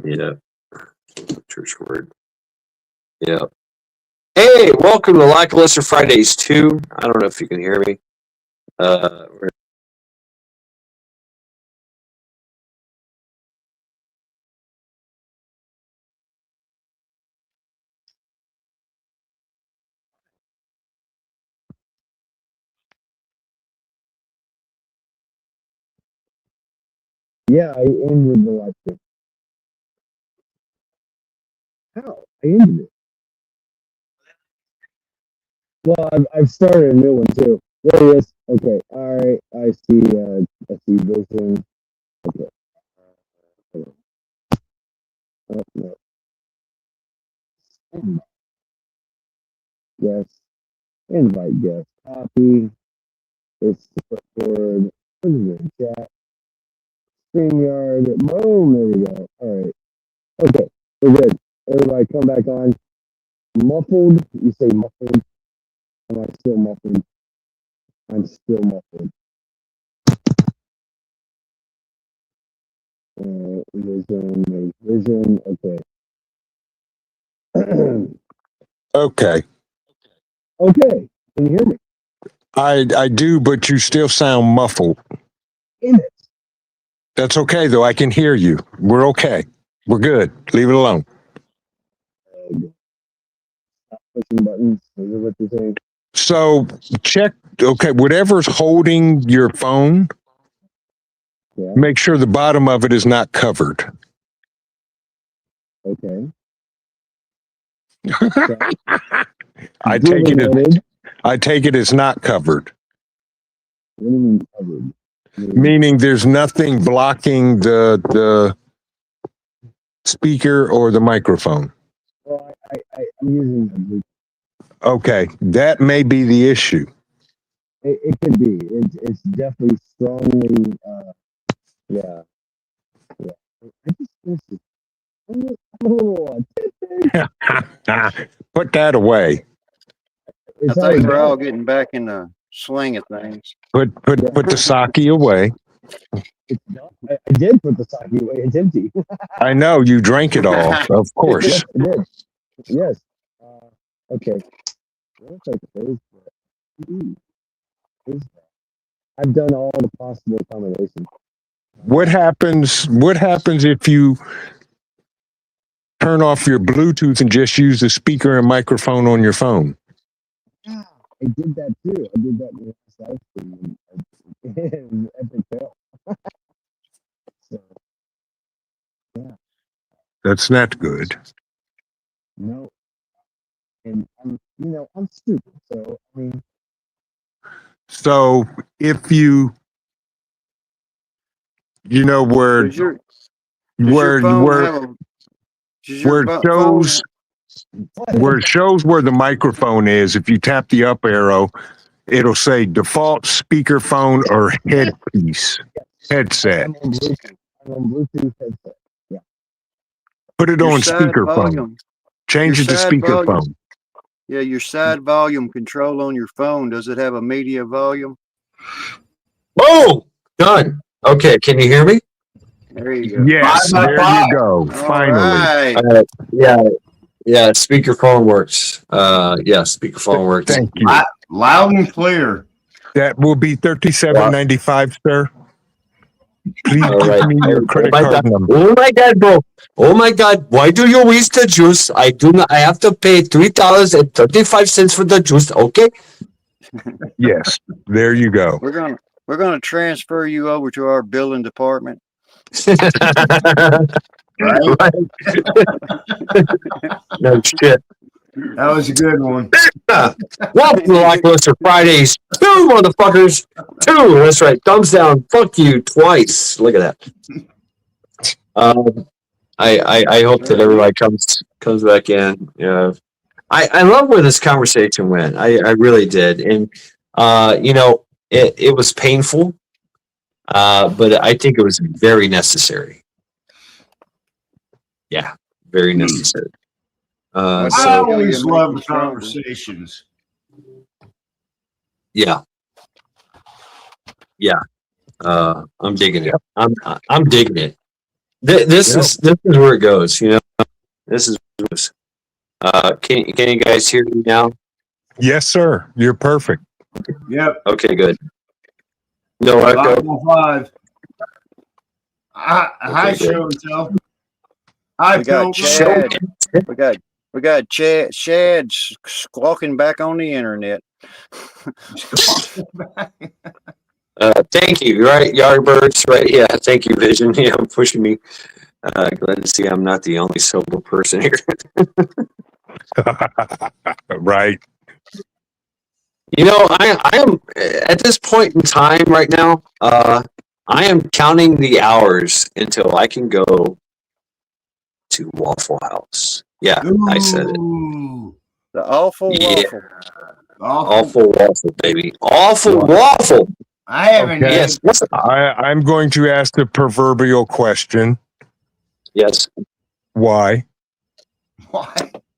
Yeah. Church word. Yeah. Hey, welcome to Lackluster Fridays 2. I don't know if you can hear me. We're Yeah, I ended the lecture. How? I ended it. Well, I've started a new one too. There he is. Okay. All right. I see. I see vision. Okay. Hold on. Oh, no. Invite guest. Invite guest. Copy. It's the clipboard. Put it in the chat. StreamYard. Boom. There we go. All right. Okay. We're good. Everybody come back on. Muffled. You say muffled. Am I still muffled? I'm still muffled. Vision. Okay. Okay. Okay. Can you hear me? I do, but you still sound muffled. In it. That's okay, though. I can hear you. We're okay. We're good. Leave it alone. Stop pushing buttons. Is what you're saying? So check. Okay, whatever's holding your phone, Yeah. make sure the bottom of it is not covered. Okay. I take it as not covered. What do you mean covered? Meaning there's nothing blocking the speaker or the microphone. Well, I'm using the Bluetooth. Okay, that may be the issue. It could be. It's definitely strongly. Yeah. I just miss it. I'm a little Put that away. I think we're all getting back in the swing of things. Put the sake away. I did put the sake away. It's empty. I know you drank it all, of course. Yes, I did. Yes. Okay. What if I close that? I've done all the possible combinations. What happens if you turn off your Bluetooth and just use the speaker and microphone on your phone? Yeah, I did that too. I did that in the last live stream. And epic fail. So, yeah. That's not good. No. And I'm stupid. So I mean. So if you where it shows where the microphone is, if you tap the up arrow, it'll say default speakerphone or headset. I'm on Bluetooth headset. Yeah. Put it on speakerphone. Change it to speakerphone. Yeah, your side volume control on your phone, does it have a media volume? Oh, done. Okay, can you hear me? There you go. Yes, there you go. Finally. Right. Yeah, speakerphone works. Speakerphone works. Thank you. Loud and clear. That will be $37.95, sir. Please give me your credit card number. Oh my God, bro. Oh my God. Why do you waste the juice? I have to pay $3.35 for the juice. Okay. Yes. There you go. We're gonna transfer you over to our billing department. Right? No shit. That was a good one. Welcome to Lackluster Fridays 2, motherfuckers. 2. That's right. Thumbs down. Fuck you twice. Look at that. I hope that everybody comes back in. Yeah. I love where this conversation went. I really did. And it was painful. But I think it was very necessary. Yeah, very necessary. I always love the conversations. Yeah. I'm digging it. I'm digging it. This is where it goes. You know, this is. Can you guys hear me now? Yes, sir. You're perfect. Yep. Okay, good. No echo. 505. Hi, Okay, show and tell. Hi, We got Pilgrim. Chad. We got Chad squawking back on the internet. Thank you. Right, Yardbirds. Right. Yeah. Thank you, Vision. Yeah, pushing me. Glad to see I'm not the only sober person here. Right. You know, I am at this point in time right now. I am counting the hours until I can go to Waffle House. Yeah, I said it. Ooh. The awful Yeah. waffle. Awful waffle, baby. Awful waffle. I haven't Okay. Yes. I'm going to ask the proverbial question. Yes. Why?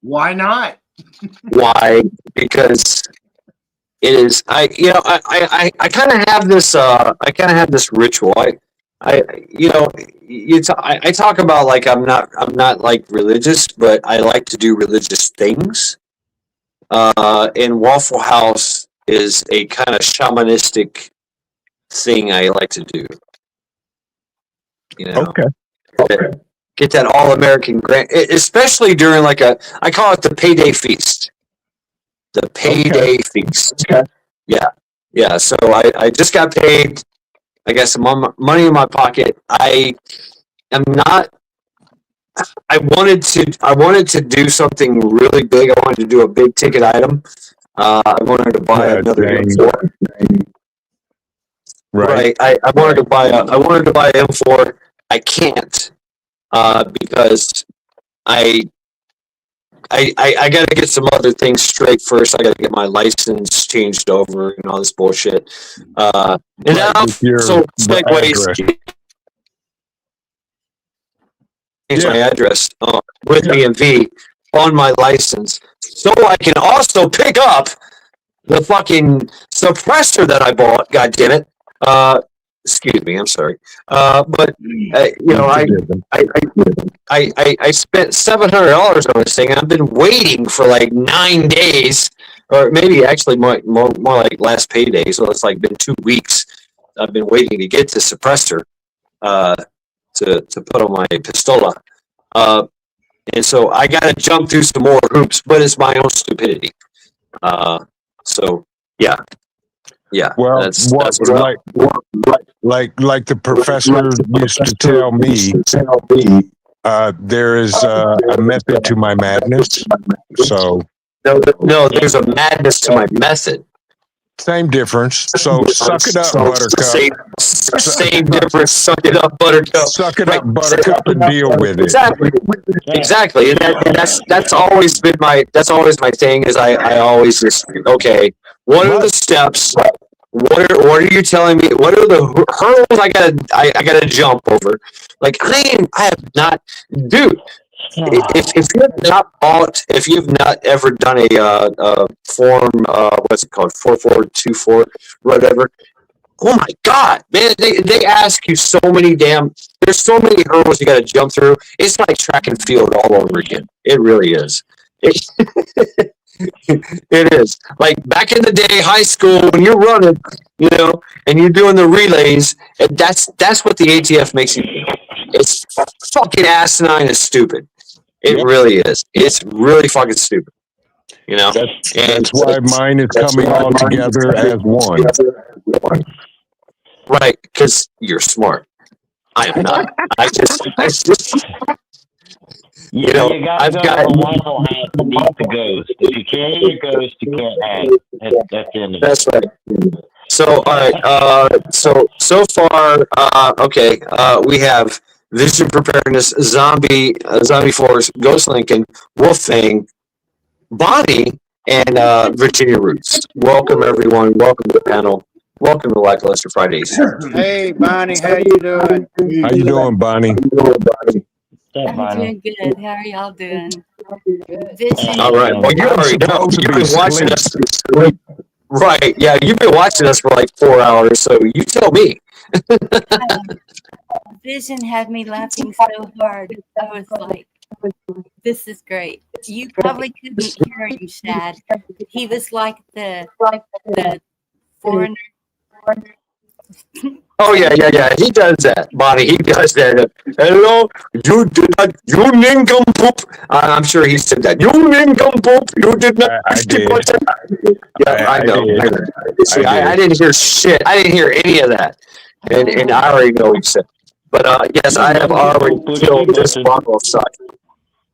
Why not? Why? Because it is. I kind of have this. I kind of have this ritual. I talk about like I'm not like religious, but I like to do religious things. And Waffle House is a kind of shamanistic thing I like to do. You know, Okay. get that all American grant, especially during like I call it the payday feast. The payday feast. Yeah. So I just got paid. I got some money in my pocket. I am not. I wanted to do something really big. I wanted to do a big ticket item. I wanted to buy another M4. Right. I wanted to buy M4. I can't because I got to get some other things straight first. I got to get my license changed over and all this bullshit. And now, so segues. Change my address with DMV on my license, so I can also pick up the fucking suppressor that I bought. God damn it! Excuse me, I'm sorry. But you know, I spent $700 on this thing, and I've been waiting for like 9 days, or maybe actually more like last payday. So it's like been 2 weeks. I've been waiting to get the suppressor to put on my pistola. And so I got to jump through some more hoops, but it's my own stupidity. So yeah. Well, that's like the professor used to tell me, there is a method to my madness. So no, there's a madness to my method. Same difference. So suck it up, Buttercup. Same difference. Suck it up, Buttercup. Suck it up, Buttercup, and deal with it. Exactly. And that's always been my thing. Is I always just okay. What are the steps? What are you telling me? What are the hurdles I gotta jump over? Like I have not, dude. If you've not ever done a form, what's it called, 4424, whatever. Oh my God, man! They ask you so many there's so many hurdles you got to jump through. It's like track and field all over again. It really is. It is like back in the day, high school, when you're running, you know, and you're doing the relays. And that's what the ATF makes you do. It's fucking asinine and stupid. It really is. It's really fucking stupid. You know, that's why mine is coming all together as one. Right, because you're smart. I am not. I just you know, I've got a Waffle House to beat the ghost. If you can't eat a ghost, you can't have it. That's the end of it. That's right. So, all right. So far, okay. We have Vision Preparedness, Zombie Force, Ghost Lincoln, Wolfang, Bonnie, and Virginia Roots. Welcome, everyone. Welcome to the panel. Welcome to Lackluster Fridays. Hey, Bonnie, how you doing? How you doing, Bonnie? I'm doing good. How are y'all doing? Vision. All right. Well, you already know. You've been watching us. Right. Yeah, you've been watching us for like 4 hours, so you tell me. Vision had me laughing so hard. I was like, this is great. You probably couldn't hear him, Shad. He was like the foreigner. Oh yeah. He does that, Bonnie. He does that. Hello, you did not. You nincompoop. I'm sure he said that. You nincompoop. You did not. I did. Yeah, I know. did. See, I I didn't hear shit. I didn't hear any of that, and I already know what he said. But yes, I have already filled this bottle of sake.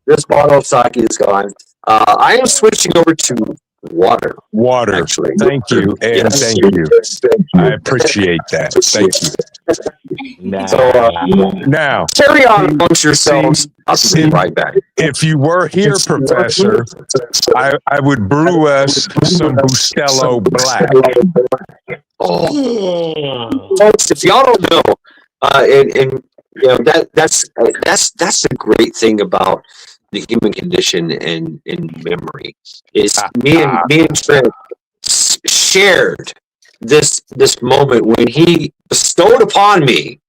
This bottle of sake is gone. I am switching over to water. Water. Actually, Thank you, and Yes. thank you. I appreciate that. Thank you. Nah. So Now, carry on amongst yourselves. I'll be right back. if you were here, Professor, I would brew us some Bustelo Black. Oh, folks, if y'all don't know, and you know that's the great thing about the human condition and memory is me and Trent shared this moment when he bestowed upon me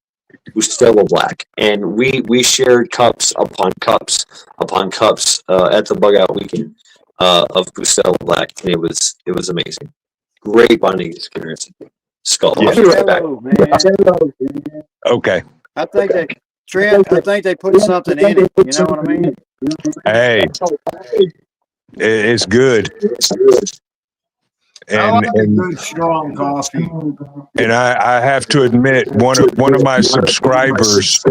Bustelo Black, and we shared cups upon cups upon cups at the bug out weekend of Bustelo Black, and it was amazing. Great bonding experience. Skull. I'll be right back. Hello, man. Okay. I think they, Trent, I think they put something in it. You know what I mean? Hey, it's good. I like a And good strong coffee. I have to admit, one of my subscribers,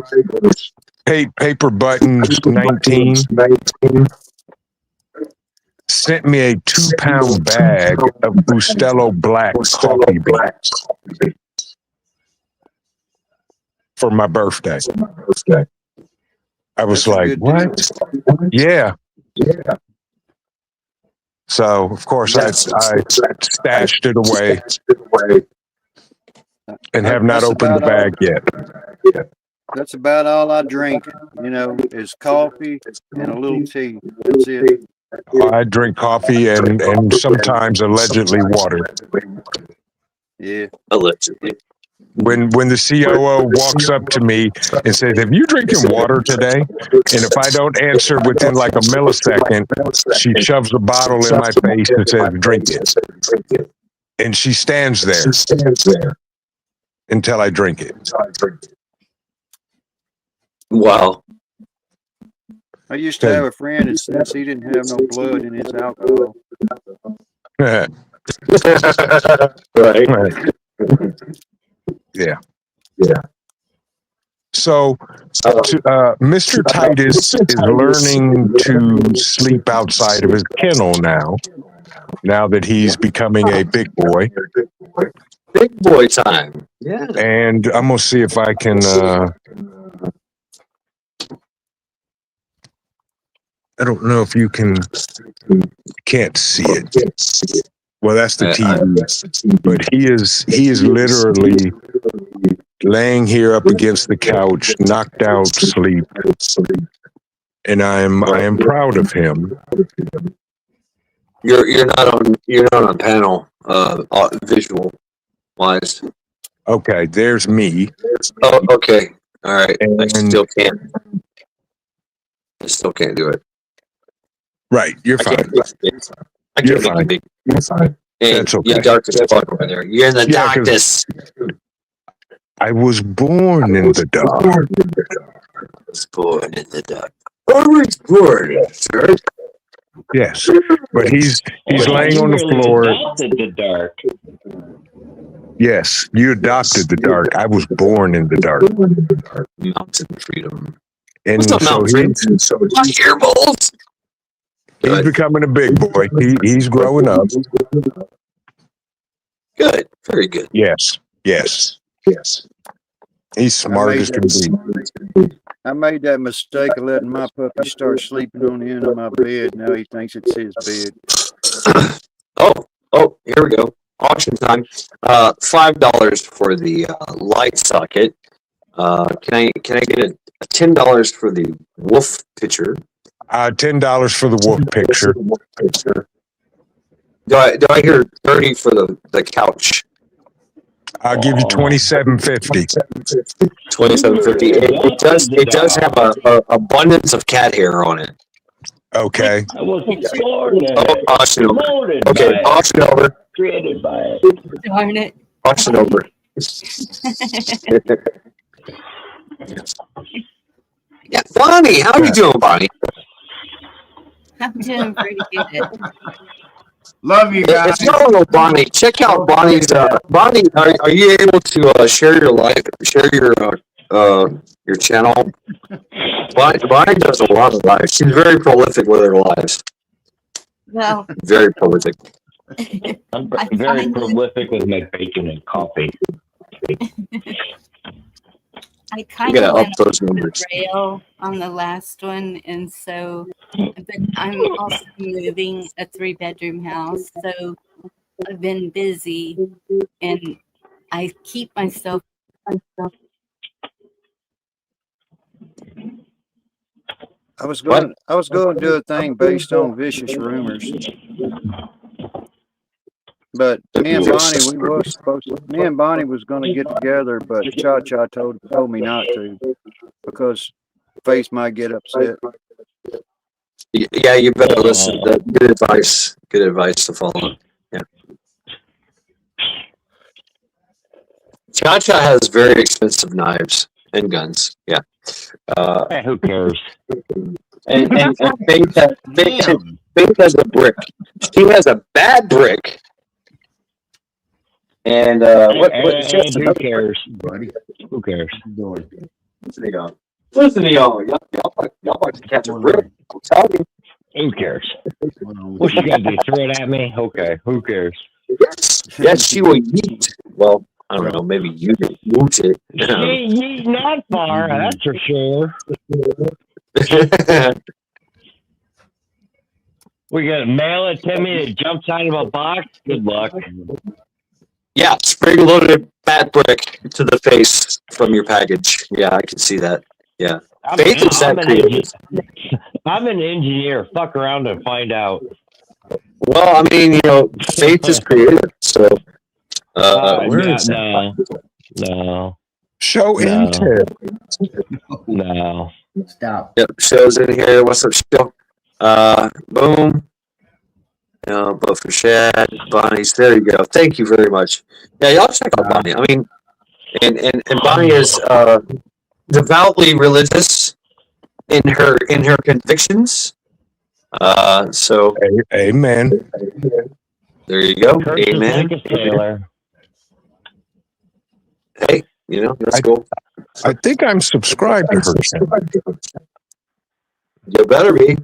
Paper Buttons 19, sent me a 2-pound bag of Bustelo Black coffee beans for my birthday. I was That's a like, good what? Yeah. So, of course, I stashed it away and have not That's opened the about all. bag yet. That's about all I drink, you know, is coffee and a little tea. That's it. I drink coffee and sometimes allegedly water. Yeah. Allegedly. When the COO walks up to me and says, "Have you drinking water today?" And if I don't answer within like a millisecond, she shoves a bottle in my face and says, "Drink it." And she stands there until I drink it. Wow. I used to have a friend that says he didn't have no blood in his alcohol. Right. Yeah. So, Mr. Titus is learning to sleep outside of his kennel now that he's becoming a big boy. Big boy time. Yeah. And I'm going to see if I can, I don't know if you can't see it. Well, that's the TV. But he is literally laying here up against the couch, knocked out sleep. And I am proud of him. You're not on panel visual wise. Okay, there's me. Oh, okay. All right. And I still can't do it. right, you're fine. I You're can't fine. make it big. And That's okay. you're dark as fuck over there. You're in the Yeah, 'cause darkness. I was born in the dark. I was born in the dark. I was born in the dark. Yes, but he's laying on the You really floor. adopted the dark. Yes, you adopted the dark. I was born in the dark. Mountain freedom. And What's up, so Mountain freedom? My earballs. he's becoming a big boy. He's growing up. Good. Very good. Yes. He's smart as can be. I made that mistake of letting my puppy start sleeping on the end of my bed. Now he thinks it's his bed. Oh, here we go. Auction time. $5 for the light socket. Can I get a $10 for the wolf picture? $10 for the wolf picture. Do I hear 30 for the couch? I'll give you $27.50. $27.50. It does have a abundance of cat hair on it. Okay. I was born in Oh, it. auction over. Molded Okay, by it. auction over. Created by it. Darn it. Auction over. Yeah, Bonnie, how are you doing, Bonnie? I'm doing pretty good. Love you guys. If you don't know Bonnie, check out Bonnie's. Bonnie, are you able to share your life? Share your channel. Bonnie does a lot of lives. She's very prolific with her lives. Well, Very prolific. I'm I very find prolific with my bacon and coffee. I You kind gotta of up went those off the numbers. rail on the last one, and so, but I'm also moving a 3-bedroom house, so I've been busy, and I keep myself. I was going to do a thing based on vicious rumors, but me and Bonnie was going to get together, but Cha Cha told me not to because Face might get upset. Yeah, you better listen. Good advice. Good advice to follow. Yeah. Cha-Cha has very expensive knives and guns. Yeah. Who cares? And Faith has a brick. She has a bad brick. And Who cares? Buddy. Who cares? Listen to y'all. Y'all about to catch a brick. I'm telling you. Who cares? What's she gonna do? Throw it at me? Okay. Who cares? Yes, she will yeet. Well, I don't know. Maybe you can woot it. She not far. That's for sure. We gonna mail it to me. It jumps out of a box. Good luck. Yeah, spring-loaded bat brick to the face from your package. Yeah, I can see that. Yeah. Faith is that creative. I'm an engineer. Fuck around and find out. Well, I mean, Faith is creative, so where is no. Show No. intel. No. Stop. Yep, show's in here. What's up, show? Boom. Both for Shad, Bonnie's. There you go. Thank you very much. Yeah, y'all check out Bonnie. I mean, and Bonnie is devoutly religious in her convictions. So Amen. there you go. Church is Amen. like a sailor. Hey, that's cool. I think I'm subscribed to her channel. You better be.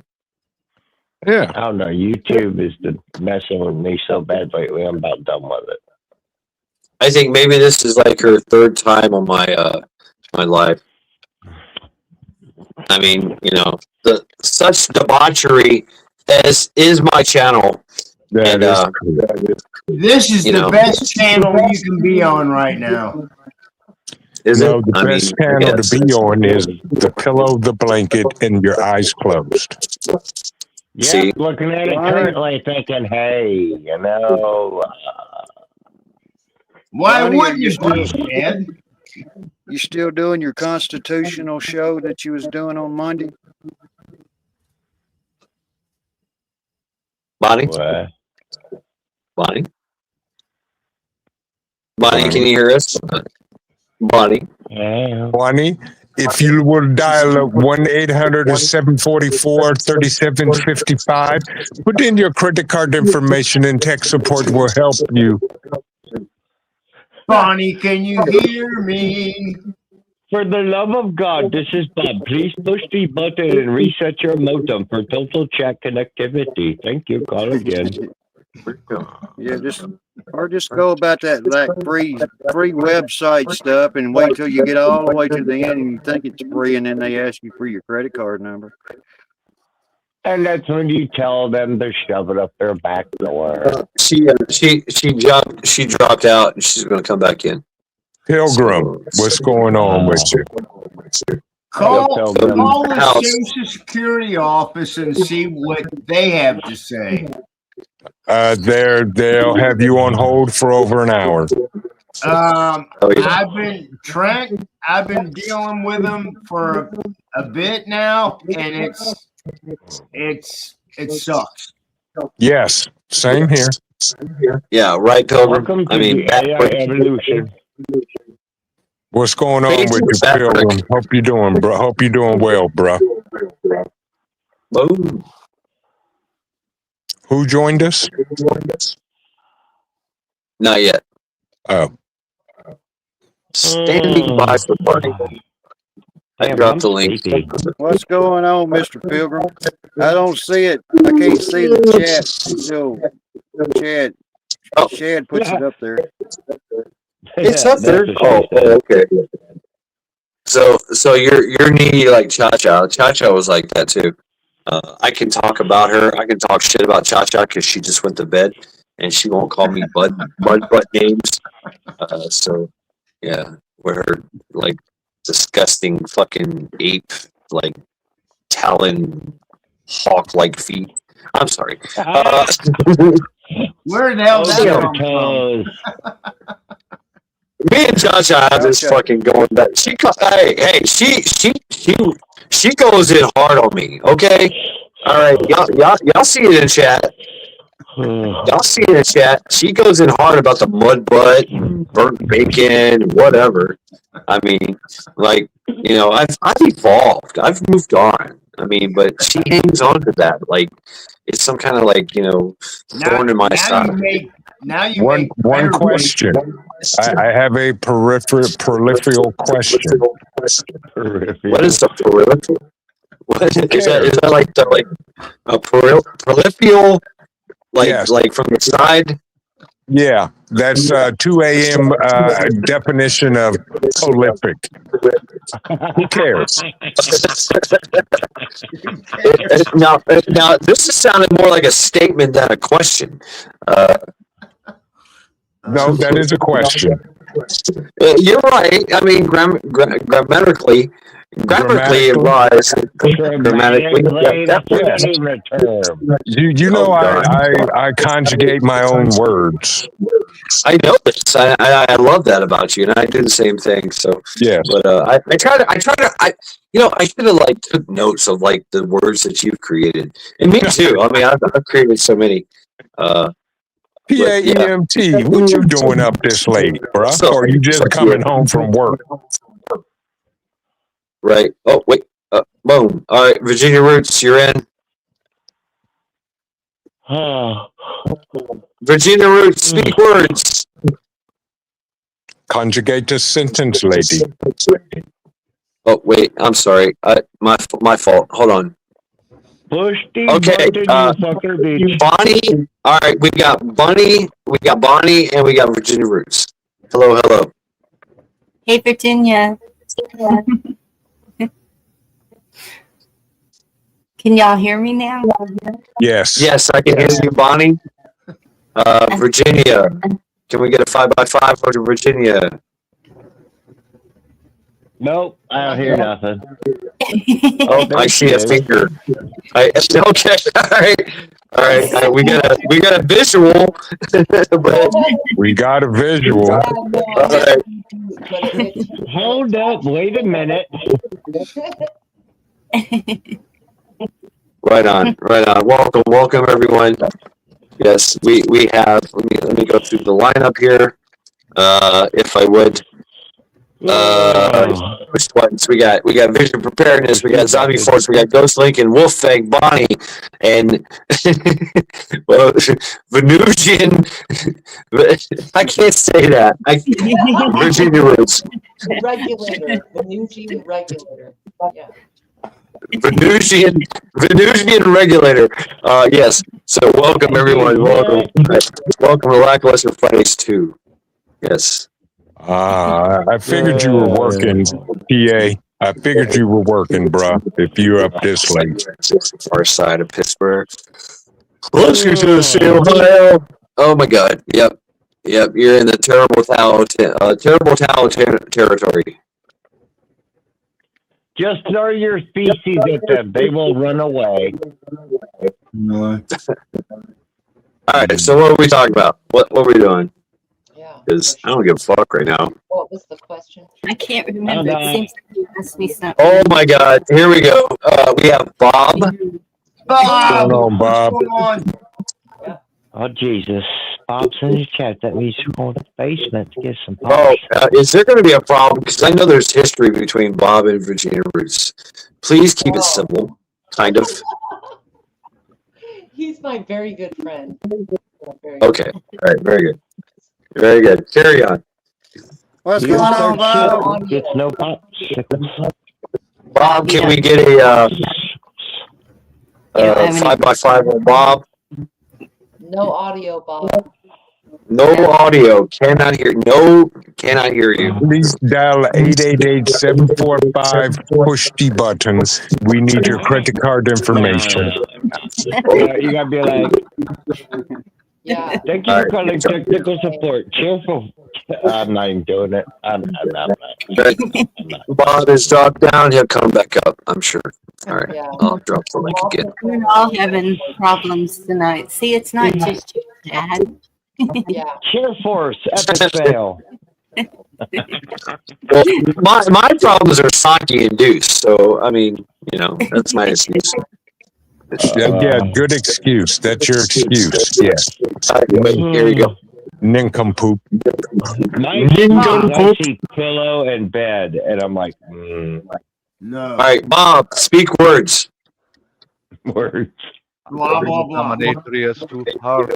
Yeah. I don't know. YouTube is messing with me so bad lately. I'm about done with it. I think maybe this is like her third time on my my live. I mean, such debauchery as is my channel. That is This is the best channel you can be on right now. Is no, it? the best channel to be on is the pillow, the blanket, and your eyes closed. Yeah, See? looking at it currently, thinking, hey, Why Bonnie, wouldn't you do it, Ed? You still doing your constitutional show that you was doing on Monday? Bonnie? what? Bonnie? Bonnie, can you hear us? Bonnie? Yeah. Bonnie, if you will dial 1-800-744-3755, put in your credit card information and tech support will help you. Bonnie, can you hear me? For the love of God, this is Bob. Please push the button and reset your modem for total chat connectivity. Thank you. Call again. Yeah, just go about that like free website stuff and wait till you get all the way to the end and you think it's free and then they ask you for your credit card number. And that's when you tell them to shove it up their back door. She dropped out and she's going to come back in. Pilgrim, what's going on with you? Call them the house. Social Security office and see what they have to say. They'll have you on hold for over an hour. Oh, yeah. I've been dealing with him for a bit now, and it sucks. Yes, same here. Yeah, right, Pilgrim. Welcome to I mean, the AI evolution. What's going on with you, back Pilgrim? Hope you're doing, bro. Hope you're doing well, bro. Boom. Who joined us? Not yet. Oh, Standing by for party. I Damn, dropped I'm the link. sleepy. What's going on, Mr. Pilgrim? I don't see it. I can't see the chat until Chad Oh. Chad puts it up there. It's up there. That's what she Oh, said. okay. So you're needy like Cha Cha. Cha Cha was like that too. I can talk about her. I can talk shit about Cha Cha because she just went to bed and she won't call me mud butt names. So yeah, with her like disgusting fucking ape like talon hawk like feet. I'm sorry. Where the hell Oh, that your come from? toes. Me and Cha Cha have this Cha-Cha. fucking going back. She goes in hard on me. Okay, all right, y'all see it in chat. Y'all see it in chat. She goes in hard about the mud butt and burnt bacon, whatever. I mean, like, you know, I've evolved. I've moved on. I mean, but she hangs on to that. Like, it's some kind of like, you know, thorn in my side. Now you one make one better question. I have a peripheral question. What is the peripheral? What is that? Is that like a peripheral? Like Yes. like from the side? Yeah, that's 2 a.m. Definition of prolific. Who cares? Now, this is sounding more like a statement than a question. No, that is a question. You're right. I mean, grammatically, it lies. Grammatically, That's a yes. favorite term. You know, I conjugate my own words. I know this. I love that about you, and I do the same thing. So Yes. but I try to I should have like took notes of like the words that you've created, and me too. I mean, I've created so many. PAEMT, what you doing up this late, bruh? So- Or you just coming home from work? Right. Oh wait. Boom. All right, Virginia Roots, you're in. Virginia Roots, speak words. Conjugate the sentence, lady. Oh wait, I'm sorry. My fault. Hold on. Push the Okay, button, you fucker bitch. Bonnie. All right, we got Bonnie, and we got Virginia Roots. Hello. Hey, Virginia. Can y'all hear me now? Yes. Yes, I can hear you, Bonnie. Virginia. Can we get a 5x5 for Virginia? Nope, I don't hear nothing. Oh, I see a finger. Okay, all right. We got a visual. But, We got a visual. all right. Hold up, wait a minute. Right on. Welcome everyone. Yes, we have. Let me go through the lineup here. If I would. Which ones? We got Vision Preparedness, we got Zombie Force, we got Ghost Lincoln, Wolfgang, Bonnie, and well, Venusian. I can't say that. Virginia Roots. Regulator, Venusian regulator. Yeah. Venusian regulator. Yes. So welcome everyone. Welcome to Lackluster Fridays 2. Yes. I figured you were working, PA. I figured you were working, bruh, if you're up this late. Far side of Pittsburgh. Closer to the state of Ohio. Oh my God. Yep. You're in the terrible tallow territory. Just throw your species at them. They will run away. All right. So what are we talking about? What are we doing? Yeah. because I don't give a fuck right now. What was the question? I can't remember. It seems like you asked me something. Oh my God! Here we go. We have Bob. Bob, What's going on, Bob? what's going on? Oh, Jesus. Bob's in the chat. That means we're going to the basement to get some Oh, pops. is there going to be a problem? Because I know there's history between Bob and Virginia Roots. Please keep it simple, kind of. He's my very good friend. Okay. All right. Very good. Very good. Carry on. What's You going start on, Bob? shit, gets no popsicles. Bob, can we get a 5x5 on Bob? No audio, Bob. No audio. Cannot hear. No, cannot hear you. Please dial 888-745 push the button. We need your credit card information. You gotta be like, Yeah. thank you for calling technical support. Cheerful. I'm not even doing it. I'm not. Bob is dropped down. He'll come back up, I'm sure. All right. Yeah. I'll drop the link again. We're all having problems tonight. See, it's not just you, Dad. Yeah. Cheer Force, epic fail. Well, my problems are sake induced, so I mean, that's my excuse. Yeah, good excuse. That's your excuse. Yes. Here you go. Nincompoop. My I see pillow and bed, and I'm like, No. All right, Bob, speak words. words. Blah, blah, blah. Dominatrix to party.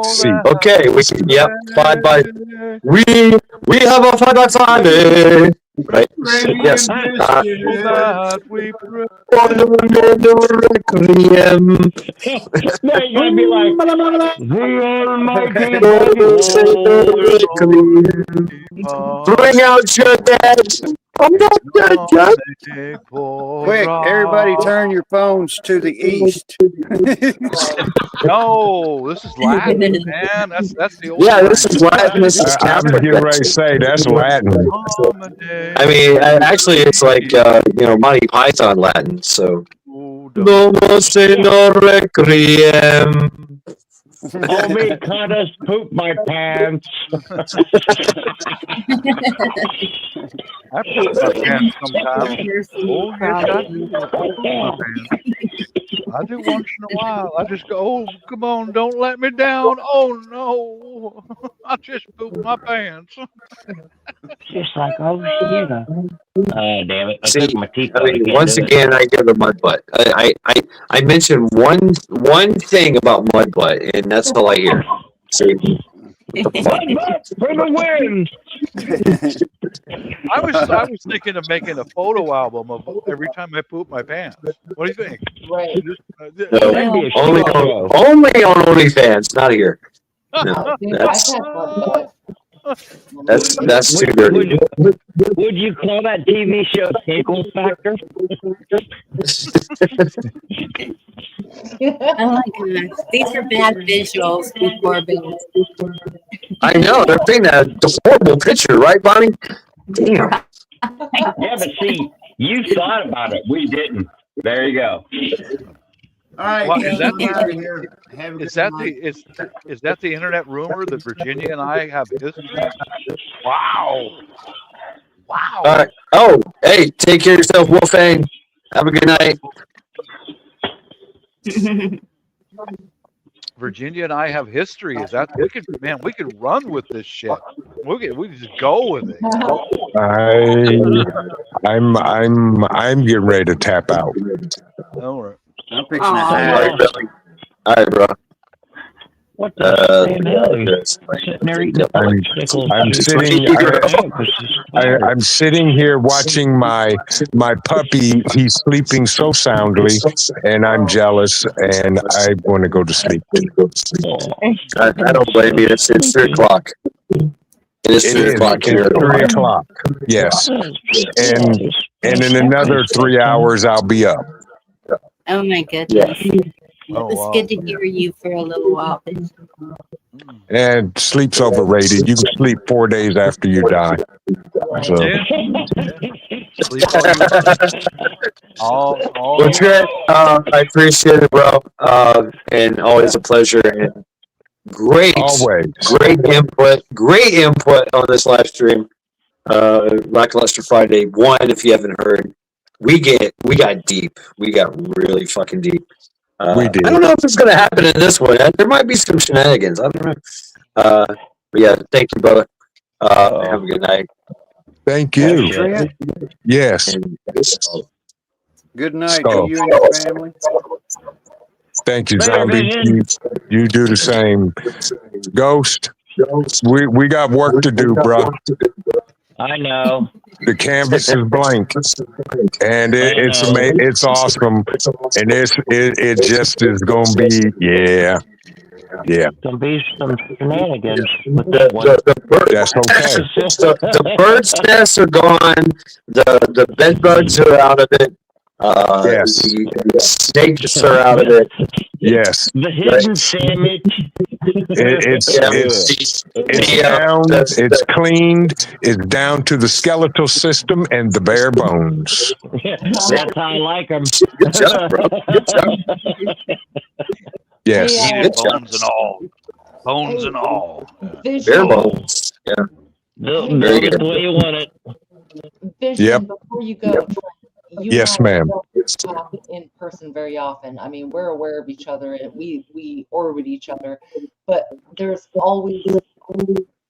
See. Okay, yep, 5x. We have a 5x5. Right? Yes. That we pray. No, you gotta be like, the Almighty. Bring out your dad. I'm not dead yet. Quick, everybody turn your phones to the east. No, this is Latin, man. That's the old. Yeah, this is Latin. This is I was Catholic. getting ready to say that's Latin. I mean, actually, it's like Monty Python Latin. So, Domo se no requiem. Oh, me, Curtis, poop my pants. I poop my pants sometimes. Oh, yes, I do. I poop my pants. I do once in a while. I just go, oh, come on, don't let me down. Oh, no. I just pooped my pants. Just like, oh, shit. Damn it. I See, took my teeth I out. mean, once again, I give a mud butt. I mentioned one thing about mud butt, and that's all I hear. See, For the win! I was thinking of making a photo album of every time I poop my pants. What do you think? Right. no, only on OnlyFans, not here. No, Dude, I've had one, but that's too dirty. Would you call that TV show Pickle Factor? Oh my gosh, these are bad visuals before bed. I know they're painting a horrible picture, right, Bonnie? Damn. Yeah, but see, you thought about it. We didn't. There you go. All right, Well, get is that out of here. Have a Is good that night. is that the internet rumor that Virginia and I have history? Wow. Wow. All right. Oh, hey, take care of yourself, Wolfang. Have a good night. Virginia and I have history. Is that we could run with this shit. We could just go with it. I'm getting ready to tap out. All right. I'm fixing All that. right, Billy. All right, bro. What the damn hell? Sitting there eating I'm sitting here watching my puppy. He's sleeping so soundly, and I'm jealous, and I want to go to sleep. I don't blame you. It's 3 o'clock. It is 3 o'clock here. It's 3 o'clock. Yes, and in another 3 hours I'll be up. Oh my goodness. It Oh, was wow. good to hear you for a little while. And sleep's overrated. You can sleep 4 days after you die. So. Yeah. Sleep all Well, Trent, I appreciate it, bro. And always a pleasure. And Great Always. Great input on this live stream. Lackluster Friday 1, if you haven't heard. We got deep. We got really fucking deep. We did. I don't know if it's going to happen in this one. There might be some shenanigans. I don't know. But yeah, thank you, brother. Have a good night. Thank Hey, you. Trent, Yes. good night So- to you and your family. Thank you, Later, Zombie. Vision. You do the same. Ghost, we got work to do, bro. I know. The canvas is blank, and it's I know. amazing. It's awesome, and it just is gonna be yeah. Gonna be some shenanigans with that one. That's okay. The bird's nests are gone. The bed bugs are out of it. Yes. The snakes are out of it. Yes, The hidden sandwich. it's down. It's cleaned. It's down to the skeletal system and the bare bones. That's how I like them. Good job, bro. Good job. Yes. Yeah. Good job. Bones and all. Bones and all. Bare Vision, bones. Yeah. Build Very it good. the way you want it. Vision, Yep. before you go, Trent, you Yes, and I ma'am. don't talk in person very often. I mean, we're aware of each other and we orbit each other, but there's always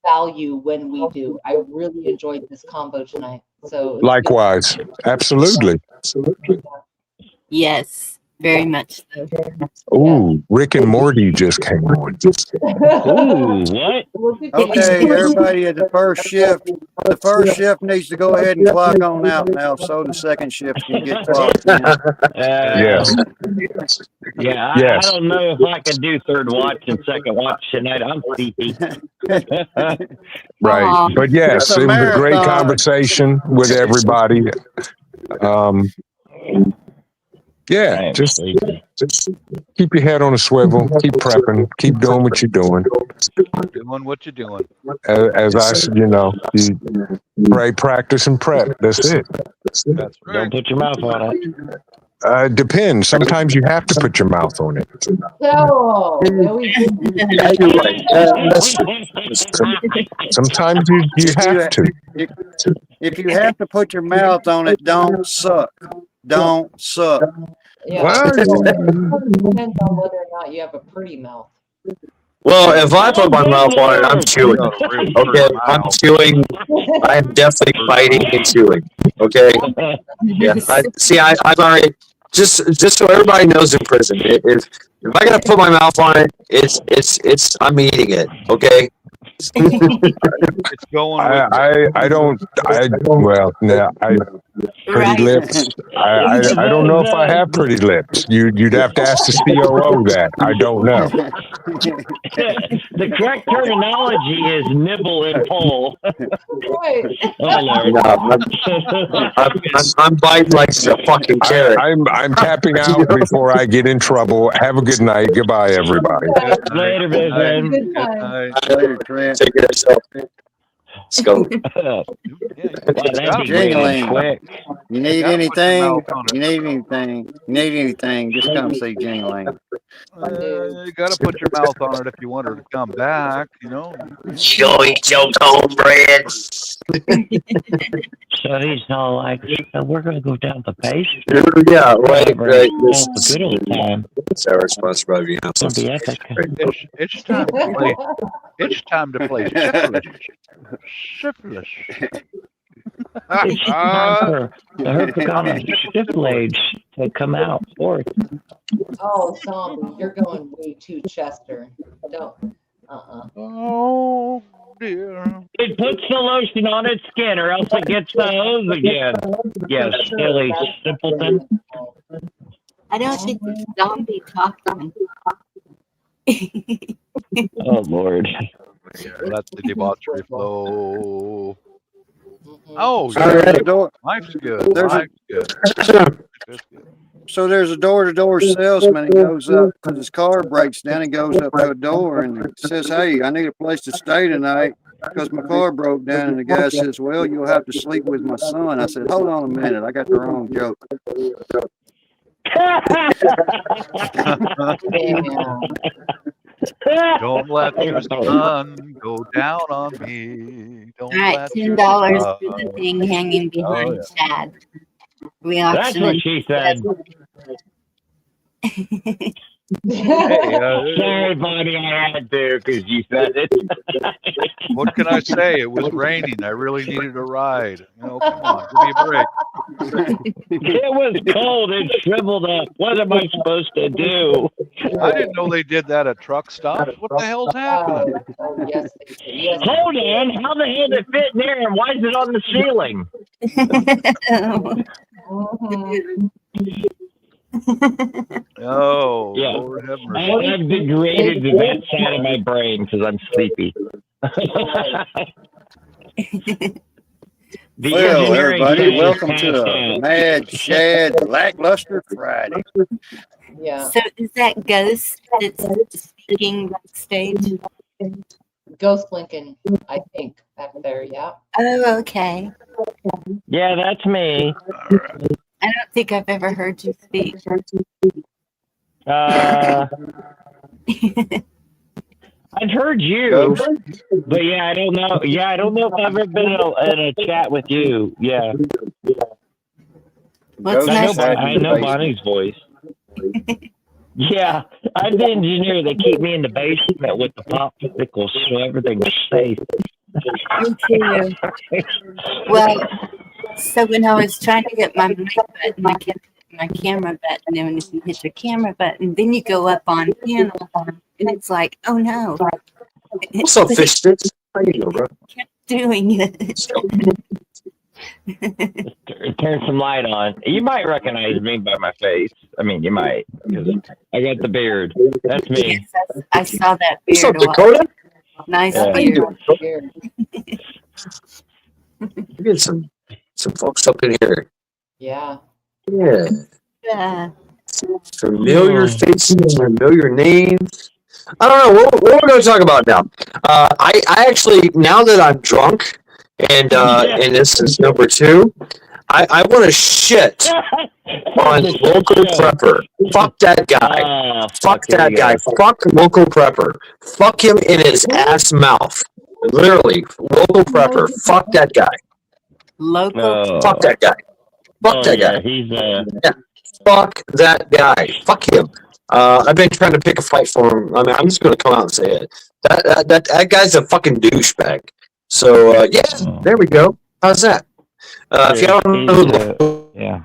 value when we do. I really enjoyed this combo tonight. So it's good. Likewise. Absolutely. Yes, very much so. Ooh, Rick and Morty just came on. Ooh, what? Look at Okay, you. everybody at the first shift. The first shift needs to go ahead and clock on out now, so the second shift can get clocked in. Yes. Yeah, Yes. I don't know if I can do third watch and second watch tonight. I'm sleepy. Right. Aw. But yes, It's a it was a great marathon. conversation with everybody. Yeah, I'm just sleepy. keep your head on a swivel, keep prepping, keep doing what you're doing. Doing what you're doing. As I said, you pray, practice, and prep. That's it. That's Don't right. put your mouth on it. Depends. Sometimes you have to put your mouth on it. No, no, we didn't. Yeah, you're right. That's true. Sometimes you have to. If you have to put your mouth on it, don't suck. Don't suck. Yeah. Well, It depends on whether or not you have a pretty mouth. Well, if I put my mouth on it, I'm chewing. Okay, I'm chewing. I'm definitely biting and chewing. Okay. Yeah. I'm sorry. Just so everybody knows in prison, if I gotta put my mouth on it, it's I'm eating it. Okay. It's going pretty Right. lips. I don't know if I have pretty lips. You'd have to ask the COO that. I don't know. The correct terminology is nibble and pull. Right. Oh, Lord. No, I'm biting like a fucking carrot. I'm tapping out before I get in trouble. Have a good night. Goodbye, everybody. Later, Vision. Good time. Later, Trent. Take care of yourself. Let's go. Wow, that'd be Jingling. quick. You need Gotta put your anything? mouth on it. You need anything? You need anything? Just come see Jingling. You got to put your mouth on it if you want her to come back, You'll eat your cornbread. So he's all like, so we're going to go down the pace. Yeah, right. Have a good old time. It's our responsibility. It's going to be epic. It's time to play. It's time to play syphilis. Syphilis. It's time for the Herpagana syphilis to come out forth. Oh, zombie, you're going way too Chester. Don't. Oh dear. It puts the lotion on its skin or else it gets the hose again. Yes, silly simpleton. I don't think the zombie talking. Oh, Lord. Let the debauchery flow. Mhm. Oh, So there's a door. life's good. There's a- Life's good. Life's good. So there's a door-to-door salesman. He goes up because his car breaks down. He goes up to a door and says, "Hey, I need a place to stay tonight because my car broke down." And the guy says, "Well, you'll have to sleep with my son." I said, "Hold on a minute. I got the wrong joke." Yeah. Don't let the sun go down on me. Don't All right, let $10 the for the sun. thing hanging behind Oh, Chad. We That's auction what it. she said. Hey, Sorry, buddy, I had to because you said it. what can I say? It was raining. I really needed a ride. Come on, give me a break. It was cold and shriveled up. What am I supposed to do? I didn't know they did that at truck stops. What the hell's happening? Oh, yes, they do. Yes. Hold on. How the hell did it fit in there and why is it on the ceiling? Oh, Yeah. Lord have mercy. I've degraded to that side of my brain because I'm sleepy. The Well, engineering everybody, side is welcome to passed a out. Mad Shad Lackluster Friday. Yeah. So is that Ghost that's speaking backstage? Ghost Lincoln, I think, back there. Yeah. Oh, okay. Yeah, that's me. I don't think I've ever heard you speak. I've heard you, Ghost. but yeah, I don't know. Yeah, I don't know if I've ever been in a chat with you. Yeah, What's Ghost I know. nice? sat in I the know basement. Bonnie's voice. Yeah, I'm the engineer. They keep me in the basement with the popsicles so everything's safe. Me too. Well, so when I was trying to get my mic button, I kept hitting my camera button, and if you hit your camera button, then you go up on panel, and it's like, oh no. What's up, fish sticks? How you doing, bro? Kept doing it. Turn some light on. You might recognize me by my face. I mean, you might, because I got the beard. That's me. Yes, I saw that What's up, beard. Dakota? Nice Yeah. How you beard. doing? We get some folks up in here. Yeah. Yeah, Yeah. familiar faces, familiar names. I don't know what we're going to talk about now. I actually, now that I'm drunk, and this is number 2, I want to shit on local prepper. Fuck that guy. Fuck that guy. Fuck local prepper. Fuck him in his ass mouth. Literally, local prepper. Fuck that guy. Local. Fuck that guy. Fuck that guy. He's Yeah. Fuck that guy. Fuck him. I've been trying to pick a fight for him. I mean, I'm just going to come out and say it. That guy's a fucking douchebag. So yeah, there we go. How's that? If you don't know, yeah.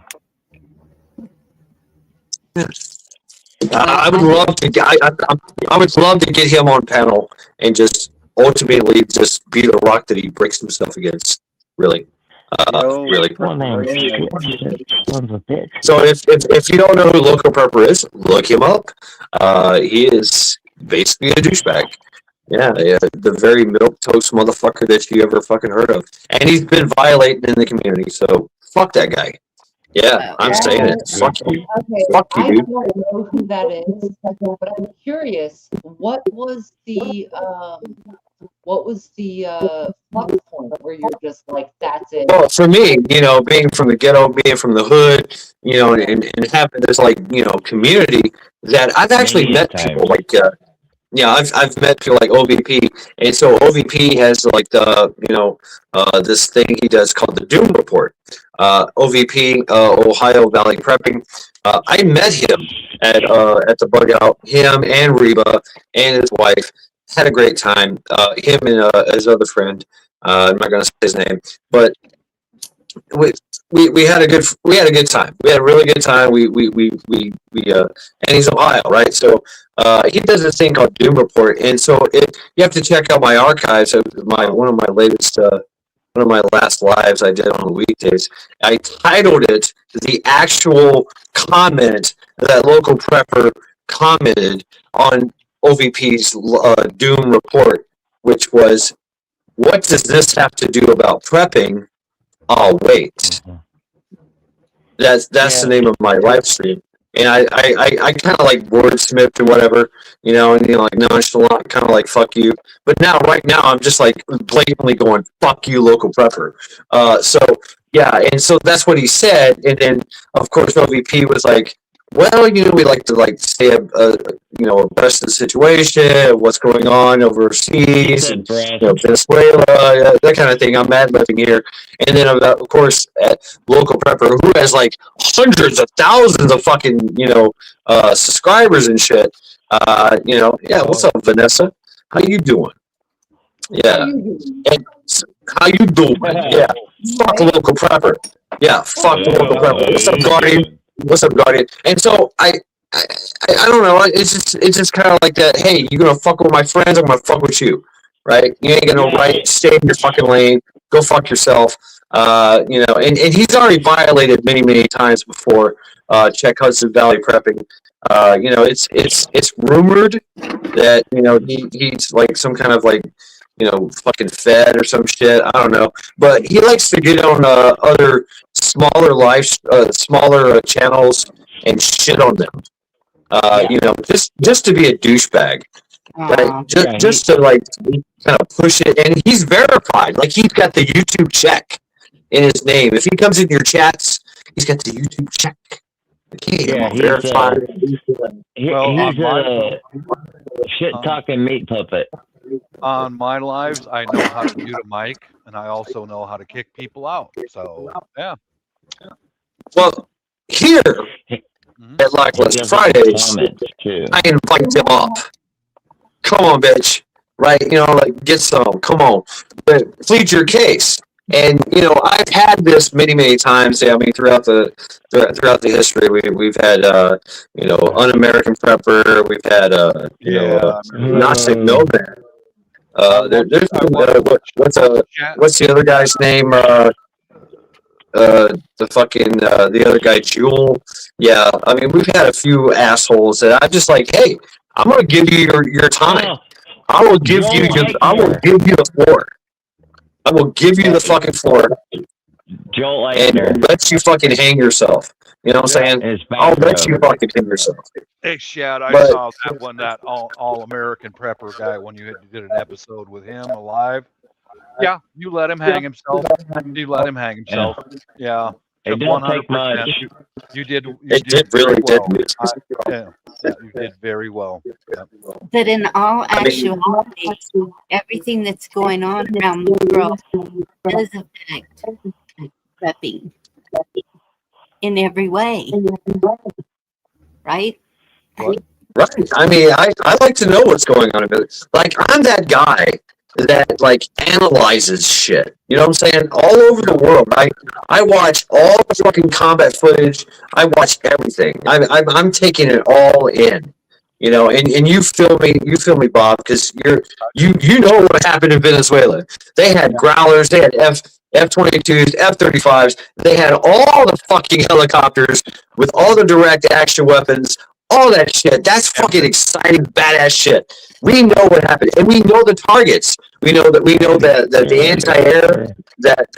I would love to. I would love to get him on panel and just ultimately just beat a rock that he breaks himself against. Really, really. Well, man, son of a bitch. So if you don't know who Loco Prepper is, look him up. He is basically a douchebag. Yeah, the very milquetoast motherfucker that you ever fucking heard of, and he's been violating in the community. So fuck that guy. Yeah, I'm saying it. Fuck you. Okay, Fuck you, I dude. don't know who that is, but I'm curious. What was the flux point where you're just like, that's it? Well, for me, being from the ghetto, being from the hood, and having this community that I've actually met people like. I've met people like OVP, and so OVP has like this thing he does called the Doom Report. OVP, Ohio Valley Prepping. I met him at the bug out. Him and Reba and his wife had a great time. Him and his other friend. I'm not going to say his name, but we had a good time. We had a really good time. And he's Ohio, right? So he does this thing called Doom Report, and so you have to check out my archives. One of my last lives I did on the weekdays. I titled it the actual comment that Local Prepper commented on OVP's Doom Report, which was, "What does this have to do about prepping? Oh, wait." That's the name of my live stream. And I kind of like wordsmithed or whatever, and like nonchalant, kind of like fuck you. But right now, I'm just like blatantly going fuck you, Local Prepper. So yeah, and so that's what he said. And then of course OVP was like, well, we like to stay abreast of the situation, what's going on overseas, and Venezuela, that kind of thing. I'm ad libbing here, and then of course at local prepper who has like hundreds of thousands of fucking subscribers and shit. Yeah. What's up, Vanessa? How you doing? Yeah. And how you doing? Yeah. Fuck local prepper. Yeah. Fuck local prepper. What's up, Guardian? What's up, Guardian? And so I don't know. It's just kind of like that. Hey, you gonna fuck with my friends? I'm gonna fuck with you, right? You ain't got no right. Stay in your fucking lane. Go fuck yourself. And he's already violated many times before. Check Hudson Valley prepping. It's rumored that he's like some kind of fucking fed or some shit. I don't know, but he likes to get on other smaller channels and shit on them. Just to be a douchebag, right? Just to kind of push it, and he's verified. Like he's got the YouTube check in his name. If he comes in your chats, he's got the YouTube check. He's verified. He's a shit-talking meat puppet. On my lives, I know how to mute a mic, and I also know how to kick people out. So, yeah. Well, here at Lackluster Fridays, I invite him up. Come on, bitch. Right? Get some. Come on. But plead your case. And I've had this many times. I mean, throughout the history, we've had un-American prepper. We've had Gnostic Nomad. There's what's the other guy's name? The other guy, Jewel. Yeah, I mean, we've had a few assholes that I'm just like, hey, I'm gonna give you your time. I will give you the floor. I will give you the fucking floor. Joel and let you fucking hang yourself. You know what I'm saying? I'll let you fucking hang yourself. Hey, Shad, I saw that all-American prepper guy when you did an episode with him alive. Yeah, you let him hang himself. You let him hang himself. Yeah. It don't take much. You did really well. You did very well. Yep. But in all actuality, everything that's going on around the world does affect prepping in every way. Right? What? Right. I mean, I like to know what's going on. Like, I'm that guy that analyzes shit. You know what I'm saying? All over the world. I watch all the fucking combat footage. I watch everything. I'm taking it all in. And you feel me, Bob, because you know what happened in Venezuela. They had growlers, they had F-22s, F-35s, they had all the fucking helicopters with all the direct action weapons, all that shit. That's fucking exciting, badass shit. We know what happened, and we know the targets. We know that the anti-air, that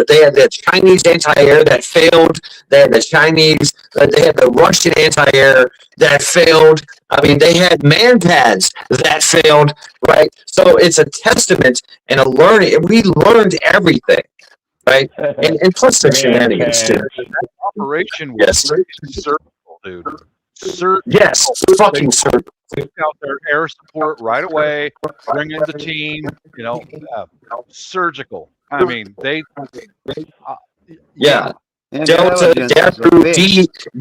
they had the Chinese anti-air that failed. They had the Chinese, they had the Russian anti-air that failed. I mean, they had man pads that failed, right? So it's a testament and a learning. We learned everything, right? And plus the shenanigans too. That operation was circle, dude. Yes, fucking circle. Out their air support right away, bring in the team, surgical. I mean, Delta,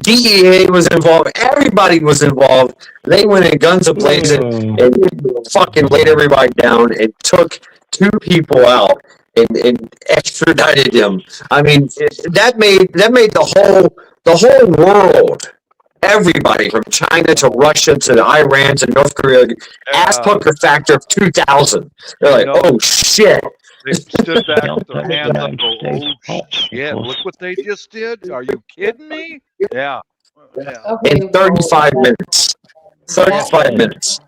DEA was involved. Everybody was involved. They went in guns a-blazing and fucking laid everybody down and took 2 people out and extradited them. I mean, that made the whole world. Everybody from China to Russia to Iran to North Korea, ass pucker factor of 2,000. They're like, oh shit. They stood back with their hands up. Oh shit! Look what they just did. Are you kidding me? Yeah. Okay, in 35 minutes. 35 minutes.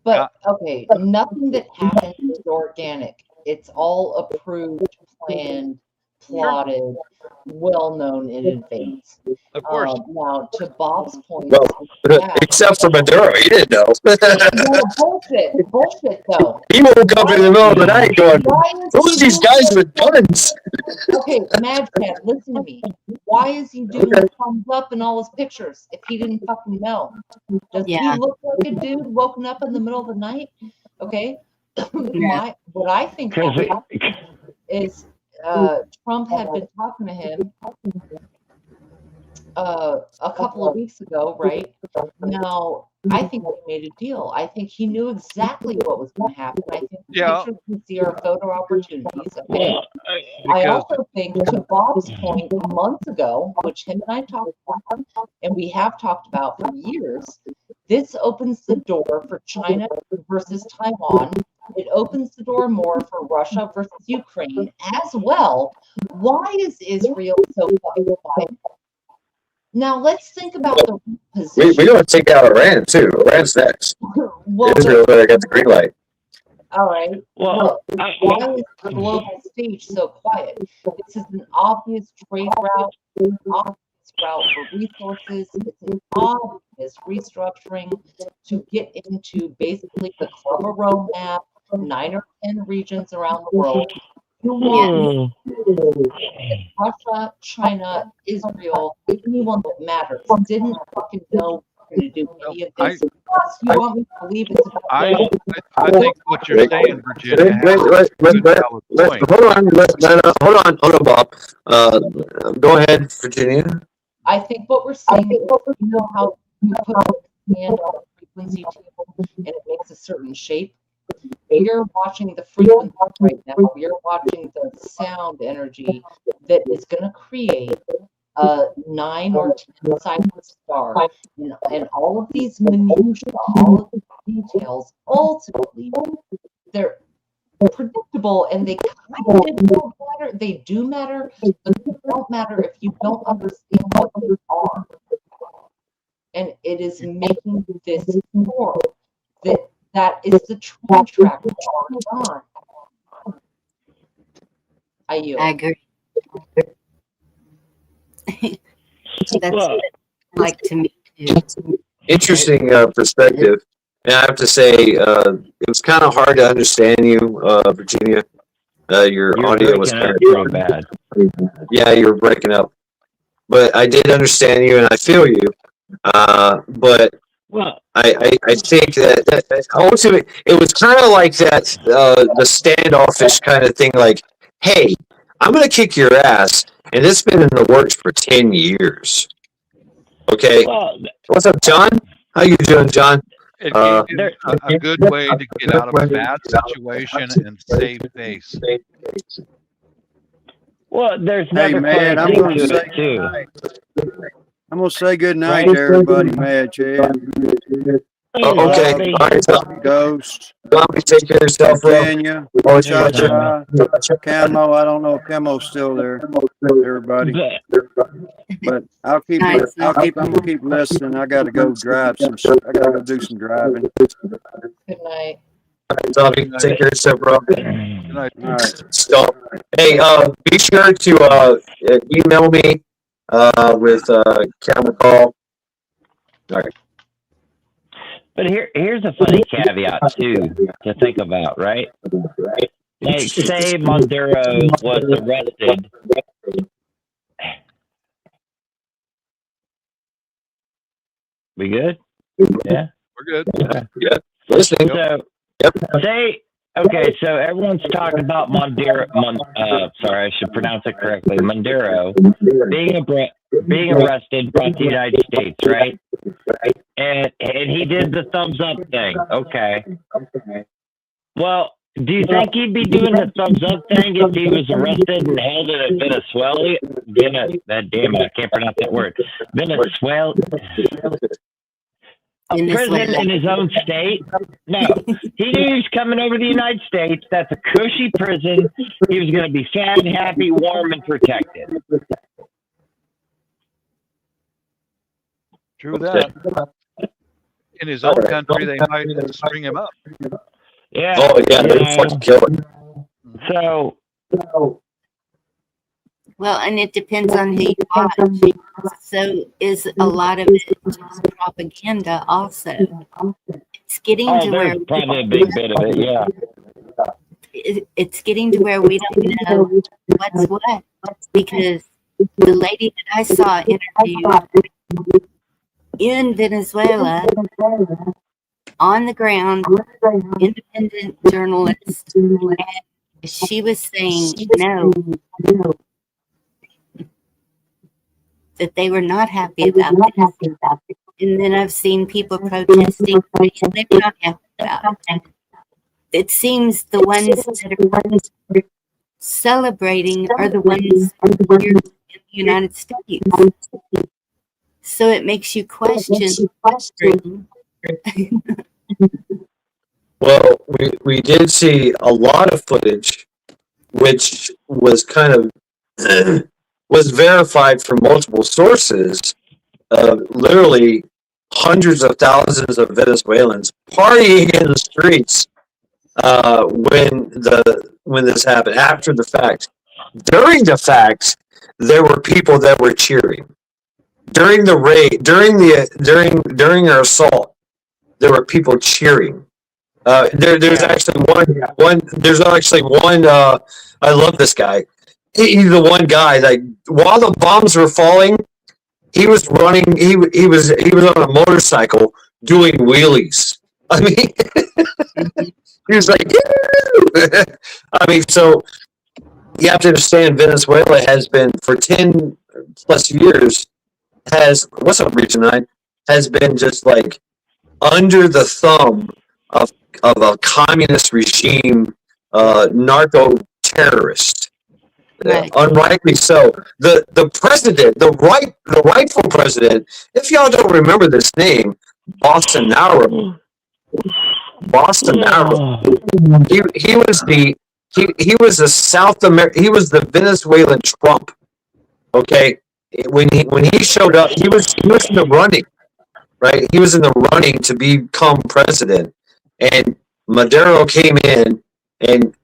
But okay, nothing that happens is organic. It's all approved, planned, plotted, well known in advance. Of course. Now, to Bob's point, Well, yeah. except for Maduro, he didn't know. No, bullshit though. He woke up in the middle of the night going, "Who are these guys with guns?" Okay, Mad Cat, listen to me. Why is he doing thumbs up in all his pictures if he didn't fucking know? Does he look like a dude woken up in the middle of the night? Okay. What I think happened is Trump had been talking to him a couple of weeks ago, right? Now, I think we made a deal. I think he knew exactly what was going to happen. I think pictures we see are photo opportunities. Okay. I also think, to Bob's point months ago, which him and I talked about, and we have talked about for years, this opens the door for China versus Taiwan. It opens the door more for Russia versus Ukraine as well. Why is Israel so fucking quiet? Now let's think about the position. We're going to take out Iran too. Iran's next. Well, Israel better get the green light. All right. Well, why is the global stage so quiet? This is an obvious trade route, an obvious route for resources. It's an obvious restructuring to get into basically the Club of Rome map, 9 or 10 regions around the world. Russia, China, Israel, anyone that matters didn't fucking know going to do any of this. Plus, you want me to believe it's about I think what you're saying, Virginia, has Hold on, Bob. Go ahead, Virginia. I think what we're saying is, you know how you put a hand on a frequency table and it makes a certain shape? You're watching the frequency right now. You're watching the sound energy that is going to create a 9 or 10 sided star, and all of these minutiae, all of these details, ultimately, they're predictable and they kind of don't matter. They do matter, but they don't matter if you don't understand what they are. And it is making this world that is the train track on. I agree. That's what I like to me too. Interesting perspective. And I have to say, it was kind of hard to understand you, Virginia. Your audio was kind of bad. Yeah, you were breaking up. But I did understand you, and I feel you. But I think that ultimately it was kind of like that the standoffish kind of thing. Like, hey, I'm gonna kick your ass, and it's been in the works for 10 years. Okay, what's up, John? How you doing, John? It gave him a good way to get out of a bad situation and save face. Well, there's Hey, never man, I'm going to say too. I'm going to say good night to everybody, Mad Chad. Okay, all right. Ghost. Bobby, take care of yourself, Virginia. Cha-Cha. Camo. I don't know if Camo's still there. Everybody. But I'll keep listening. I got to go drive some. I got to go do some driving. Good night. Bobby, take care of yourself, bro. Good night. All right. So, hey, be sure to email me with Camo call. All right. But here's a funny caveat too to think about, right? Like, say Maduro was arrested. We good? Yeah, we're good. Yeah, listening. So, so everyone's talking about sorry, I should pronounce it correctly. Maduro being arrested, brought to the United States, right? And he did the thumbs up thing. Okay. Well, do you think he'd be doing the thumbs up thing if he was arrested and held in Venezuela? Damn it, I can't pronounce that word. Venezuela. A prison in his own state? No. He knew he was coming over to the United States. That's a cushy prison. He was going to be fat, happy, warm, and protected. True that. In his own country, they might string him up. Yeah. Oh, yeah, they'd fucking kill him. So, Well, and it depends on who you watch. So is a lot of it just propaganda also? It's getting Oh, to there's where probably a big bit of it. Yeah. it's getting to where we don't know what's what, because the lady that I saw interviewed in Venezuela on the ground, independent journalist, and she was saying no, that they were not happy about this. And then I've seen people protesting, they're not happy about it. It seems the ones that are celebrating are the ones here in the United States. So it makes you question. Well, we did see a lot of footage, which was kind of was verified from multiple sources. Literally, hundreds of thousands of Venezuelans partying in the streets when this happened. After the fact, during the fact, there were people that were cheering. During the raid, during our assault, there were people cheering. There's actually one. There's actually one. I love this guy. He's the one guy that while the bombs were falling, he was running. He was on a motorcycle doing wheelies. I mean, he was like, I mean, so you have to understand, Venezuela has been for 10 plus years. What's up, Region 9? Has been just like under the thumb of a communist regime, narco terrorist. Right. Unrightly so. The president, the rightful president, if y'all don't remember this name, Bolsonaro. He was the South America. He was the Venezuelan Trump. Okay, when he showed up, he was in the running. Right, he was in the running to become president, and Maduro came in and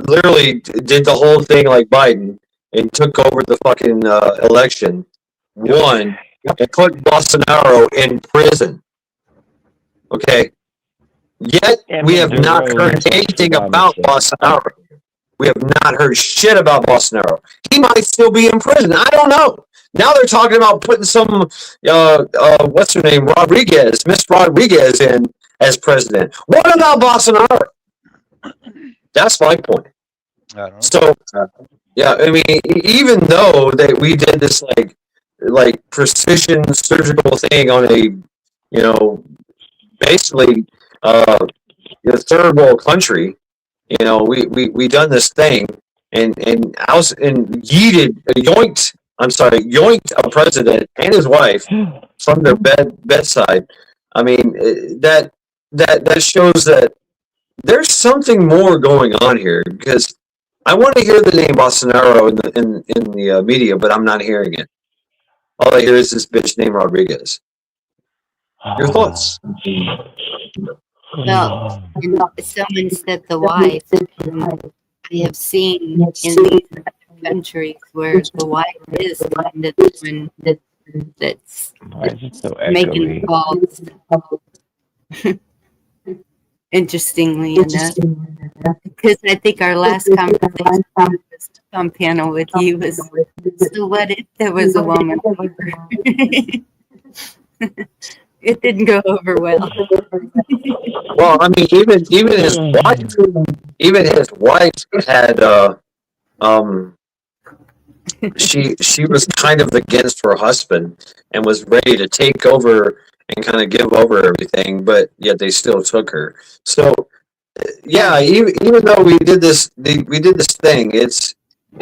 literally did the whole thing like Biden and took over the fucking election, won, and put Bolsonaro in prison. Okay, yet we have not heard anything about Bolsonaro. We have not heard shit about Bolsonaro. He might still be in prison. I don't know. Now they're talking about putting some, what's her name, Miss Rodriguez in as president. What about Bolsonaro? That's my point. So, yeah, I mean, even though that we did this like precision surgical thing on a, basically, third world country, we done this thing and yoinked a president and his wife from their bedside. I mean, that shows that there's something more going on here, because I want to hear the name Bolsonaro in the media, but I'm not hearing it. All I hear is this bitch named Rodriguez. Your thoughts? Well, someone said the wife. I have seen in these countries where the wife is kind of the one that's making calls. Interestingly enough, because I think our last conversation on panel with you was, so what if there was a woman? It didn't go over well. Well, I mean, even his wife had she was kind of against her husband and was ready to take over and kind of give over everything, but yet they still took her. So yeah, even though we did this thing, it's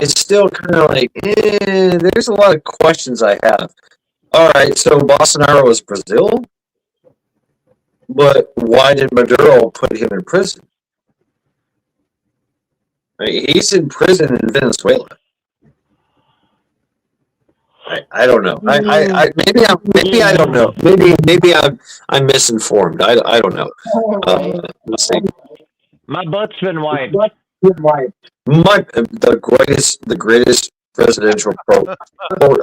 still kind of like there's a lot of questions I have. All right, so Bolsonaro was Brazil, but why did Maduro put him in prison? Right, he's in prison in Venezuela. I don't know. Maybe I don't know. Maybe I'm misinformed. I don't know. We'll see. My butt's been wiped. The greatest presidential quote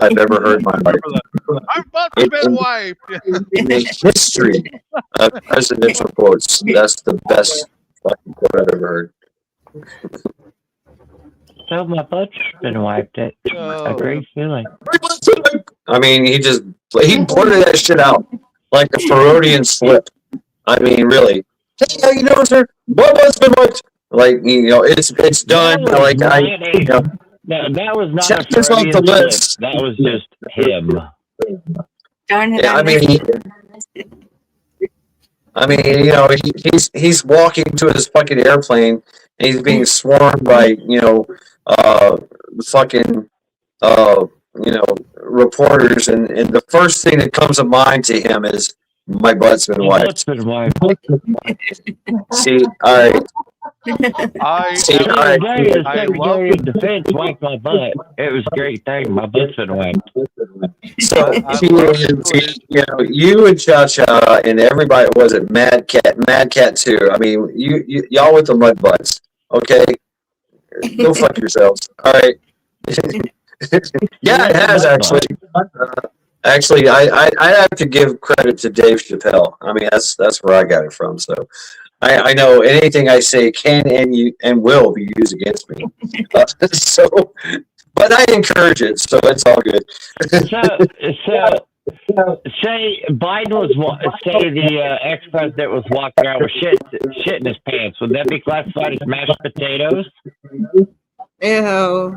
I've ever heard in my life. My butt's been wiped. In the history of presidential quotes, that's the best fucking quote I've ever heard. So my butt's been wiped. It a Oh, great feeling. I mean, he blurted that shit out like a Freudian slip. I mean, really. Hey, how you doing, sir? What was been wiped? Like, you know, it's done. That was Like not you know, that was not check a this off the Freudian slip. list. That was just him. Darn it! Yeah, I mean, you know, he's walking to his fucking airplane and he's being swarmed by, you know, fucking, you know, reporters, and the first thing that comes to mind to him is my butt's been My butt's wiped. been wiped. See, all right. I See, The all other right. day, the I love Secretary of Defense wiped my butt. It was a great thing. My butt's been wiped. So, I see, love you know, you and Cha Cha and everybody, was it Mad Cat too? I mean, y'all with the mud butts, okay? Go fuck yourselves. All right. Yeah, it has actually. Actually, I have to give credit to Dave Chappelle. I mean, that's where I got it from. So I know anything I say can and will be used against me. So, but I encourage it, so it's all good. So say Biden say the ex-president was walking around with shit in his pants. Would that be classified as mashed potatoes? Ew.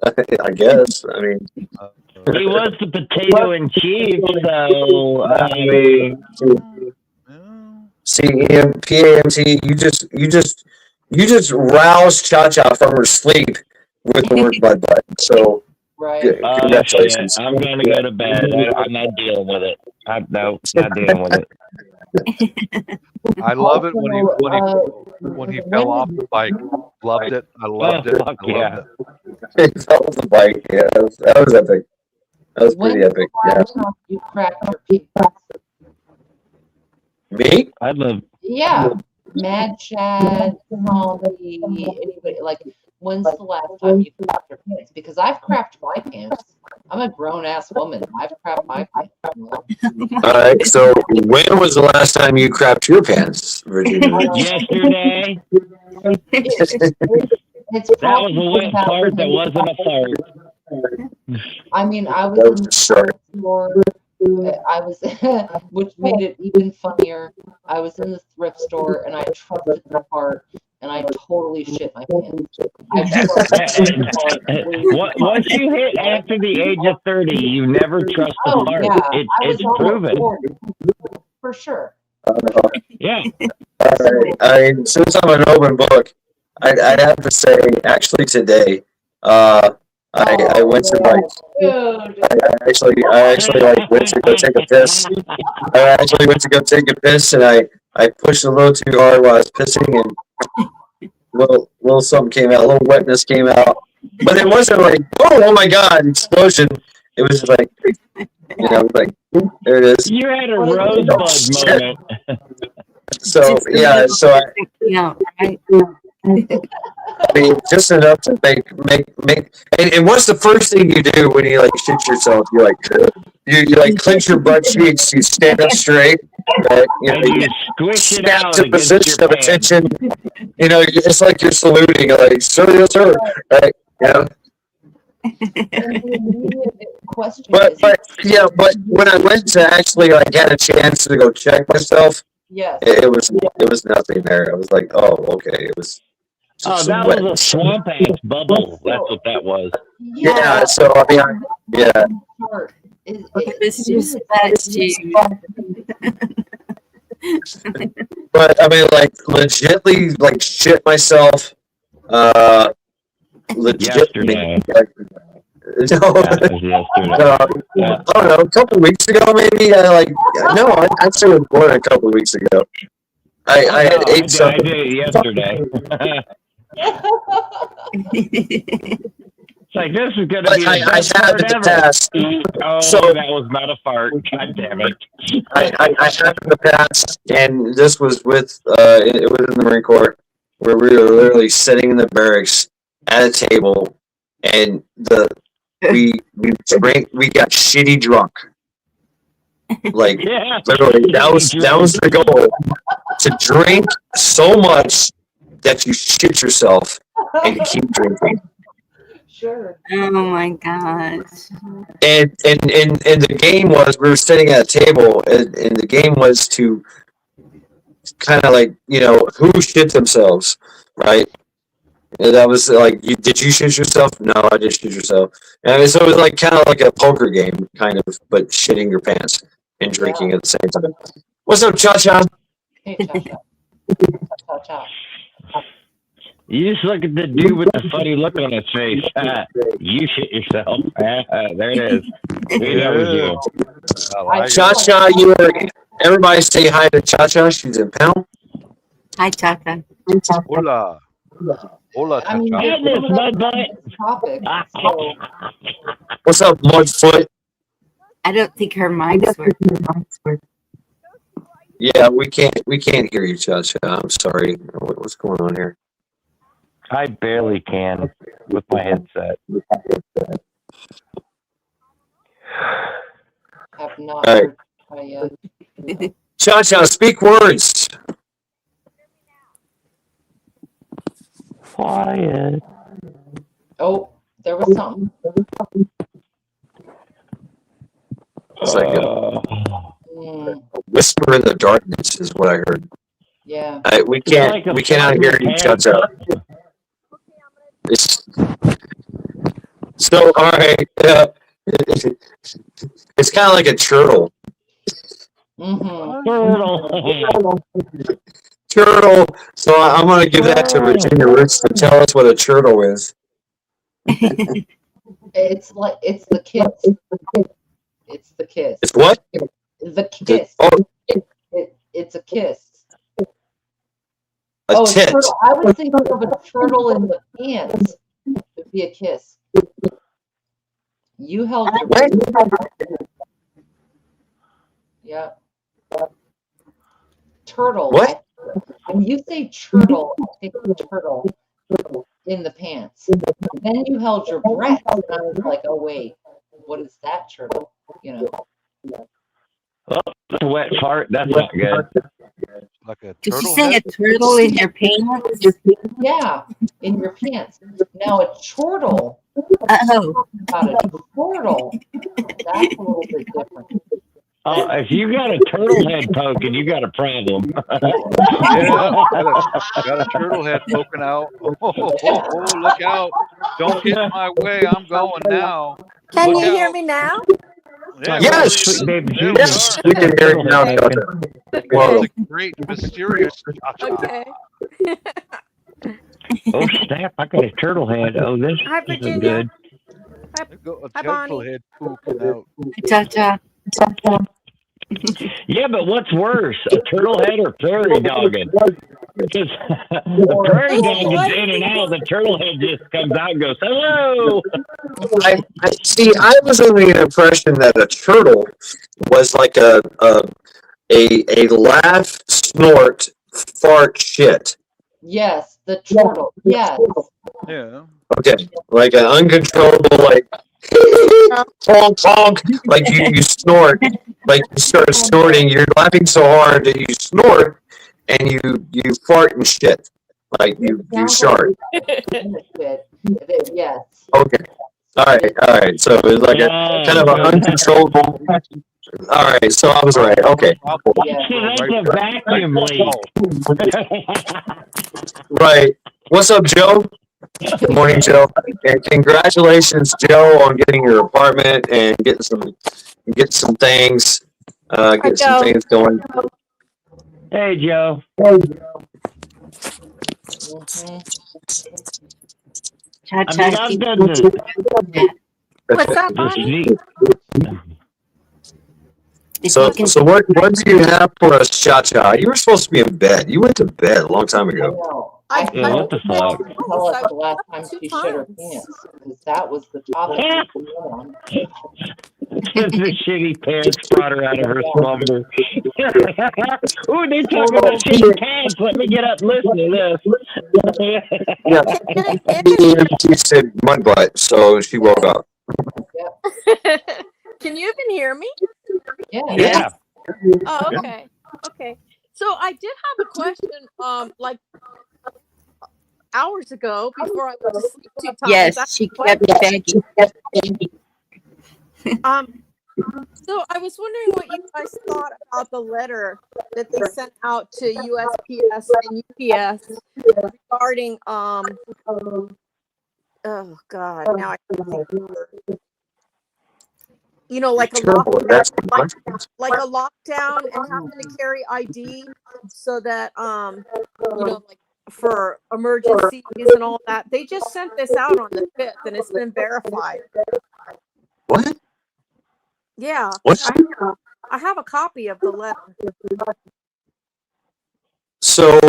I guess. I mean, He was the potato in chief, so I mean, see, PAMT, you just roused Cha Cha from her sleep with the word mud butt. So, Right. congratulations. I'm gonna go to bed. I'm not dealing with it. No, not dealing with it. I love it when he fell off the bike. Loved it. I loved it. Fuck I loved it. It fell off the bike. Yeah, that was epic. That was pretty epic. Yeah. You cracked your pizza. Me? I love. Yeah. Mad Chad, Molly, anybody, like, when's the last time you crapped your pants? Because I've crapped my pants. I'm a grown ass woman. I've crapped my pants. All right. So, when was the last time you crapped your pants, Virginia? Yesterday. It's That was a wet fart that wasn't a fart. I mean, I was That in was the a start. store. I was, which made it even funnier. I was in the thrift store and I trusted the fart and I totally shit my pants. Once you hit after the age of 30, you never trust the fart. Yeah, It's proven. For sure. Yeah. All right. I mean, since I'm an open book, I'd have to say, actually today, I went to I actually like went to go take a piss. I actually went to go take a piss, and I pushed a little too hard while I was pissing, and little something came out, a little wetness came out, but it wasn't like oh my god explosion. It was just like like there it is. You had a rosebud moment. So yeah, so I mean, just enough to make and what's the first thing you do when you like shit yourself? You like clench your butt cheeks, you stand up straight, right? You squish it out to position of attention. It's like you're saluting, like sir, yes, sir, right? But when I went to actually had a chance to go check myself, it was nothing there. I was like, oh, okay, it was. That was a swamp ass bubble. That's what that was. Yeah. So I mean, yeah. It was just that But I mean, like, legitly, like, shit myself. Yesterday. I don't know, a couple weeks ago, maybe. I'd say it was more than a couple of weeks ago. I ate something. I did it yesterday. It's like, this is going to be the best fart ever. Past. Oh, So that was not a fart. God damn it. I have in the past, and this was with it was in the Marine Corps, where we were literally sitting in the barracks at a table, and we got shitty drunk. Like literally, that was the goal, to drink so much that you shit yourself and keep drinking. Sure. Oh my gosh. And the game was, we were sitting at a table, and the game was to kind of like, who shit themselves, right? And that was like, did you shit yourself? No, I didn't shit yourself. And I mean, so it was like kind of like a poker game, kind of, but shitting your pants and drinking at the same time. What's up, Cha-Cha? Hey, Cha-Cha. Cha-Cha. You just look at the dude with the funny look on his face. You shit yourself. There it is. Maybe that was you. I like it. Cha-Cha, everybody say hi to Cha-Cha. She's in panel. Hi, Chaka. Hola. Hola, I mean, Cha-Cha. there's no topic. So What's up, Mudfoot? I don't think her mic's working. Yeah, we can't hear you, Cha-Cha. I'm sorry. What's going on here? I barely can with my headset. have not All right. heard yet. Cha-Cha, speak words. Quiet. Oh, there was something. It's like a whisper in the darkness is what I heard. Yeah. We cannot hear you, Cha-Cha. So, all right. It's kind of like a turtle. Turtle. So I'm going to give that to Virginia Roots to tell us what a turtle is. It's the kiss. It's the kiss. It's what? The kiss. It's a kiss. A tit. Turtle. I would think of a turtle in the pants. It'd be a kiss. You held your Yeah. Turtle. What? When you say turtle, I think turtle in the pants. Then you held your breath, and I was like, oh wait, what is that turtle? Oh, that's a wet fart. That's not good. Like a Did you turtle say head? a turtle in your pants? Yeah, in your pants. Now a chortle. Oh. About a chortle. That's a little bit different. If you got a turtle head poking, you got a problem. Yeah, got a turtle head poking out. Oh, look out. Don't get in my way. I'm going now. Can Look you hear out. me now? Yeah, Yes. Sweet baby There Jesus. Yes, we can hear you now, Turtle head Cha-Cha. Well, it's a great, mysterious Cha-Cha. Okay. Oh snap! I got a turtle head. Oh, this Hi, isn't Virginia. good. Got a Hi, turtle Bonnie. head poking out. Cha-Cha. Yeah, but what's worse, a turtle head or prairie dogging? Because the prairie dog gets in and out, the turtle head just comes out and goes, "Hello." I was under the impression that a turtle was like a laugh, snort, fart, shit. Yes, the turtle. Yes. Yeah. Okay, like an uncontrollable, like honk honk, like you snort, like you start snorting. You're laughing so hard that you snort, and you fart and shit, like you shart. Yes. Okay. All right. So it was like a kind of an uncontrollable. All right. So I was right. Okay. That's a vacuum leak. Right. What's up, Joe? Good morning, Joe. And congratulations, Joe, on getting your apartment and getting some things, get some things going. Hey, Joe. Cha-Cha. I mean, I've done this. What's up, Bonnie? So what do you have for us, Cha-Cha? You were supposed to be in bed. You went to bed a long time ago. Yeah, what the fuck? Tell us the last time she shit her pants, because that was the topic. The shitty pants brought her out of her slumber. Ooh, they talk about shitty pants. Let me get up and listen to this. Yeah. She said mud butt, so she woke up. Can you even hear me? Yeah. Oh, okay. Okay. So I did have a question, like hours ago before I went to sleep 2 times. Yes, she kept begging. So I was wondering what you guys thought about the letter that they sent out to USPS and UPS regarding oh God, now I can't think of the word. You know, like a like a lockdown and having to carry ID so that you know, like for emergencies and all that. They just sent this out on the 5th and it's been verified. What? Yeah. What? I have a copy of the letter. So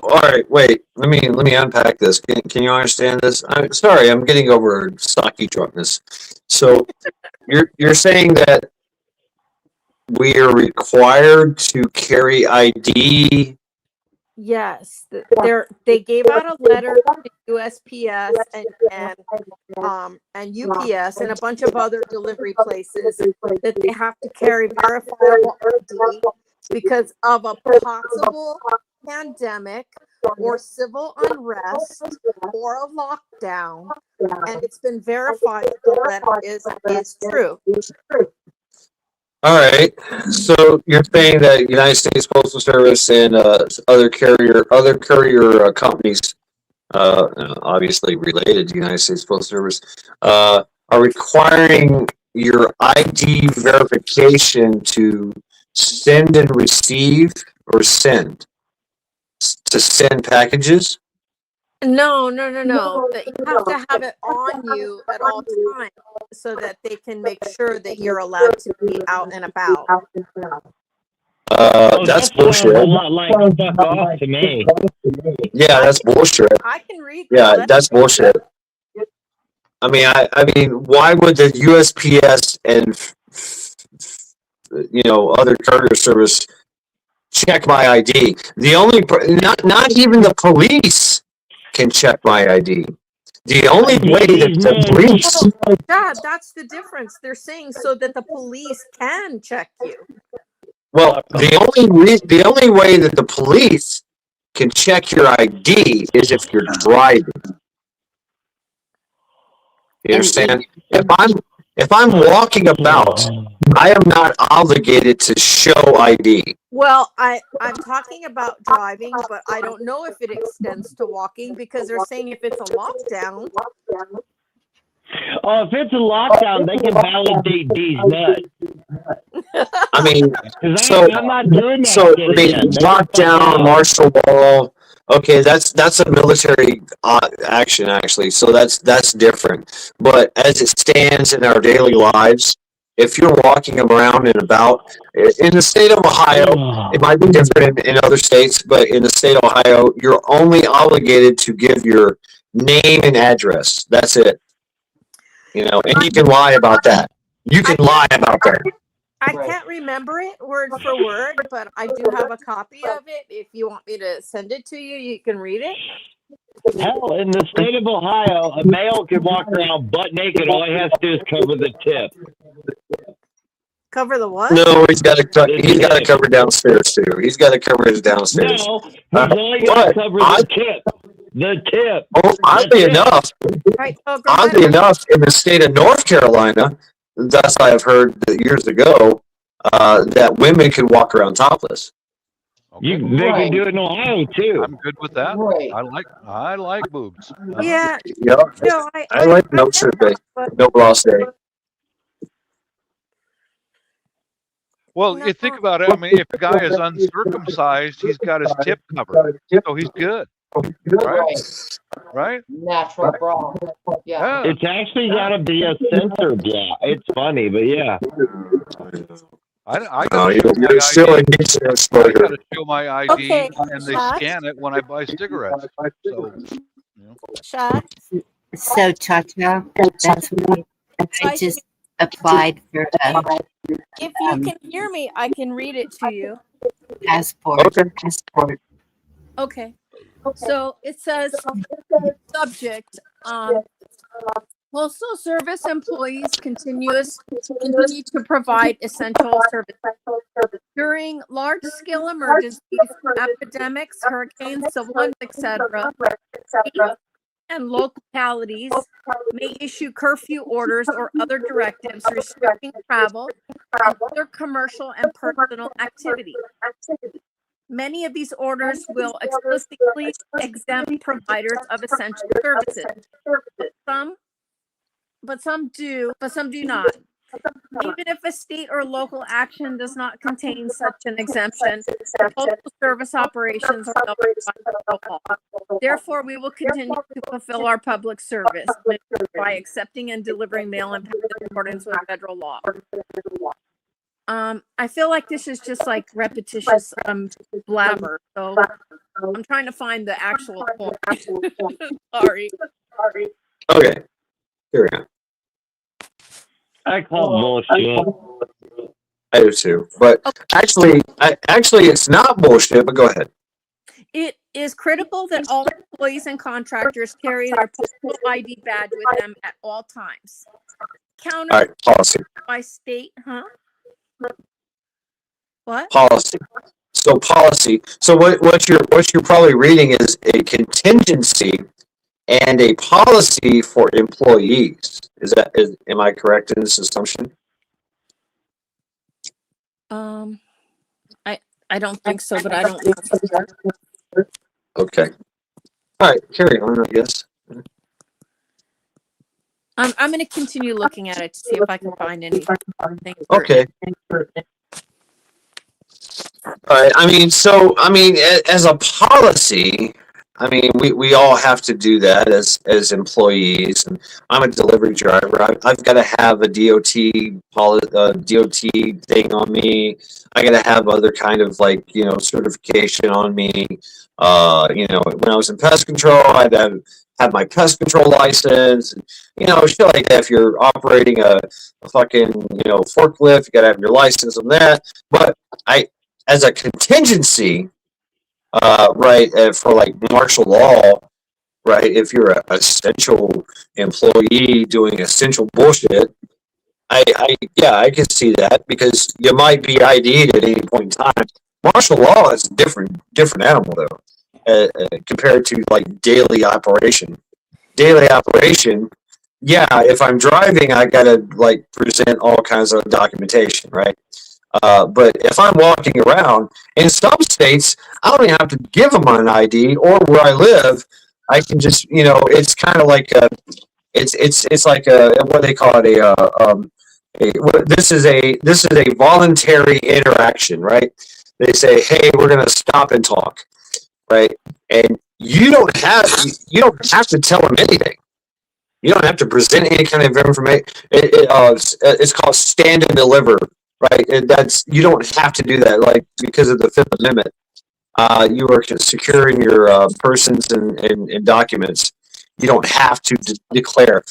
all right, wait. Let me unpack this. Can you understand this? I'm sorry, I'm getting over stocky drunkenness. So you're saying that we are required to carry ID? Yes, they gave out a letter to USPS and UPS and a bunch of other delivery places that they have to carry verifiable ID because of a possible pandemic or civil unrest or a lockdown, and it's been verified that the letter is true. All right. So you're saying that United States Postal Service and other courier companies, obviously related to United States Postal Service, are requiring your ID verification to send and receive or send packages? No. That you have to have it on you at all times so that they can make sure that you're allowed to be out and about. That's that bullshit. sounds a lot like fuck off to me. Yeah, that's bullshit. I can read. Yeah, that's bullshit. I mean, why would the USPS and other courier service check my ID? The only not even the police can check my ID. The only way that the police. Dad, that's the difference. They're saying so that the police can check you. Well, the only way that the police can check your ID is if you're driving. You understand? If I'm walking about, I am not obligated to show ID. Well, I'm talking about driving, but I don't know if it extends to walking because they're saying if it's a lockdown. Oh, if it's a lockdown, they can validate these nuts. I mean, I'm not doing that. So lockdown, martial law. Okay, that's a military action actually. So that's different. But as it stands in our daily lives, if you're walking around and about in the state of Ohio, it might be different in other states, but in the state of Ohio, you're only obligated to give your name and address. That's it. And you can lie about that. You can lie about that. I can't remember it word for word, but I do have a copy of it. If you want me to send it to you, you can read it. Hell, in the state of Ohio, a male can walk around butt naked. All he has to do is cover the tip. Cover the what? No, he's got to cover downstairs too. He's got to cover his downstairs. No, he's only got to cover the tip. The tip. Oh, oddly enough, in the state of North Carolina, thus I have heard that years ago that women can walk around topless. They can do it in Ohio too. I'm good with that. Right. I like boobs. Yeah. Yep. No, I like no shirt day, no blouse day. Well, you think about it. I mean, if a guy is uncircumcised, he's got his tip covered, so he's good. Right? Natural bra. Yeah. It's actually got to be a sensor bra. It's funny, but yeah. I got to show my ID, and they scan it when I buy cigarettes. So, So, Cha-Cha, that's what I just applied for if you can hear me, I can read it to you. passport. Okay. So it says subject, Postal Service employees continue to provide essential services. During large-scale emergencies, epidemics, hurricanes, civil unrest, etc., states and localities may issue curfew orders or other directives restricting travel and other commercial and personal activity. Many of these orders will explicitly exempt providers of essential services. Some do not. Even if a state or local action does not contain such an exemption, the Postal Service operations are governed by law. Therefore, we will continue to fulfill our public service by accepting and delivering mail in accordance with federal law. I feel like this is just like repetitious blabber, so I'm trying to find the actual point. Sorry. Okay, here we go. I call bullshit. I do too, but actually, it's not bullshit. But go ahead. It is critical that all employees and contractors carry their postal ID badge with them at all times. Counted All right, policy. by state, What? Policy. So policy. So what you're probably reading is a contingency and a policy for employees. Am I correct in this assumption? I don't think so, but I don't know for sure. Okay. All right, carry on, I guess. I'm going to continue looking at it to see if I can find anything. Okay. All right. As a policy, we all have to do that as employees. And I'm a delivery driver. I've got to have a DOT thing on me. I got to have other kind of certification on me. When I was in pest control, I had to have my pest control license. Shit like that. If you're operating a fucking forklift, you got to have your license on that. But as a contingency, for like martial law, right? If you're an essential employee doing essential bullshit, I can see that because you might be ID'd at any point in time. Martial law is a different animal though, compared to like daily operation. Daily operation, yeah. If I'm driving, I gotta present all kinds of documentation, right? But if I'm walking around, in some states, I don't even have to give them an ID or where I live. I can just, it's kind of like it's like what they call it this is a voluntary interaction, right? They say, hey, we're gonna stop and talk, right? And you don't have to tell them anything. You don't have to present any kind of information. It's called stand and deliver. Right, you don't have to do that, because of the Fifth Amendment. You are securing your persons and documents. You don't have to declare.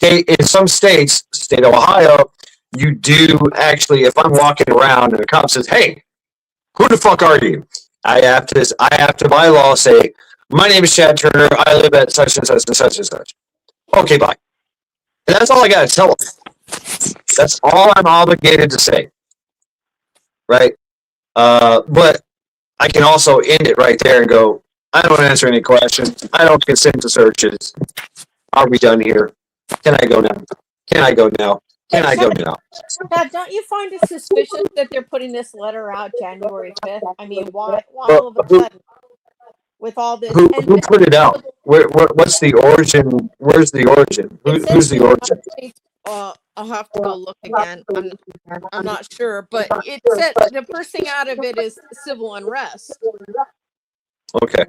In some states, state of Ohio, you do actually. If I'm walking around and a cop says, "Hey, who the fuck are you?" I have to by law say, "My name is Chad Turner. I live at such and such and such and such." Okay, bye. And that's all I got to tell them. That's all I'm obligated to say. Right, but I can also end it right there and go, I don't answer any questions. I don't consent to searches. Are we done here? Can I go now? Can I go now? Can I go now? Dad, don't you find it suspicious that they're putting this letter out January 5th? I mean, why all of a sudden with all this? Who put it out? What's the origin? Where's the origin? Who's the origin? I'll have to go look again. I'm not sure, but it said the first thing out of it is civil unrest. Okay.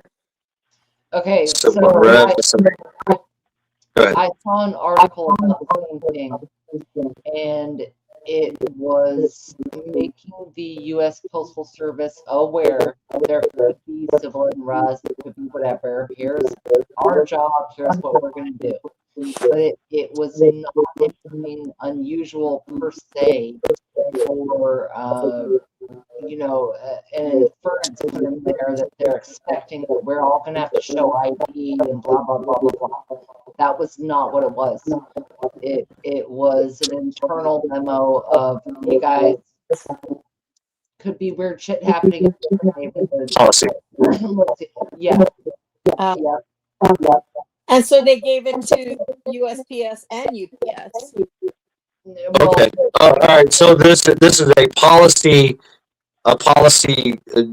Okay, Civil so unrest. Go ahead. I saw an article about the same thing, and it was making the U.S. Postal Service aware there could be civil unrest, it could be whatever. Here's our job, here's what we're going to do. But it was not anything unusual per se for, an inference put in there that there expecting that we're all going to have to show ID and blah, blah, blah, blah, blah. That was not what it was. It was an internal memo of, hey guys, could be weird shit happening in different neighborhoods. Policy. Yeah. And so they gave it to USPS and UPS. Okay. All right. So this is a policy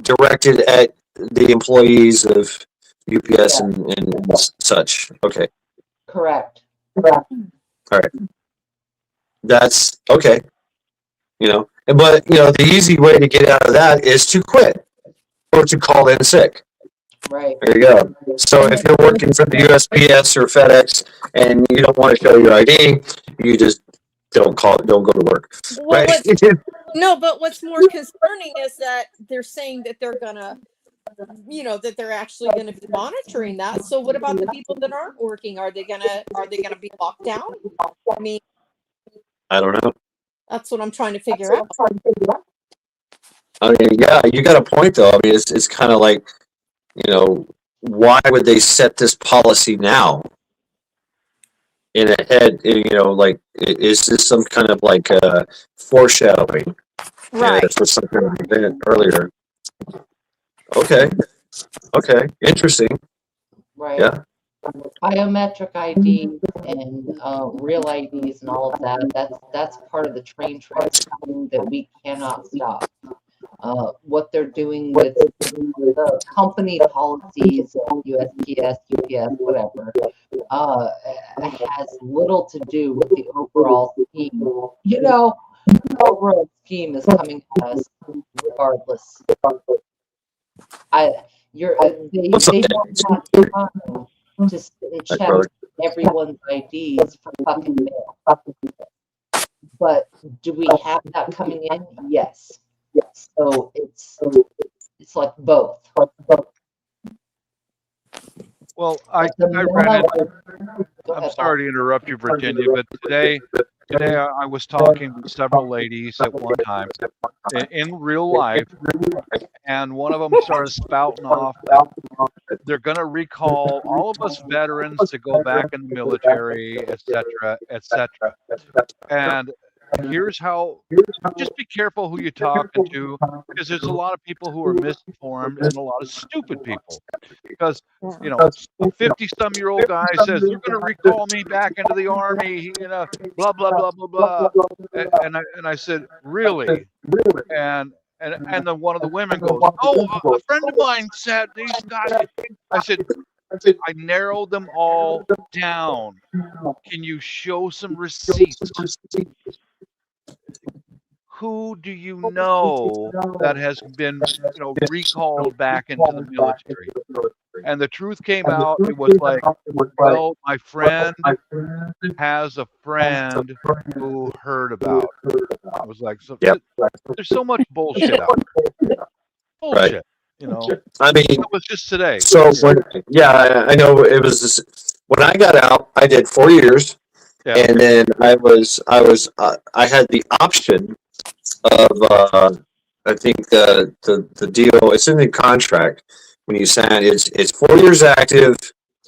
directed at the employees of UPS and such. Okay. Correct. All right. That's okay. But the easy way to get out of that is to quit or to call in sick. Right. There you go. So if you're working for the USPS or FedEx and you don't want to show your ID, you just don't go to work. Well, Right? but what's more concerning is that they're saying that they're gonna, that they're actually gonna be monitoring that. So what about the people that aren't working? Are they gonna be locked down? I mean, I don't know. that's what I'm trying to figure out. I mean, yeah, you got a point though. I mean, it's kind of like, why would they set this policy now? In ahead, like, is this some kind of like foreshadowing? Right. For some kind of event earlier. Okay. Interesting. Right. Yeah. Biometric ID and real IDs and all of that's part of the train tracking that we cannot stop. What they're doing with the company policies, USPS, UPS, whatever, has little to do with the overall scheme. The overall scheme is coming at us regardless. They don't have time to sit and check everyone's IDs for fucking mail. But do we have that coming in? Yes. So it's like both. Well, I ran into, I'm sorry to interrupt you, Virginia, but today I was talking to several ladies at one time in real life, and one of them started spouting off that they're going to recall all of us veterans to go back in the military, etc., etc. And here's how, just be careful who you're talking to, because there's a lot of people who are misinformed and a lot of stupid people. Because, a 50-some-year-old guy says, you're going to recall me back into the army, blah, blah, blah, blah, blah. And I said, really? And then one of the women goes, oh, a friend of mine said these guys. I said, I narrowed them all down. Can you show some receipts? Who do you know that has been, recalled back into the military? And the truth came out. It was like, well, my friend has a friend who heard about it. I was like, so there's so much bullshit out there. Bullshit. I mean, it was just today. So I know it was this, when I got out, I did 4 years, and then I had the option of I think the deal. It's in the contract when you sign. It's 4 years active.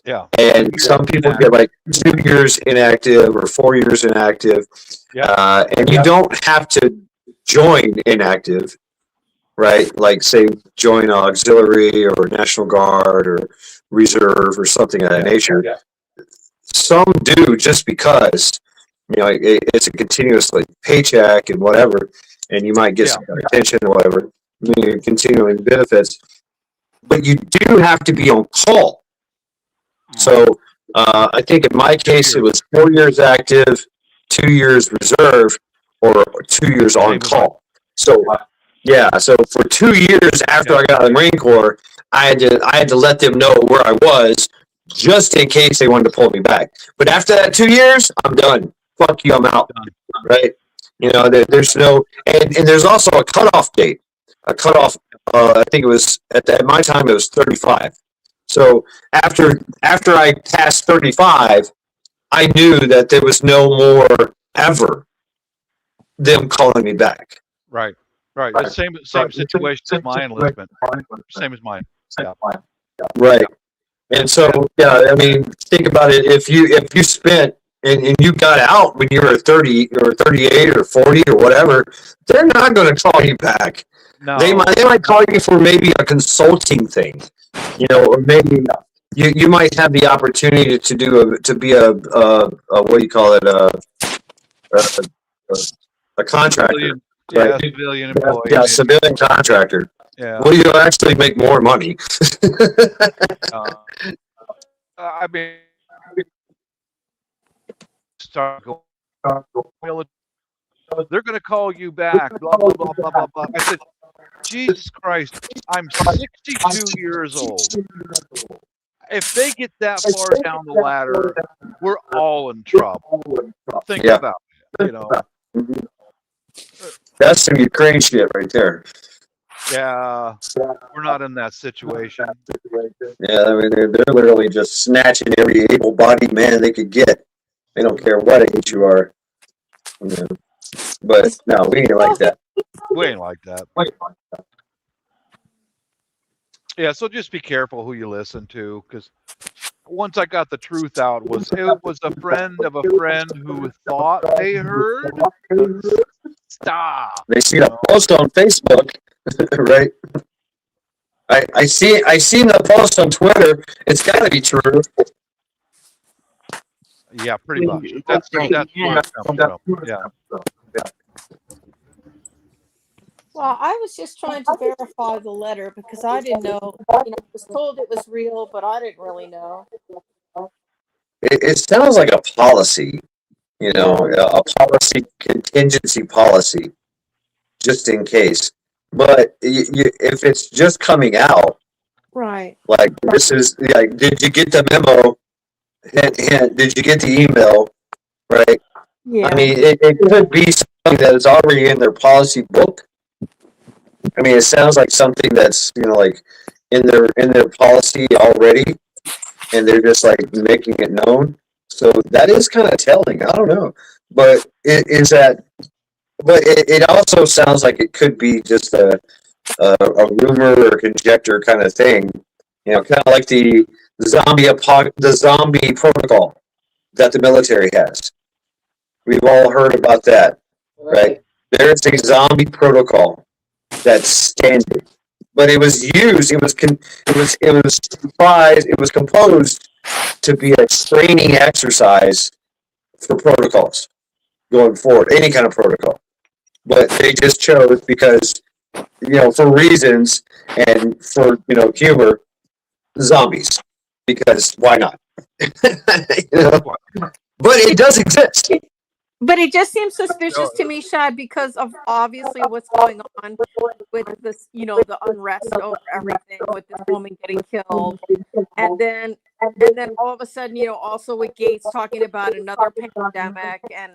Yeah. And some people get like 2 years inactive or 4 years inactive. Yeah. And you don't have to join inactive, right? Like say join auxiliary or National Guard or reserve or something of that nature. Yeah. Some do just because, it's a continuous like paycheck and whatever, and you might get some attention or whatever, continuing benefits. But you do have to be on call. So I think in my case it was 4 years active, 2 years reserve, or 2 years on call. So so for 2 years after I got out of the Marine Corps, I had to let them know where I was, just in case they wanted to pull me back. But after that 2 years, I'm done. Fuck you, I'm out. Right? There's no, and there's also a cutoff date. A cutoff. I think it was at my time it was 35. So after I passed 35, I knew that there was no more ever them calling me back. Right. The same situation as my enlistment. Same as mine. Right. And so, yeah, I mean, think about it. If you spent and you got out when you were 30 or 38 or 40 or whatever, they're not going to call you back. No. They might call you for maybe a consulting thing, or maybe you might have the opportunity to be a what do you call it, a contractor. Yeah, civilian employee. Yeah, civilian contractor. Yeah. Well, you'll actually make more money. I mean, start going. They're going to call you back. Blah blah blah blah blah blah. I said, Jesus Christ, I'm 62 years old. If they get that far down the ladder, we're all in trouble. Think about it. That's some Ukraine shit right there. Yeah, we're not in that situation. Yeah, I mean, they're literally just snatching every able-bodied man they could get. They don't care what age you are. But no, we ain't like that. We ain't like that. Yeah, so just be careful who you listen to, because once I got the truth out, it was a friend of a friend who thought they heard. Stop. They see the post on Facebook, right? I seen the post on Twitter. It's got to be true. Yeah, pretty much. That's where it comes from. Yeah. Well, I was just trying to verify the letter because I didn't know. I was told it was real, but I didn't really know. It sounds like a policy, a policy, contingency policy, just in case. But if it's just coming out, right? Like this is like, did you get the memo? Hint, hint. Did you get the email? Right. Yeah. I mean, it could be something that is already in their policy book. I mean, it sounds like something that's like in their policy already, and they're just like making it known. So that is kind of telling. I don't know, but it also sounds like it could be just a rumor or conjecture kind of thing. Kind of like the zombie protocol that the military has. We've all heard about that, right? There's a zombie protocol that's standard, but it was used. It was comprised. It was composed to be a training exercise for protocols going forward, any kind of protocol. But they just chose because, for reasons and for humor, zombies, because why not? But it does exist. But it just seems suspicious to me, Shad, because of obviously what's going on with this, the unrest over everything, with this woman getting killed, and then all of a sudden, also with Gates talking about another pandemic and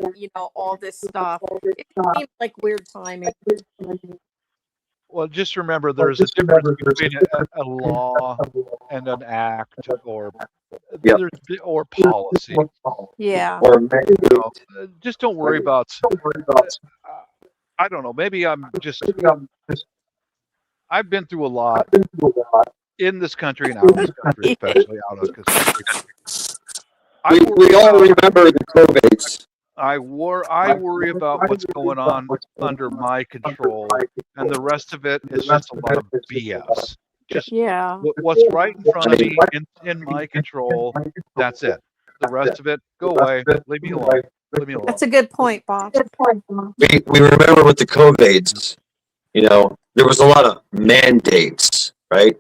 all this stuff. It seems like weird timing. Well, just remember, there's a difference between a law and an act, or policy. Yeah. Just don't worry about. I don't know. Maybe I've been through a lot in this country and out of this country, especially out of this country. We all remember the COVIDs. I worry about what's going on under my control, and the rest of it is just a lot of BS. Just what's right in front of me in my control. That's it. The rest of it, go away. Leave me alone. Leave me alone. That's a good point, Bob. We remember with the COVIDs, there was a lot of mandates, right?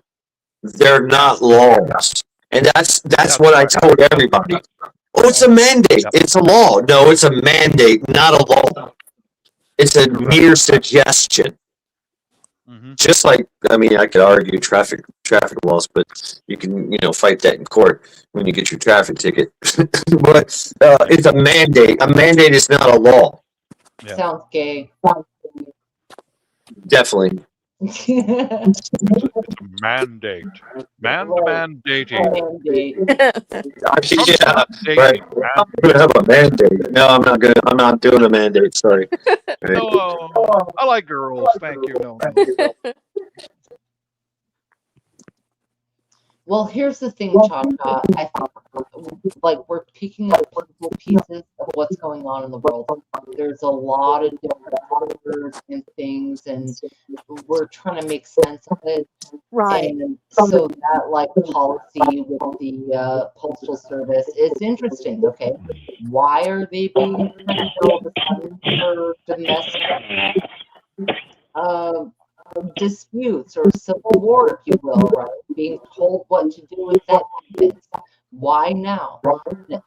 They're not laws, and that's what I told everybody. Oh, it's a mandate. It's a law. No, it's a mandate, not a law. It's a mere suggestion. Mm-hmm. Just like, I mean, I could argue traffic laws, but you can, fight that in court when you get your traffic ticket. But it's a mandate. A mandate is not a law. Yeah. Sounds gay. Definitely. Mandate. Mandating. Yeah, right. I'm gonna have a mandate. No, I'm not doing a mandate. Sorry. Right. No, I like girls. Thank you. No. Well, here's the thing, Cha-Cha. I think like we're picking up little pieces of what's going on in the world. There's a lot of different words and things, and we're trying to make sense of it. Right. And so that like policy with the postal service is interesting. Okay, why are they being punished all of a sudden for domestic disputes or civil war, if you will, right? Being told what to do with that evidence. Why now?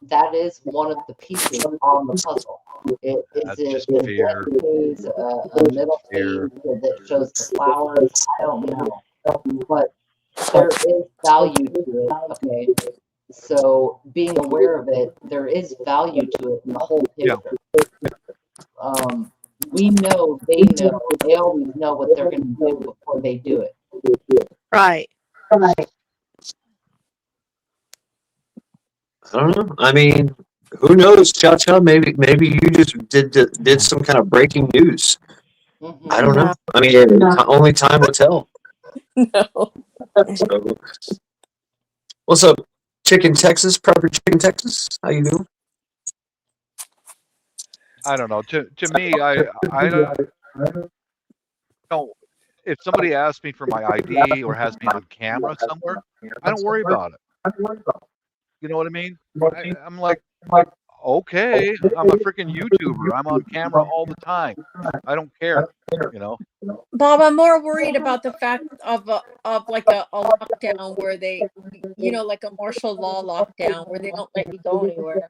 That is one of the pieces on the puzzle. Is That's it just a fear. dead phase, a middle Fear. phase that shows the flowers? I don't know. But there is value to it, okay? So being aware of it, there is value to it in the whole Yeah. picture. We know, they always know what they're going to do before they do it. Right. I don't know. I mean, who knows, Cha-Cha? Maybe you just did some kind of breaking news. I don't know. I mean, only time will tell. No. So, what's up, Chicken Texas? Proper Chicken Texas? How you doing? I don't know. To me, I don't. If somebody asks me for my ID or has me on camera somewhere, I don't worry about it. You know what I mean? I'm like, okay, I'm a freaking YouTuber. I'm on camera all the time. I don't care. You know. Bob, I'm more worried about the fact of like a lockdown where they, like a martial law lockdown where they don't let you go anywhere.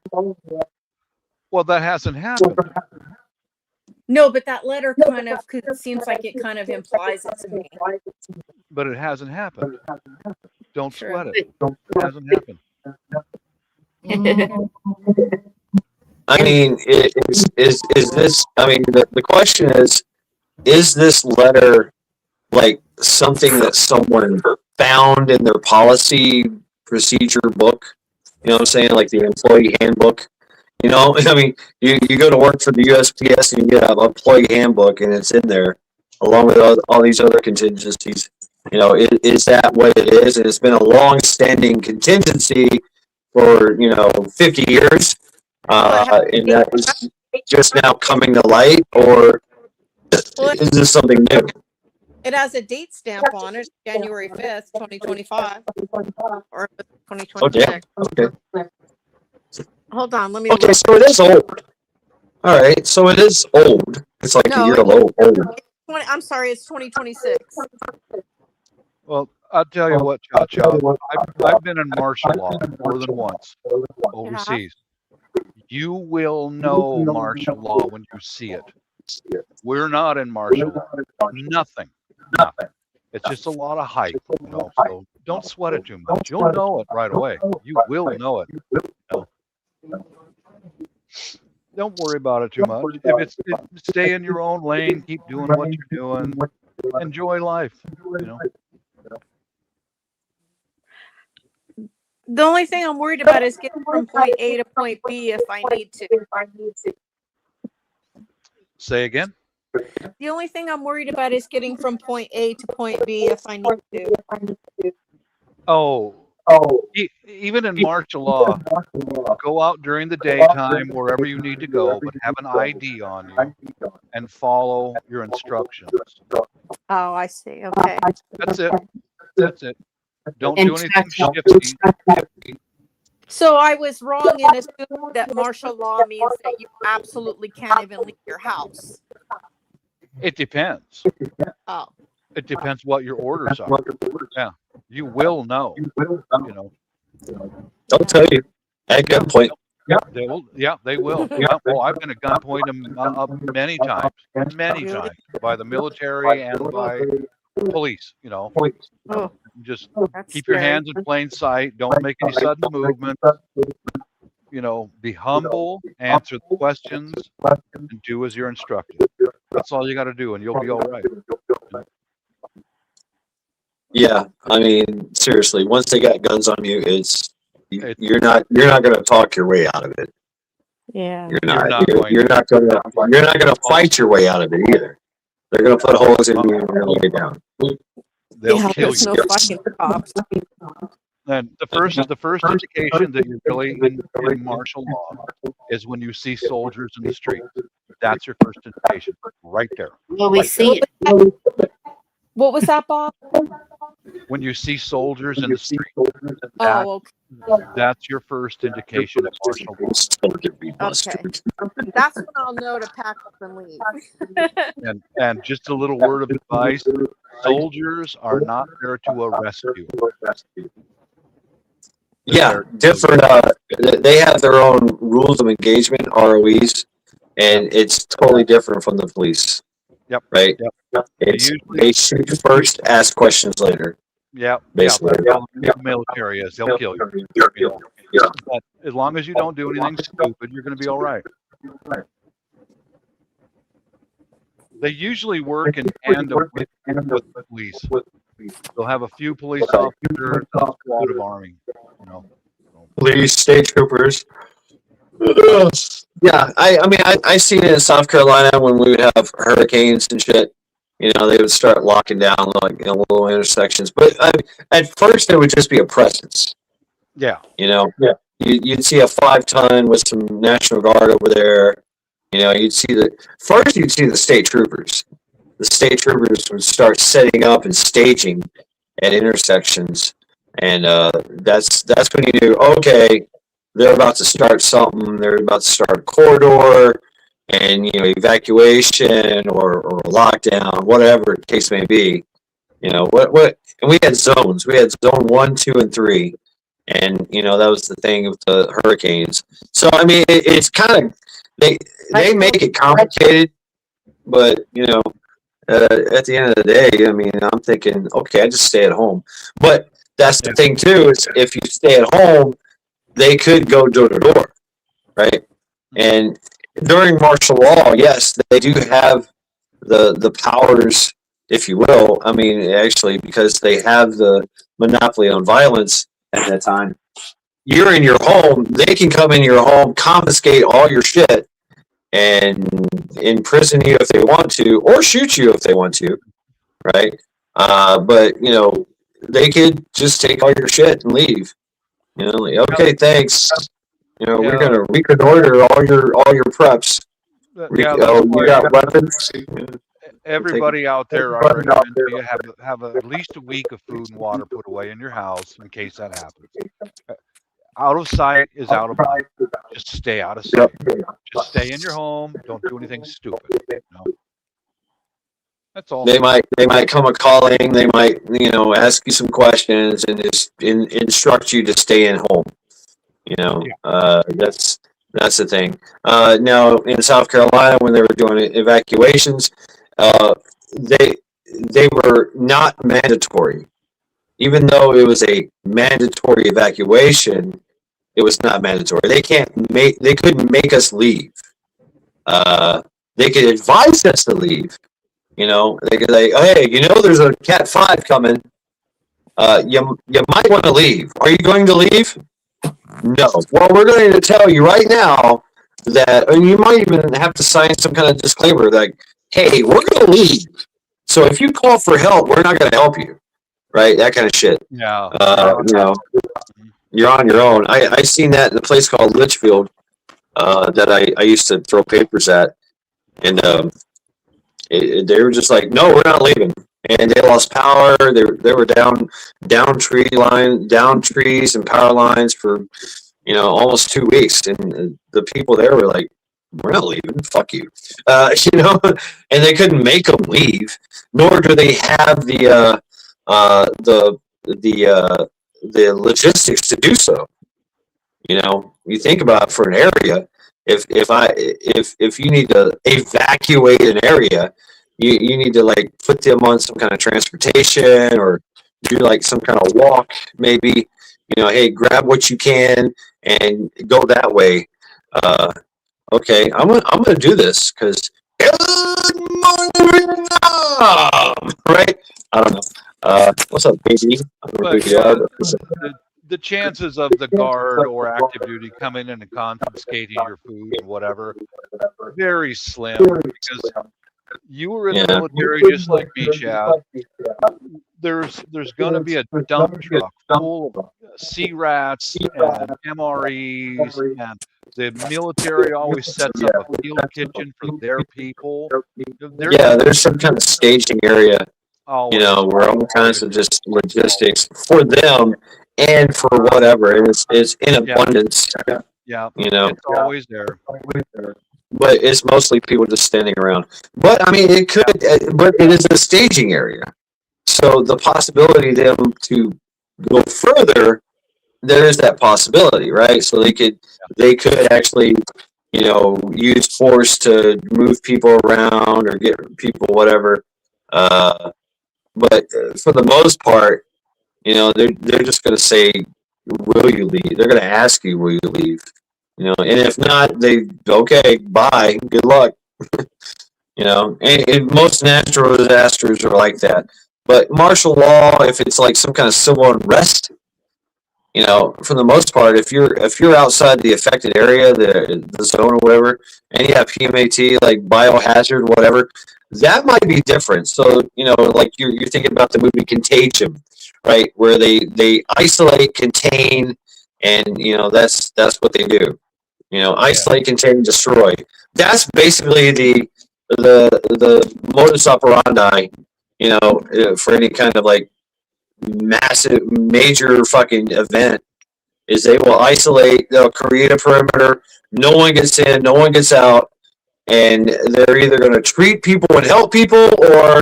Well, that hasn't happened. No, but that letter kind of, because it seems like it kind of implies it to me. But it hasn't happened. Don't True. sweat it. It hasn't happened. I mean, is this? I mean, the question is this letter like something that someone found in their policy procedure book? You know what I'm saying? Like the employee handbook. You know, I mean, you go to work for the USPS and you get an employee handbook and it's in there along with all these other contingencies. You know, is that what it is? And it's been a long-standing contingency for 50 years, and that is just now coming to light, or is this something new? It has a date stamp on it, January 5th, 2025, or 2026. Oh, damn. Okay. Hold on, let me Okay, look. so it is old. All right, so it is old. It's like a year old. I'm sorry, it's 2026. Well, I'll tell you what, Cha-Cha. I've been in martial law more than once overseas. You will know martial law when you see it. We're not in martial law. Nothing. It's just a lot of hype, so don't sweat it too much. You'll know it right away. You will know it. Don't worry about it too much. Stay in your own lane, keep doing what you're doing, enjoy life, The only thing I'm worried about is getting from point A to point B if I need to. Say again? The only thing I'm worried about is getting from point A to point B if I need to. Oh, even in martial law, go out during the daytime wherever you need to go, but have an ID on you and follow your instructions. Oh, I see. Okay. That's it. Don't do anything shifty. So I was wrong in assuming that martial law means that you absolutely can't even leave your house. It depends. Oh. It depends what your orders are. Yeah. You will know. Don't tell you. At gunpoint. Yeah, they will. Yeah, they will. Yeah. Well, I've been at gunpoint many times by the military and by police. Oh, just keep your hands in plain sight. Don't make any sudden movements. Be humble, answer the questions, and do as you're instructed. That's all you got to do, and you'll be all right. Yeah, I mean, seriously, once they got guns on you, you're not going to talk your way out of it. Yeah, you're not going to fight your way out of it either. They're going to put holes in you and lay you down. They'll kill you. No fucking cops. And the first indication that you're really in martial law is when you see soldiers in the street. That's your first indication, right there. Well, we see it. What was that, Bob? When you see soldiers in the street, Oh, okay. that's your first indication of martial law. Okay. That's when I'll know to pack up and leave. And just a little word of advice: soldiers are not there to arrest you. Yeah, different. They have their own rules of engagement, ROEs, and it's totally different from the police. Yep. Right. Yep. It's they shoot first, ask questions later. Yep. Basically. Yeah. The military is. They'll kill you. Yeah. But as long as you don't do anything stupid, you're going to be all right. They usually work in tandem with the police. They'll have a few police officers, a squad of army. You know. Police, state troopers. Yeah, I mean, I seen it in South Carolina when we would have hurricanes and shit. You know, they would start locking down like little intersections. But at first, it would just be a presence. Yeah. You know, you'd see a 5-ton with some National Guard over there. You know, you'd see the state troopers. The state troopers would start setting up and staging at intersections, and that's when you knew, okay, they're about to start something. They're about to start a corridor, and evacuation or lockdown, whatever the case may be. You know what? And we had zones. We had zone 1, 2, and 3, and that was the thing with the hurricanes. So I mean, it's kind of they make it complicated, but at the end of the day, I mean, I'm thinking, okay, I just stay at home. But that's the thing too, is if you stay at home, they could go door to door, right? And during martial law, yes, they do have the powers, if you will. I mean, actually, because they have the monopoly on violence at that time. You're in your home, they can come in your home, confiscate all your shit, and imprison you if they want to, or shoot you if they want to, right? But they could just take all your shit and leave. Like, okay, thanks. We're gonna reconnoiter all your preps. We got weapons. Everybody out there, I recommend you have at least a week of food and water put away in your house in case that happens. Out of sight is out of mind. Just stay out of sight. Just stay in your home. Don't do anything stupid. That's all. They might come a calling. They might ask you some questions and just instruct you to stay in home. That's the thing. Now in South Carolina, when they were doing evacuations, they were not mandatory. Even though it was a mandatory evacuation, it was not mandatory. They couldn't make us leave. They could advise us to leave. They could say, hey, there's a Cat 5 coming. You might want to leave. Are you going to leave? No. Well, we're going to tell you right now that, and you might even have to sign some kind of disclaimer like, hey, we're going to leave. So if you call for help, we're not going to help you. Right? That kind of shit. Yeah. You're on your own. I seen that in a place called Litchfield that I used to throw papers at. And they were just like, no, we're not leaving. And they lost power. They were down trees and power lines for almost 2 weeks. And the people there were like, we're not leaving. Fuck you. And they couldn't make them leave, nor do they have the logistics to do so. You think about for an area, if you need to evacuate an area, you need to like put them on some kind of transportation or do like some kind of walk, maybe. Hey, grab what you can and go that way. Okay, I'm gonna do this because good morning, right? I don't know. What's up, baby? The chances of the guard or active duty coming in and confiscating your food and whatever, very slim, because you were in the military just like me, Chad. There's going to be a dump truck full C-RATs and MREs, and the military always sets up a field kitchen for their people. Yeah, there's some kind of staging area, Always. where all kinds of just logistics for them and for whatever, and it's in abundance. Yeah, It's always there. But it's mostly people just standing around. But I mean, it could, but it is a staging area. So the possibility of them to go further, there is that possibility, right? So they could actually, use force to move people around or get people whatever. But for the most part, they're just going to say, "Will you leave?" They're going to ask you, "Will you leave?" And if not, okay, bye, good luck. And most natural disasters are like that. But martial law, if it's like some kind of civil unrest, for the most part, if you're outside the affected area, the zone or whatever, and you have PMAT, like biohazard, whatever, that might be different. So, like you're thinking about the movie Contagion, right? Where they isolate, contain, and that's what they do. Isolate, contain, destroy. That's basically the modus operandi, for any kind of like massive, major fucking event, is they will isolate, they'll create a perimeter, no one gets in, no one gets out, and they're either going to treat people and help people, or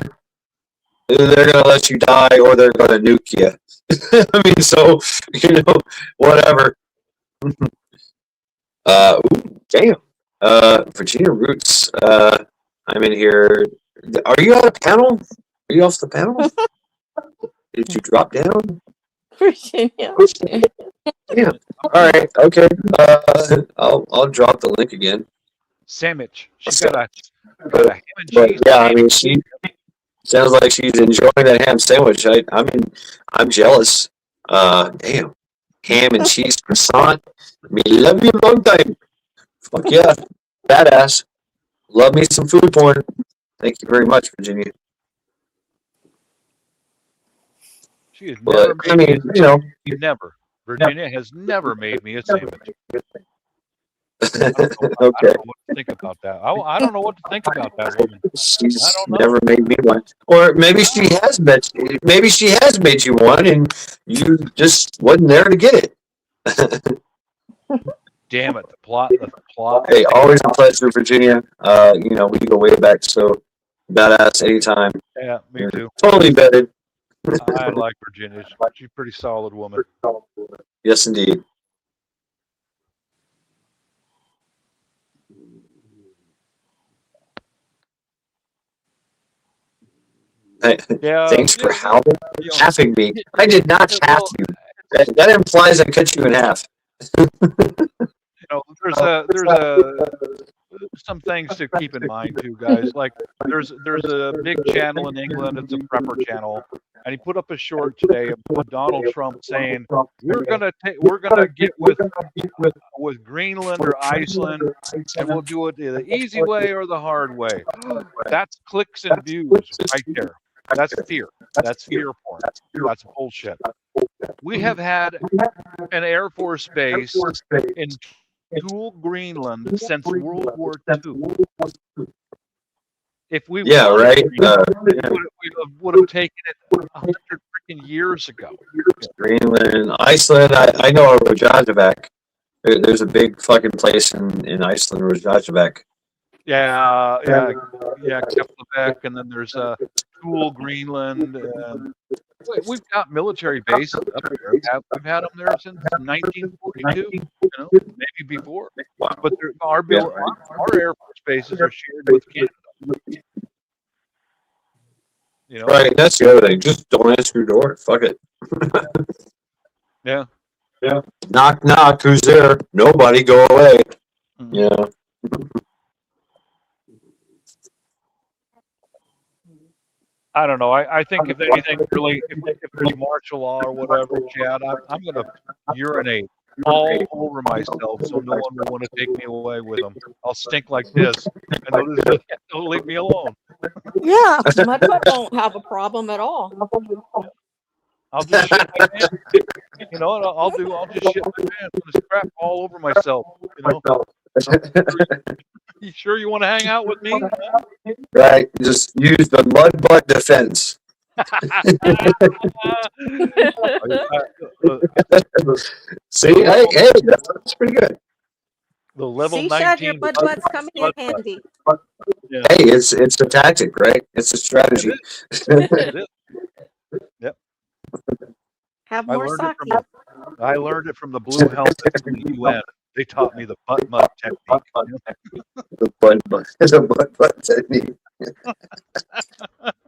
they're going to let you die, or they're going to nuke you. I mean, so, whatever. Damn. Virginia Roots. I'm in here. Are you on a panel? Are you off the panel? Did you drop down? Virginia. Yeah. All right. Okay. I'll drop the link again. Sandwich. She's got a ham and cheese. Yeah, I mean, she sounds like she's enjoying that ham sandwich. I'm jealous. Damn. Ham and cheese croissant. Me love you a long time. Fuck yeah. Badass. Love me some food porn. Thank you very much, Virginia. She has never made me never. Virginia has never made me a sandwich. I don't know what to think about that. I don't know what to think about that woman. She's never made me one. Or maybe she has made you one, and you just wasn't there to get it. Damn it! The plot. Hey, always a pleasure, Virginia. We go way back, so badass anytime. Yeah, me too. Totally vetted. I like Virginia. She's a pretty solid woman. Yes, indeed. Hey, thanks for halving me. I did not half you. That implies I cut you in half. There's some things to keep in mind too, guys. Like there's a big channel in England. It's a prepper channel, and he put up a short today of Donald Trump saying we're gonna get with Greenland or Iceland, and we'll do it the easy way or the hard way. That's clicks and views right there. That's fear. That's fear porn. That's bullshit. We have had an Air Force base in Thule, Greenland since World War II. If we would have taken it 100 freaking years ago. Greenland, Iceland. I know Reykjavik. There's a big fucking place in Iceland, Reykjavik. Yeah, Keflavik, and then there's Thule, Greenland. We've got military bases up there. We've had them there since 1942, maybe before. But our Air Force bases are shared with Canada. Right, that's the other thing. Just don't answer your door. Fuck it. Yeah. Knock, knock. Who's there? Nobody. Go away. Mm-hmm. Yeah. I don't know. I think if anything, really, if there's martial law or whatever, Chad, I'm going to urinate all over myself so no one will want to take me away with them. I'll stink like this, and they'll leave me alone. Yeah, my butt won't have a problem at all. I'll just shit my pants. You know what I'll do? I'll just shit my pants and just crap all over myself. You know. You sure you want to hang out with me? Right. Just use the mud butt defense. See, hey, that's pretty good. The level See, Shad, your 19 mud butt's coming in handy. Yeah. Hey, it's a tactic, right? It's a strategy. It is. Yep. Have I more learned it from the blue helmets in the UN. They taught me the butt mud technique. The butt butt technique.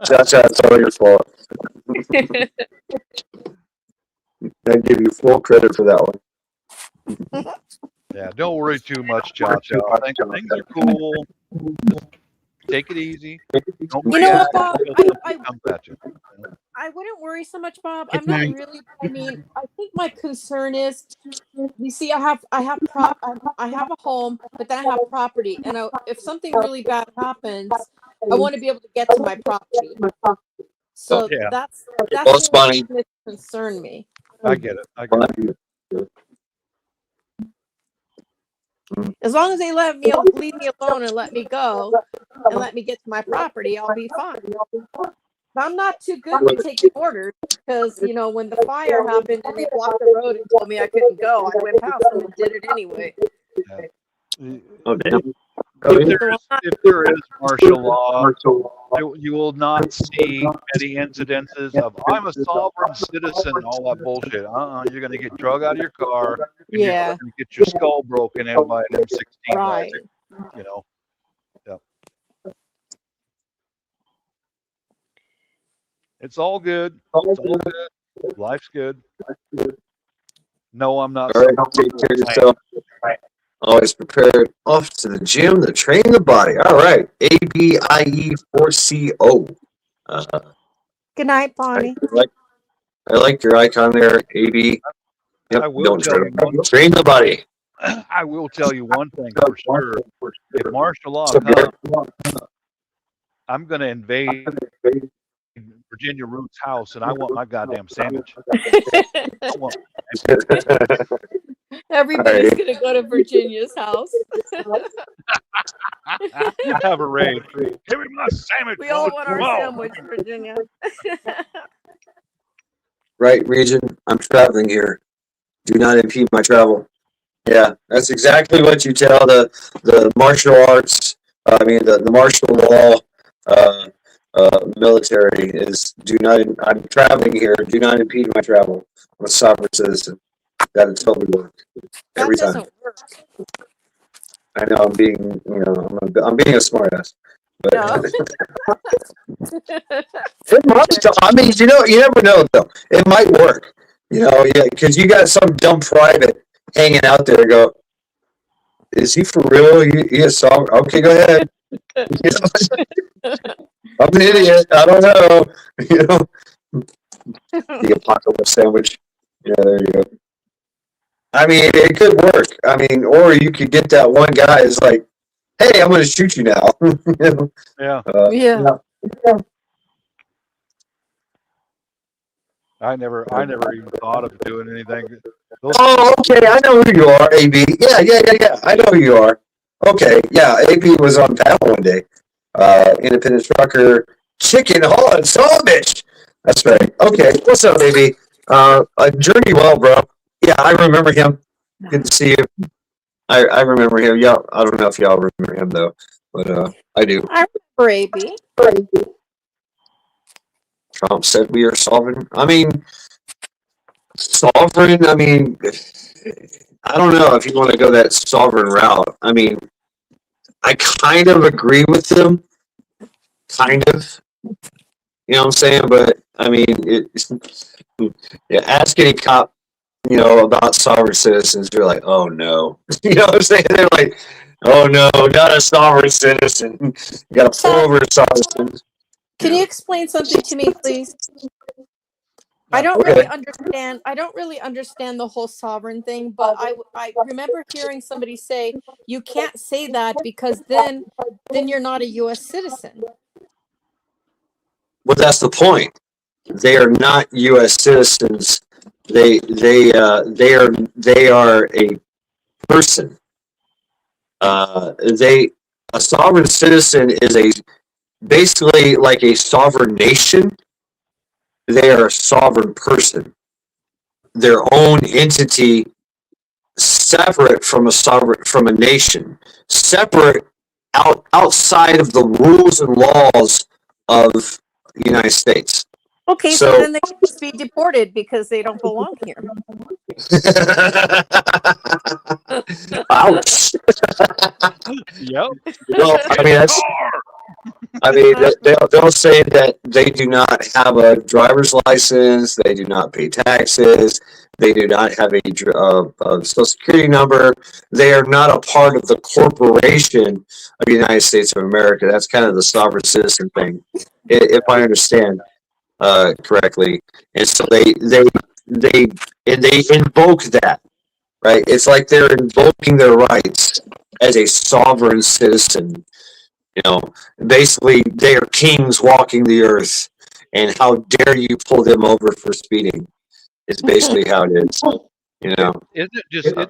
Cha-cha, it's all your fault. I give you full credit for that one. Yeah, don't worry too much, Cha-cha. Things are cool. Just take it easy. Don't You know what, react Bob? until something comes at you. I wouldn't worry so much, Bob. I'm not really. I mean, I think my concern is, you see, I have a home, but then I have property, and if something really bad happens, I want to be able to get to my property. So Yeah. that's Well, what would concern me. I get it. As long as they leave me alone and let me go and let me get to my property, I'll be fine. But I'm not too good with taking orders because, you know, when the fire happened and they blocked the road and told me I couldn't go, I went past them and did it anyway. Yeah. Oh, damn. If there is martial law, you will not see any incidences of "I'm a sovereign citizen," all that bullshit. You're going to get drug out of your car. And Yeah. you're going to get your skull broken in by an M16 Right. rifle. You know. Yeah. It's all good. It's all good. Life's good. No, I'm not. All right, take care of yourself. Always prepared. Off to the gym to train the body. All right. ABIE4CO. Good night, Bonnie. I like your icon there, AB. Yep, I will don't tell you one. train the body. I will tell you one thing for sure. If martial law comes, I'm going to invade Virginia Root's house, and I want my goddamn sandwich. Everybody's going to go to Virginia's house. Have a raid. Give me my sandwich. We all want our sandwich, Virginia. Right, Region. I'm traveling here. Do not impede my travel. Yeah, that's exactly what you tell the martial arts. The martial law military is do not. I'm traveling here. Do not impede my travel. I'm a sovereign citizen. That would totally work every time. Work. I know I'm being, I'm being a smartass. But no. It might. I mean, you never know though. It might work. Because you got some dumb private hanging out there. Go, is he for real? He a sovereign? Okay, go ahead. I'm an idiot. I don't know. The apocalypse sandwich. Yeah, there you go. I mean, it could work. I mean, or you could get that one guy is like, "Hey, I'm going to shoot you now." Yeah. Yeah. I never even thought of doing anything. Oh, okay. I know who you are, AB. Yeah. I know who you are. Okay, yeah. AB was on panel one day. Independent trucker, chicken hauling, son of a bitch. That's right. Okay, what's up, AB? Journey well, bro. Yeah, I remember him. Good to see you. I remember him. Yeah, I don't know if y'all remember him though, but I do. I remember AB. Trump said we are sovereign. I mean, sovereign. I mean, I don't know if you want to go that sovereign route. I mean, I kind of agree with him. Kind of. You know what I'm saying? But I mean, ask any cop, about sovereign citizens, you're like, oh no. You know what I'm saying? They're like, oh no, not a sovereign citizen. You got to pull over a sovereign citizen. Can you explain something to me, please? I don't really understand. I don't really understand the whole sovereign thing, but I remember hearing somebody say you can't say that because then you're not a U.S. citizen. Well, that's the point. they are not U.S. citizens. They are a person. They A sovereign citizen is a basically like a sovereign nation. They are a sovereign person, their own entity, separate from a nation, separate outside of the rules and laws of the United States. Okay, so So then they should just be deported because they don't belong here. ouch. Yep. Well, I mean that's. I mean, they'll say that they do not have a driver's license, they do not pay taxes, they do not have a social security number. They are not a part of the corporation of the United States of America. That's kind of the sovereign citizen thing, if I understand correctly. And so they they invoke that, right? It's like they're invoking their rights as a sovereign citizen. You know, basically, they are kings walking the earth, and how dare you pull them over for speeding? Is basically how it is. You know. Isn't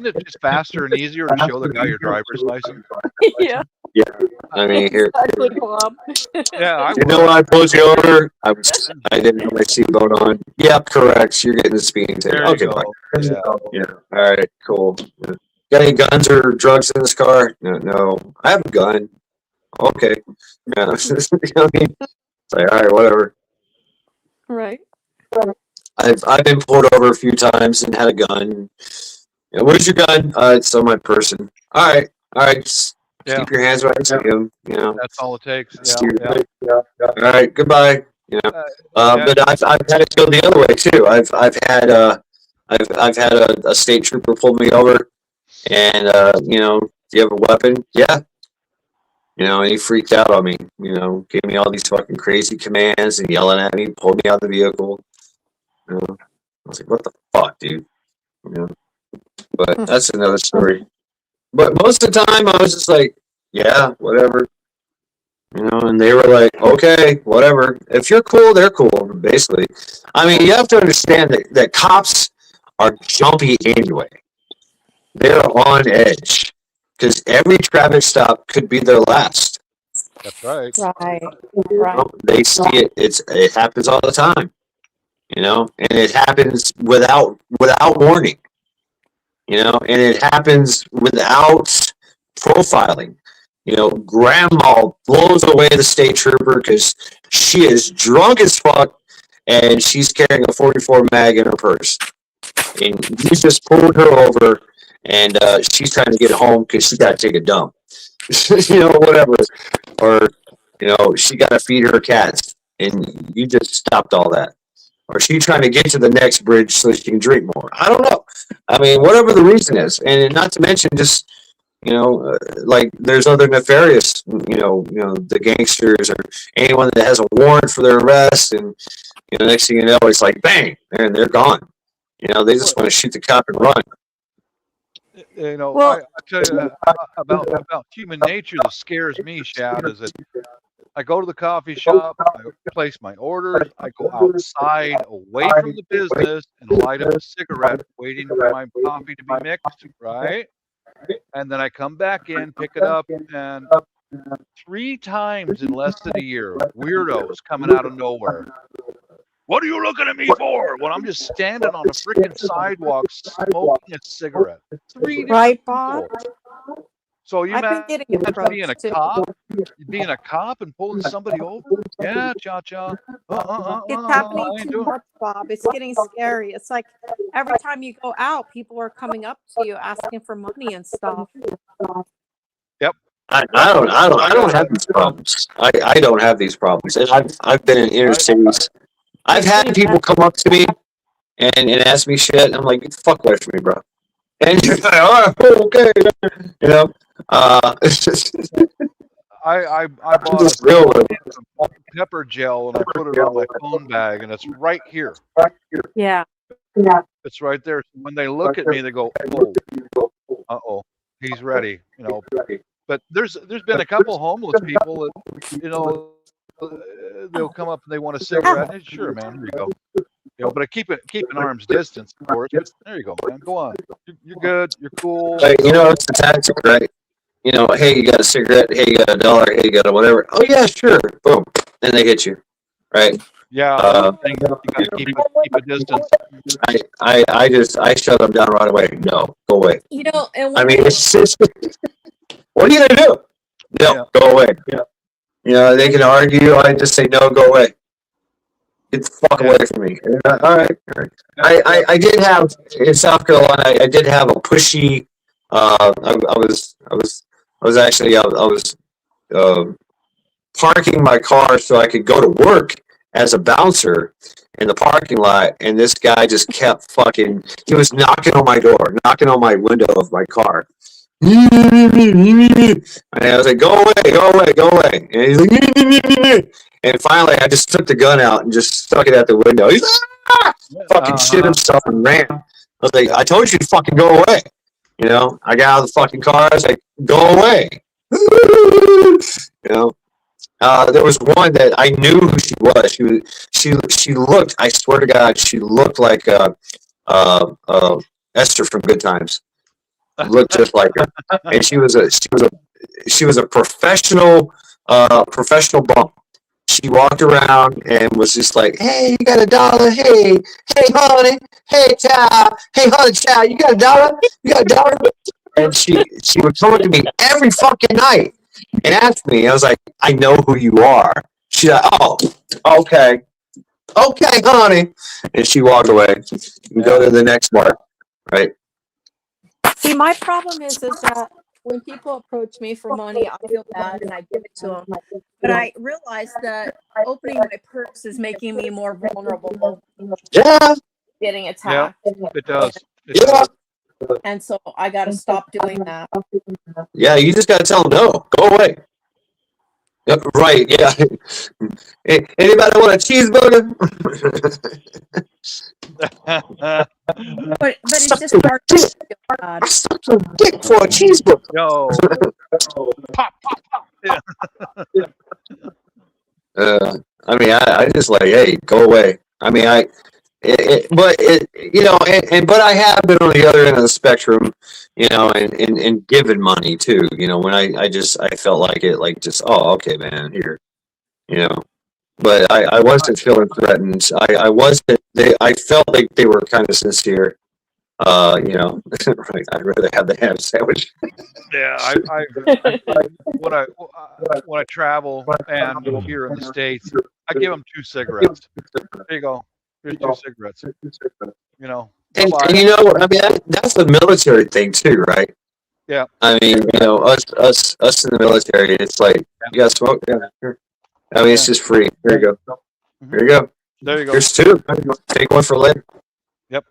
it just faster and easier to show the guy your driver's license? Yeah, Yeah. I mean, here. exactly, Bob. Yeah, I You know would. when I pulled you over, I didn't have my seatbelt on. Yep, correct. You're getting the speeding ticket. There you Okay, go. bye. Yeah. Yeah. All right. Cool. Yeah. Got any guns or drugs in this car? No. No. I have a gun. Okay. Yeah. I mean, it's like, all right, whatever. Right. I've been pulled over a few times and had a gun. Yeah, where's your gun? It's on my person. All right. Just Yeah. keep your hands where I see them. You know. That's all it takes. Yeah. All right. Goodbye. You know. But I've had it go the other way too. I've had a state trooper pull me over, and you know, do you have a weapon? Yeah. You know, and he freaked out on me. You know, gave me all these fucking crazy commands and yelling at me, pulled me out of the vehicle. You know, I was like, what the fuck, dude? You know, but that's another story. But most of the time, I was just like, yeah, whatever. You know, and they were like, okay, whatever. If you're cool, they're cool, basically. I mean, you have to understand that cops are jumpy anyway. They're on edge because every traffic stop could be their last. That's right. Right. You know, they see it. It happens all the time. You know, and it happens without warning. You know, and it happens without profiling. You know, grandma blows away the state trooper because she is drunk as fuck and she's carrying a 44 mag in her purse. And you just pulled her over and she's trying to get home because she got to take a dump. You know, whatever. Or, you know, she got to feed her cats and you just stopped all that. Or she trying to get to the next bridge so she can drink more. I don't know. I mean, whatever the reason is. And not to mention just, you know, like there's other nefarious, you know, the gangsters or anyone that has a warrant for their arrest, and you know, next thing you know, it's like bang, and they're gone. You know, they just want to shoot the cop and run. You know, Well, I tell you about human nature that scares me, Shad, is that I go to the coffee shop, I place my orders, I go outside away from the business and light up a cigarette, waiting for my coffee to be mixed, right? And then I come back in, pick it up, and 3 times in less than a year, weirdos coming out of nowhere. What are you looking at me for? When I'm just standing on a freaking sidewalk smoking a cigarette. 3 different right, Bob. people. So you I've been imagine getting being a approached too. being a cop and pulling somebody over? Yeah, cha-cha. It's I happening ain't too doing much, Bob. It's getting scary. It's like every time you go out, people are coming up to you asking for money and stuff. Yep. I don't have these problems. I don't have these problems. And I've been in inner cities. I've had people come up to me and ask me shit. And I'm like, get the fuck away from me, bro. And you're like, oh, okay, you know. I bought Just a real. pepper gel and I put it on my phone bag and it's right here. Yeah. It's right there. So when they look at me, they go, oh, he's ready, you know. But there's been a couple homeless people that, you know, they'll come up and they want a cigarette. Hey, sure, man, here you go. But keep an arm's distance, of course. There you go, man. Go on. You're good. You're cool. But it's a tactic, right? Hey, you got a cigarette? Hey, you got $1? Hey, you got a whatever? Oh yeah, sure. Boom, and they hit you, right? Yeah, you gotta keep a distance. I shut them down right away. No, go away. And I mean, it's what are you gonna do? No, go away. They can argue. I just say no, go away. Get the fuck away from me. All right. I did have in South Carolina. I did have a pushy. I was actually parking my car so I could go to work as a bouncer in the parking lot, and this guy just kept fucking. He was knocking on my door, knocking on my window of my car. And I was like, go away. And he's like, and finally I just took the gun out and just stuck it at the window. He's like, fucking shit himself and ran. I was like, I told you to fucking go away. I got out of the fucking car. I was like, go away. There was one that I knew who she was. She looked. I swear to God, she looked like Esther from Good Times. Looked just like her, and she was a professional bum. She walked around and was just like, "Hey, you got $1? Hey, honey, hey, child, hey, honey, child, you got $1? You got $1?" And she would come up to me every fucking night and ask me. I was like, "I know who you are." She's like, "Oh, okay, honey," and she walked away and go to the next bar, right? See, my problem is that when people approach me for money, I feel bad and I give it to them. But I realize that opening my purse is making me more vulnerable. Yeah. Getting attacked. Yeah, it does. And so I got to stop doing that. Yeah, you just got to tell them no. Go away. Yep, right, yeah. Hey, anybody want a cheeseburger? but it's just hard to feel bad. I sucked your dick for a cheeseburger. Yo. Pop. Yeah. I mean, I just like, hey, go away. I mean, but I have been on the other end of the spectrum, and given money too, when I felt like it, like just, oh, okay, man, here, but I wasn't feeling threatened. I wasn't, I felt like they were kind of sincere. Right, I'd rather have the ham sandwich. Yeah, when I travel and here in the States, I give them 2 cigarettes. There you go. Here's 2 cigarettes. And I mean, that's the military thing too, right? Yeah. I mean, us in the military, it's like, you got smoke? Yeah, sure. I mean, it's just free. Here you go. Here you go. There you go. Here's 2. Take one for later. Yep.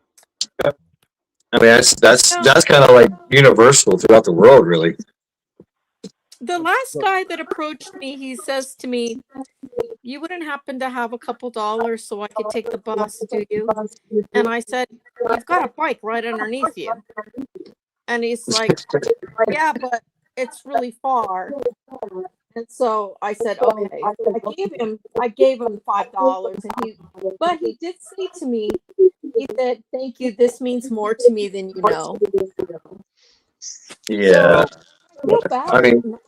I mean, that's kind of like universal throughout the world, really. The last guy that approached me, he says to me, "You wouldn't happen to have a couple dollars so I could take the bus, do you?" And I said, "You've got a bike right underneath you." And he's like, "Yeah, but it's really far." And so I said, "Okay." So I gave him $5, but he did say to me, he said, "Thank you. This means more to me than you know." Yeah. So, I mean,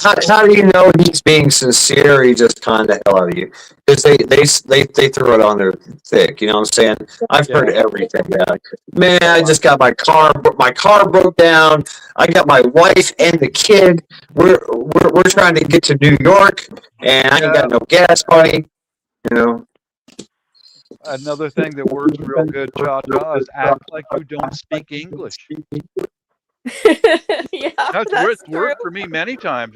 how do you know he's being sincere? Or he just conned the hell out of you because they threw it on there thick. You know what I'm saying? I've heard everything. Man, I just got my car broke down. I got my wife and the kid. We're trying to get to New York, and I ain't got no gas money. Another thing that works real good, Cha-Cha, is act like you don't speak English. Yeah, It's worked for me many times,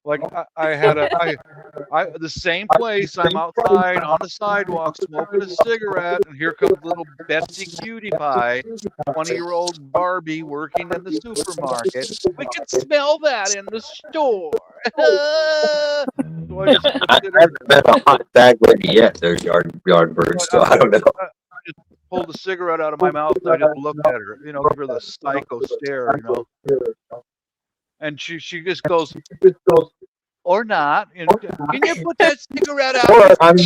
Like I had the same place. I'm outside on the sidewalk smoking a cigarette, and here comes little Betsy Cutie Pie, 20-year-old Barbie working in the supermarket. We can smell that in the store. So I haven't met a hot bag lady yet. There's Yardbirds, so I don't know. I just pulled a cigarette out of my mouth and I just looked at her, give her the psycho stare, and she just goes, or not. And can you put that cigarette out? Or I'm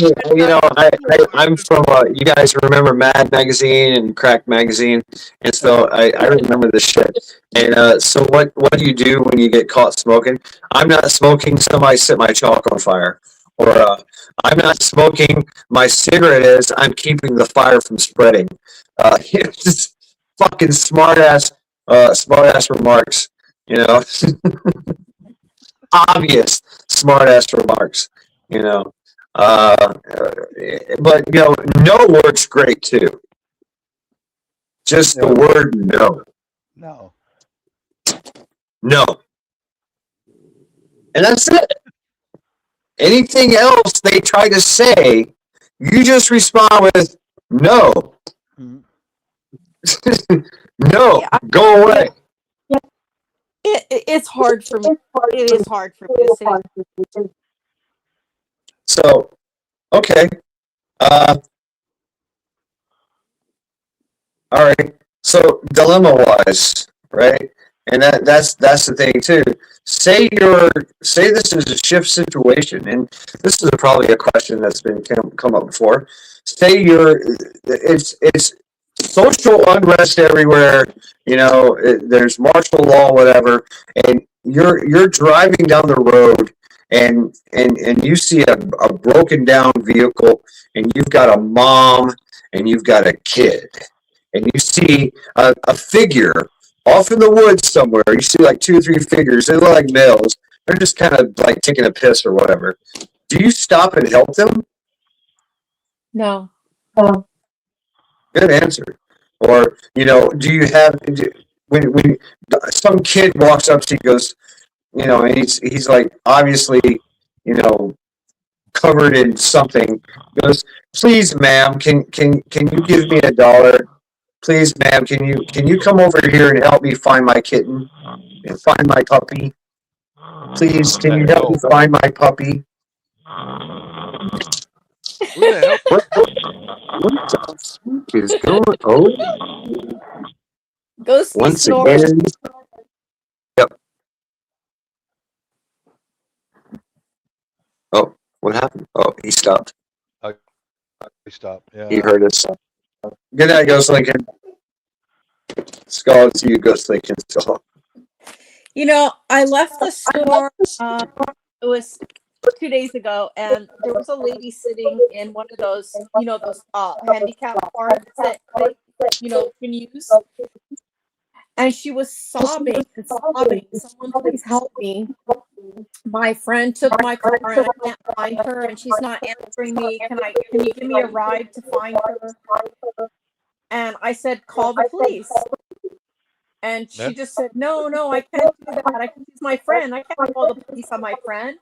from. You guys remember Mad Magazine and Crack Magazine, and so I remember this shit. And so what do you do when you get caught smoking? I'm not smoking. Somebody set my chalk on fire, or I'm not smoking. My cigarette is. I'm keeping the fire from spreading. Just fucking smart ass remarks. You know, obvious smart ass remarks. You know. But no works great too. Just the word no. No. And that's it. Anything else they try to say, you just respond with no. No, go away. It's hard for me. It is hard for me to say. So, okay. All right. So dilemma wise, right? And that's the thing too. Say this is a shift situation, and this is probably a question that's been come up before. Say it's social unrest everywhere. There's martial law, whatever, and you're driving down the road, and you see a broken down vehicle, and you've got a mom and you've got a kid, and you see a figure off in the woods somewhere. You see like 2 or 3 figures. They look like males. They're just kind of like taking a piss or whatever. Do you stop and help them? No. Good answer. Or do you have when some kid walks up to you, goes, and he's like obviously covered in something. Goes, please, ma'am, can you give me $1? Please, ma'am, can you come over here and help me find my kitten and find my puppy? Please, can you help me find my puppy? Who the hell? What the fuck is going on? Ghost Once snores. again. Yep. Oh, what happened? Oh, he stopped. He stopped. Yeah. He heard us. Good night, Ghost Lincoln. Skull to you, Ghost Lincoln. Skull. I left the store. It was 2 days ago, and there was a lady sitting in one of those, those handicap cars that they, can use. And she was sobbing and sobbing. Someone please help me. My friend took my car and I can't find her, and she's not answering me. Can you give me a ride to find her? And I said, call the police. And she just said, no, I can't do that. I can use my friend. I can't call the police on my friend.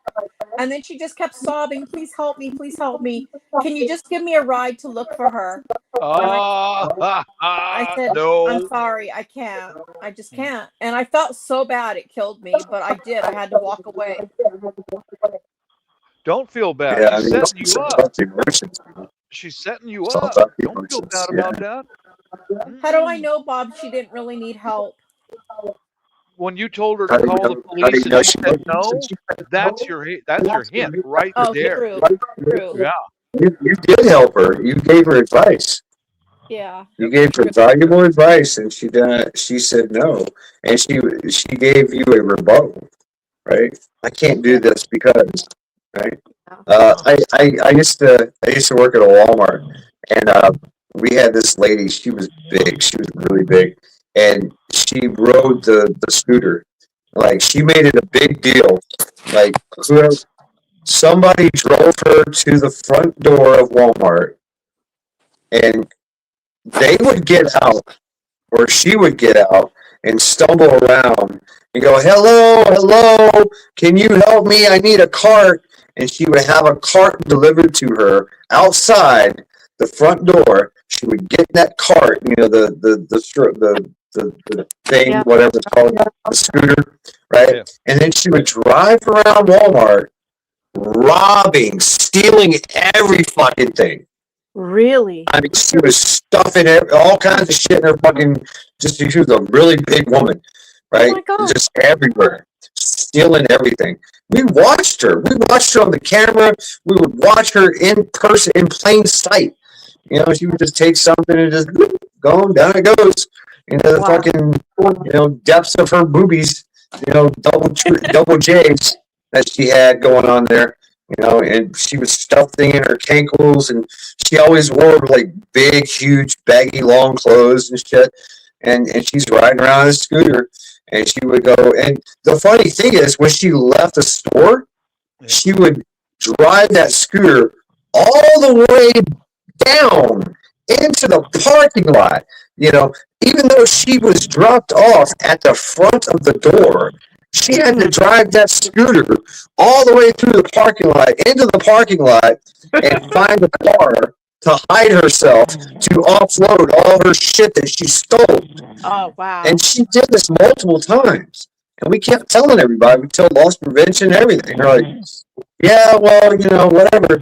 And then she just kept sobbing, please help me, please help me. Can you just give me a ride to look for her? I said, no. I'm sorry, I can't. I just can't. And I felt so bad it killed me, but I did. I had to walk away. Don't feel bad. Yeah, She's setting you up. She's setting you up. Don't feel bad about that. How do I know, Bob, she didn't really need help? When you told her to call the police and she said no, that's your hint right there. True. Yeah. You did help her. You gave her advice. Yeah. You gave her valuable advice, and she said no, and she gave you a rebuttal, right? I can't do this because, right? I used to work at a Walmart, and we had this lady. She was big. She was really big, and she rode the scooter. Like, she made it a big deal. Like, somebody drove her to the front door of Walmart, and they would get out, or she would get out and stumble around and go, hello, can you help me? I need a cart. And she would have a cart delivered to her outside the front door. She would get that cart, the thing, whatever it's called, the scooter, right? Yeah. And then she would drive around Walmart, robbing, stealing every fucking thing. Really? I mean, she was stuffing all kinds of shit in her fucking. She was a really big woman, right? Oh my God. Just everywhere, stealing everything. We watched her. We watched her on the camera. We would watch her in person, in plain sight. You know, she would just take something and just whoop, go down it goes into the fucking depths of her boobies. Double J's that she had going on there. And she was stuffed in her cankles, and she always wore like big, huge, baggy, long clothes and shit. And she's riding around on a scooter, and she would go. And the funny thing is, when she left the store, she would drive that scooter all the way down into the parking lot. Even though she was dropped off at the front of the door, she had to drive that scooter all the way through the parking lot, into the parking lot, and find a car to hide herself to offload all her shit that she stole. Oh, wow. And she did this multiple times. And we kept telling everybody, we told loss prevention, everything. They're like, yeah, well, whatever.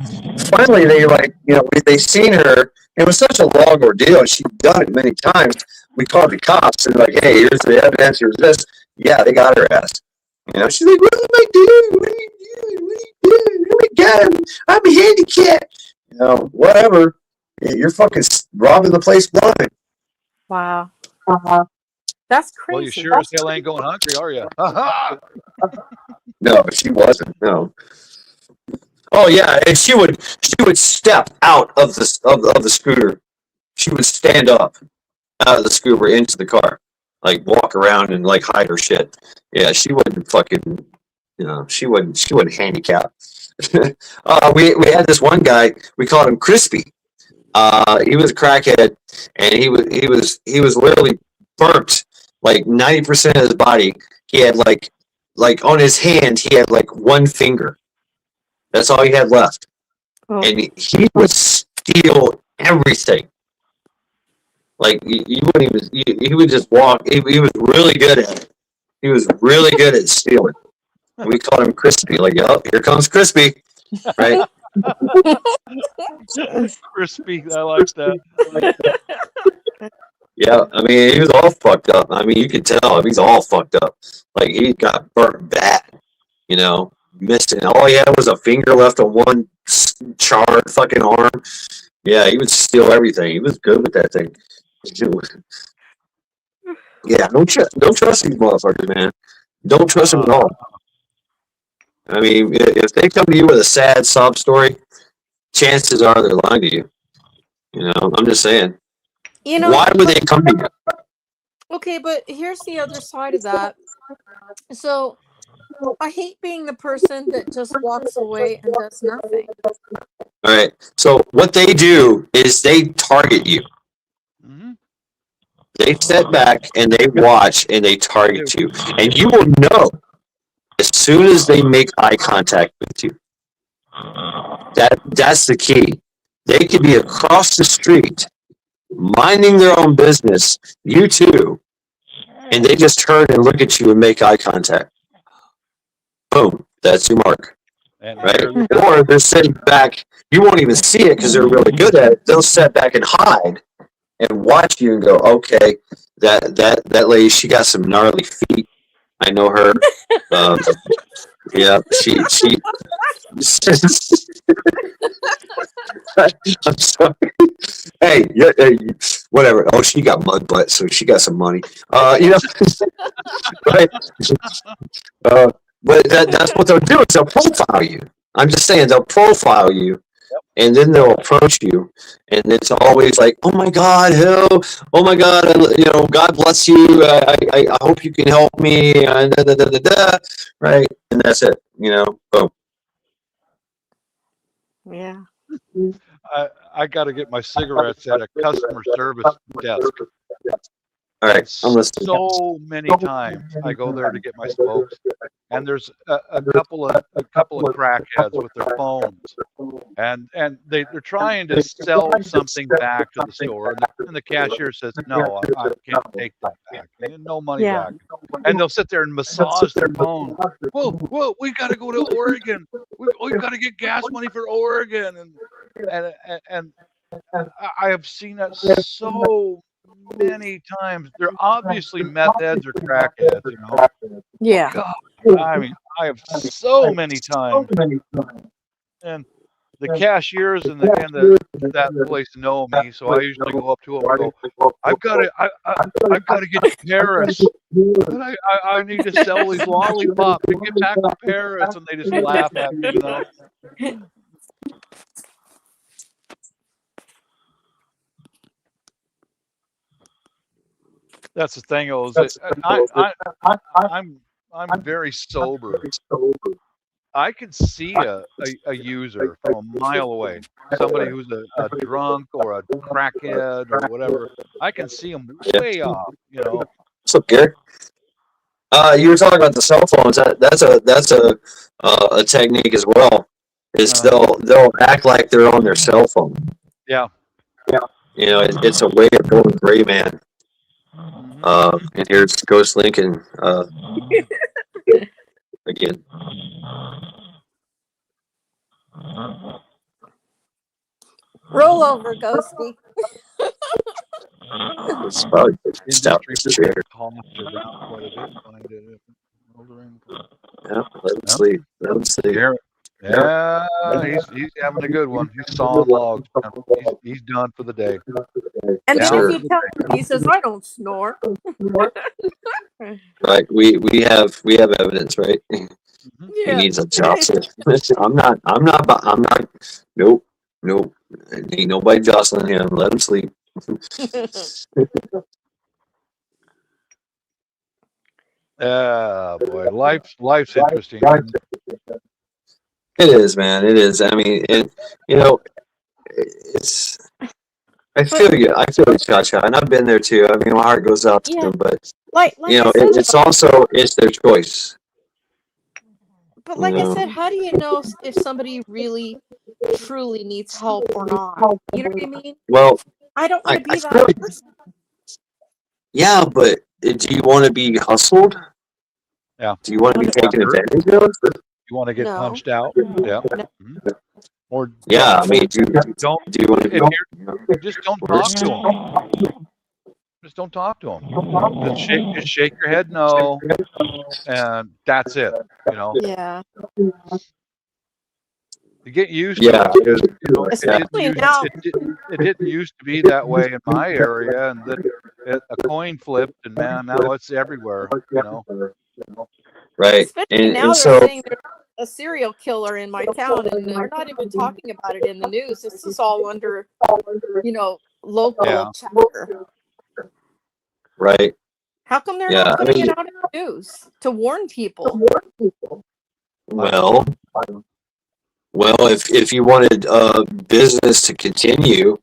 Finally, they seen her. It was such a long ordeal. She'd done it many times. We called the cops and like, hey, here's the evidence, here's this. Yeah, they got her ass. She's like, what am I doing? What are you doing? What are you doing? Oh my God, I'm handicapped. Whatever. You're fucking robbing the place blind. Wow. That's crazy. Well, you sure as hell ain't going hungry, are you? No, she wasn't. No. Oh yeah, and she would step out of the scooter. She would stand up out of the scooter into the car, like walk around and like hide her shit. Yeah, she wouldn't fucking, she wouldn't handicap. We had this one guy. We called him Crispy. He was a crackhead, and he was literally burnt. Like 90% of his body, he had like on his hand, he had like one finger. That's all he had left. Oh. And he would steal everything. Like you wouldn't even. He would just walk. He was really good at it. He was really good at stealing. We called him Crispy. Like, oh, here comes Crispy, right? Crispy, I like that. Yeah, I mean, he was all fucked up. I mean, you could tell he's all fucked up. Like he got burnt bad, missing. All he had was a finger left on one charred fucking arm. Yeah, he would steal everything. He was good with that thing. Yeah, don't trust these motherfuckers, man. Don't trust them at all. I mean, if they come to you with a sad sob story, chances are they're lying to you. I'm just saying. Why would they come to you? Okay, but here's the other side of that. So I hate being the person that just walks away and does nothing. All right. So what they do is they target you. Mm-hmm. They sit back and they watch and they target you. And you will know as soon as they make eye contact with you. That's the key. They could be across the street, minding their own business, you too, and they just turn and look at you and make eye contact. Boom, that's your mark. Right? Or they're sitting back, you won't even see it because they're really good at it. They'll sit back and hide and watch you and go, okay, that lady, she got some gnarly feet. I know her. Yeah, she I'm sorry. Hey, whatever. Oh, she got mud butt, so she got some money. Right? But that's what they'll do is they'll profile you. I'm just saying they'll profile you, and then they'll approach you, and it's always like, oh my God, hell, oh my God, God bless you. I hope you can help me. Right, and that's it. Boom. Yeah. I got to get my cigarettes at a customer service desk. All right, I'm listening. So many times I go there to get my smokes, and there's a couple of crackheads with their phones, and they're trying to sell something back to the store, and the cashier says, "No, I can't take that back. No money back." And they'll sit there and massage their phone. Whoa, we got to go to Oregon. We got to get gas money for Oregon, and I have seen that so many times. They're obviously meth heads or crackheads, you know. Yeah. God, I mean, I have so many times, and the cashiers and the that place know me, so I usually go up to them and go, I've got to get to Paris. But I need to sell these lollipops to get back to Paris, and they just laugh at me, you know. That's the thing, is I'm very sober. I can see a user from a mile away, somebody who's a drunk or a crackhead or whatever. I can see them way off, you know. What's up, Gary? You were talking about the cell phones. That's a technique as well. Is they'll act like they're on their cell phone. Yeah. You know, it's a way of going gray man. And here's Ghost Lincoln again. Roll over, Ghosty. It's probably just out the chair. Yeah, let him sleep. Let him sleep. Yeah, he's having a good one. He's sawing logs. He's done for the day. And then if you tell him, he says, "I don't snore." Right. We have evidence, right? He needs a jostle. I'm not. Nope. Ain't nobody jostling him. Let him sleep. Boy, life's interesting. It is, man. It is. I mean, it's. I feel you, Cha-Cha, and I've been there too. I mean, my heart goes out to them, but it's their choice. But like I said, how do you know if somebody really, truly needs help or not? You know what I mean? Well, I don't want to be that person. Yeah, but do you want to be hustled? Yeah. Do you want to be taken advantage of? You want to get punched out? Yeah. Or I mean, do you want to just don't talk to them. Just don't talk to them. Just shake your head no, and that's it. You know. Yeah. You get used to it. Because, you know, especially now. It didn't used to be that way in my area, and then a coin flipped, and man, now it's everywhere. You know. Right. Especially now they're saying there's a serial killer in my town, and they're not even talking about it in the news. This is all under, local chatter. Right. How come they're not putting it out in the news to warn people? Well, if you wanted business to continue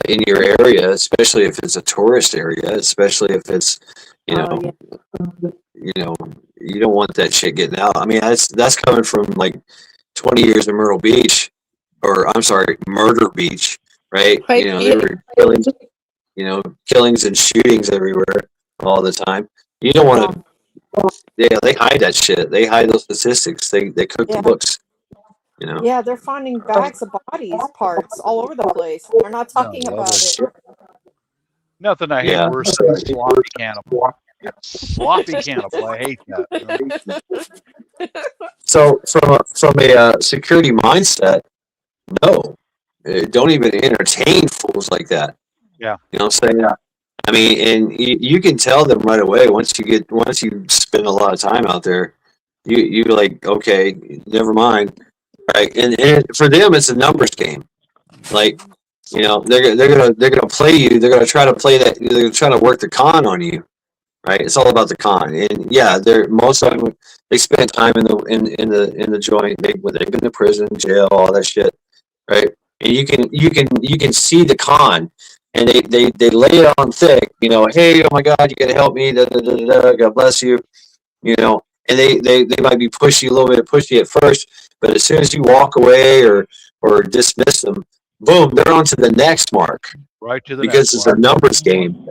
in your area, especially if it's a tourist area, especially if it's, you don't want that shit getting out. I mean, that's coming from like 20 years in Myrtle Beach, or I'm sorry, Murder Beach, right? There were killings and shootings everywhere all the time. You don't want to. Yeah, they hide that shit. They hide those statistics. They cook the books. Yeah, they're finding bags of bodies, parts all over the place. They're not talking about it. Nothing I hate worse than a sloppy cannibal. Sloppy cannibal. I hate that. So from a security mindset, no, don't even entertain fools like that. Yeah. You know what I'm saying? I mean, and you can tell them right away once you spend a lot of time out there, you're like, okay, never mind. Right, and for them, it's a numbers game. Like, they're gonna play you. They're gonna try to play that. They're gonna try to work the con on you. Right, it's all about the con. And they're most of them. They spend time in the joint. They've been to prison, jail, all that shit. Right, and you can see the con, and they lay it on thick. Hey, oh my God, you gotta help me. God bless you. And they might be pushy a little bit, pushy at first. But as soon as you walk away or dismiss them, boom, they're on to the next mark. Right to the because next it's mark. a numbers game.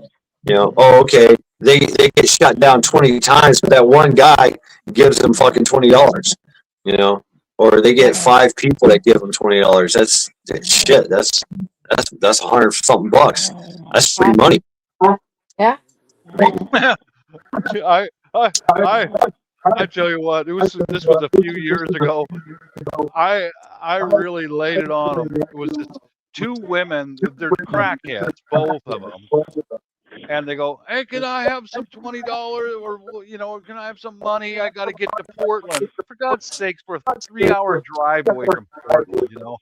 Okay, they get shot down 20 times, but that one guy gives them fucking $20. Or they get 5 people that give them $20. That's shit. That's $100 something bucks. That's free money. Yeah. I, I, I, I tell you what, this was a few years ago. I really laid it on them. It was just two women. They're crackheads, both of them. And they go, "Hey, can I have some $20 or can I have some money? I got to get to Portland." For God's sakes, we're a 3-hour drive away from Portland.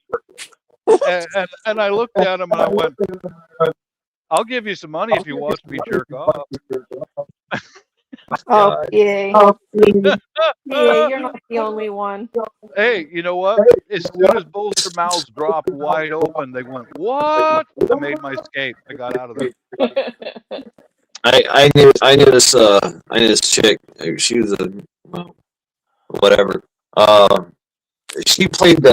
And I looked at him and I went, "I'll give you some money if you watch me jerk off." Oh, yay. Yeah, you're not the only one. Hey, you know what? As soon as both their mouths dropped wide open, they went, "What?" I made my escape. I got out of there. I knew this chick. She was well, whatever. She played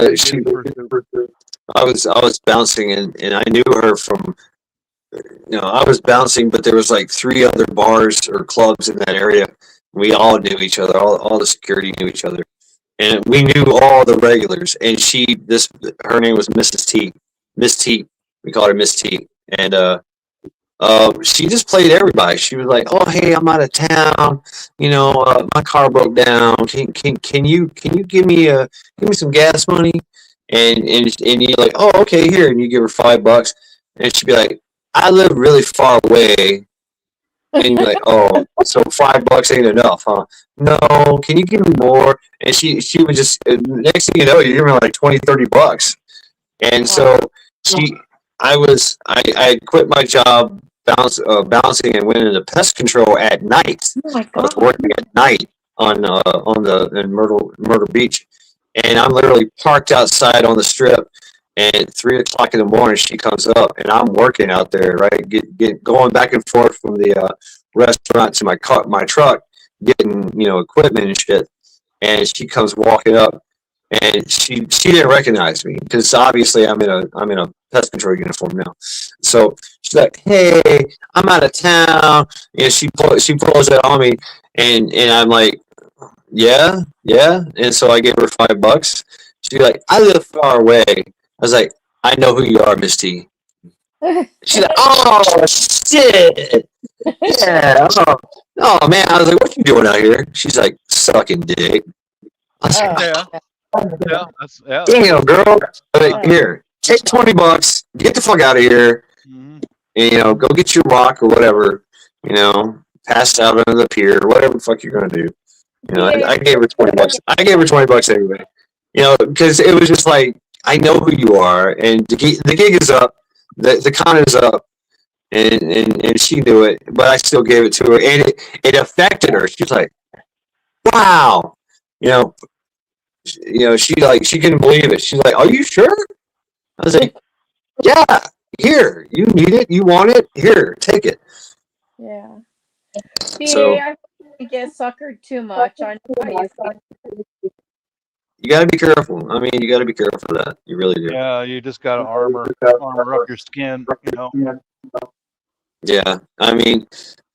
I was bouncing and I knew her from I was bouncing, but there was like 3 other bars or clubs in that area. We all knew each other. All the security knew each other, and we knew all the regulars. And her name was Mrs. T, Miss T. We called her Miss T, and she just played everybody. She was like, "Oh, hey, I'm out of town. My car broke down. Can you give me some gas money?" And you're like, "Oh, okay, here." And you give her $5, and she'd be like, "I live really far away." And you're like, "Oh, so $5 ain't enough, huh?" "No, can you give me more?" And she would just next thing you know, you give her like $20-$30. And so I quit my job bouncing and went into pest control at night. Oh my I was God. working at night in Myrtle Beach, and I'm literally parked outside on the strip. And at 3 o'clock in the morning, she comes up, and I'm working out there, right, going back and forth from the restaurant to my truck, getting equipment and shit. And she comes walking up, and she didn't recognize me because obviously I'm in a pest control uniform now. So she's like, "Hey, I'm out of town." And she pulls it on me, and I'm like, "Yeah, yeah." And so I gave her $5. She's like, "I live far away." I was like, "I know who you are, Miss T." She's like, "Oh shit, yeah, oh man." I was like, "What you doing out here?" She's like, "Sucking dick." I was like, Yeah. "Damn, girl." Like, "Here, take $20, get the fuck out of here, and go get your rock or whatever. Pass out under the pier, whatever the fuck you're gonna do." I gave her $20. I gave her $20 anyway. Because it was just like, I know who you are, and the gig is up, the con is up, and she knew it, but I still gave it to her, and it affected her. She's like, "Wow," she couldn't believe it. She's like, "Are you sure?" I was like, "Yeah, here, you need it, you want it, here, take it." Yeah. So I get suckered too much. I know how you feel. you got to be careful. I mean, you got to be careful of that. You really do. Yeah, you just got to armor up your skin. Yeah, I mean,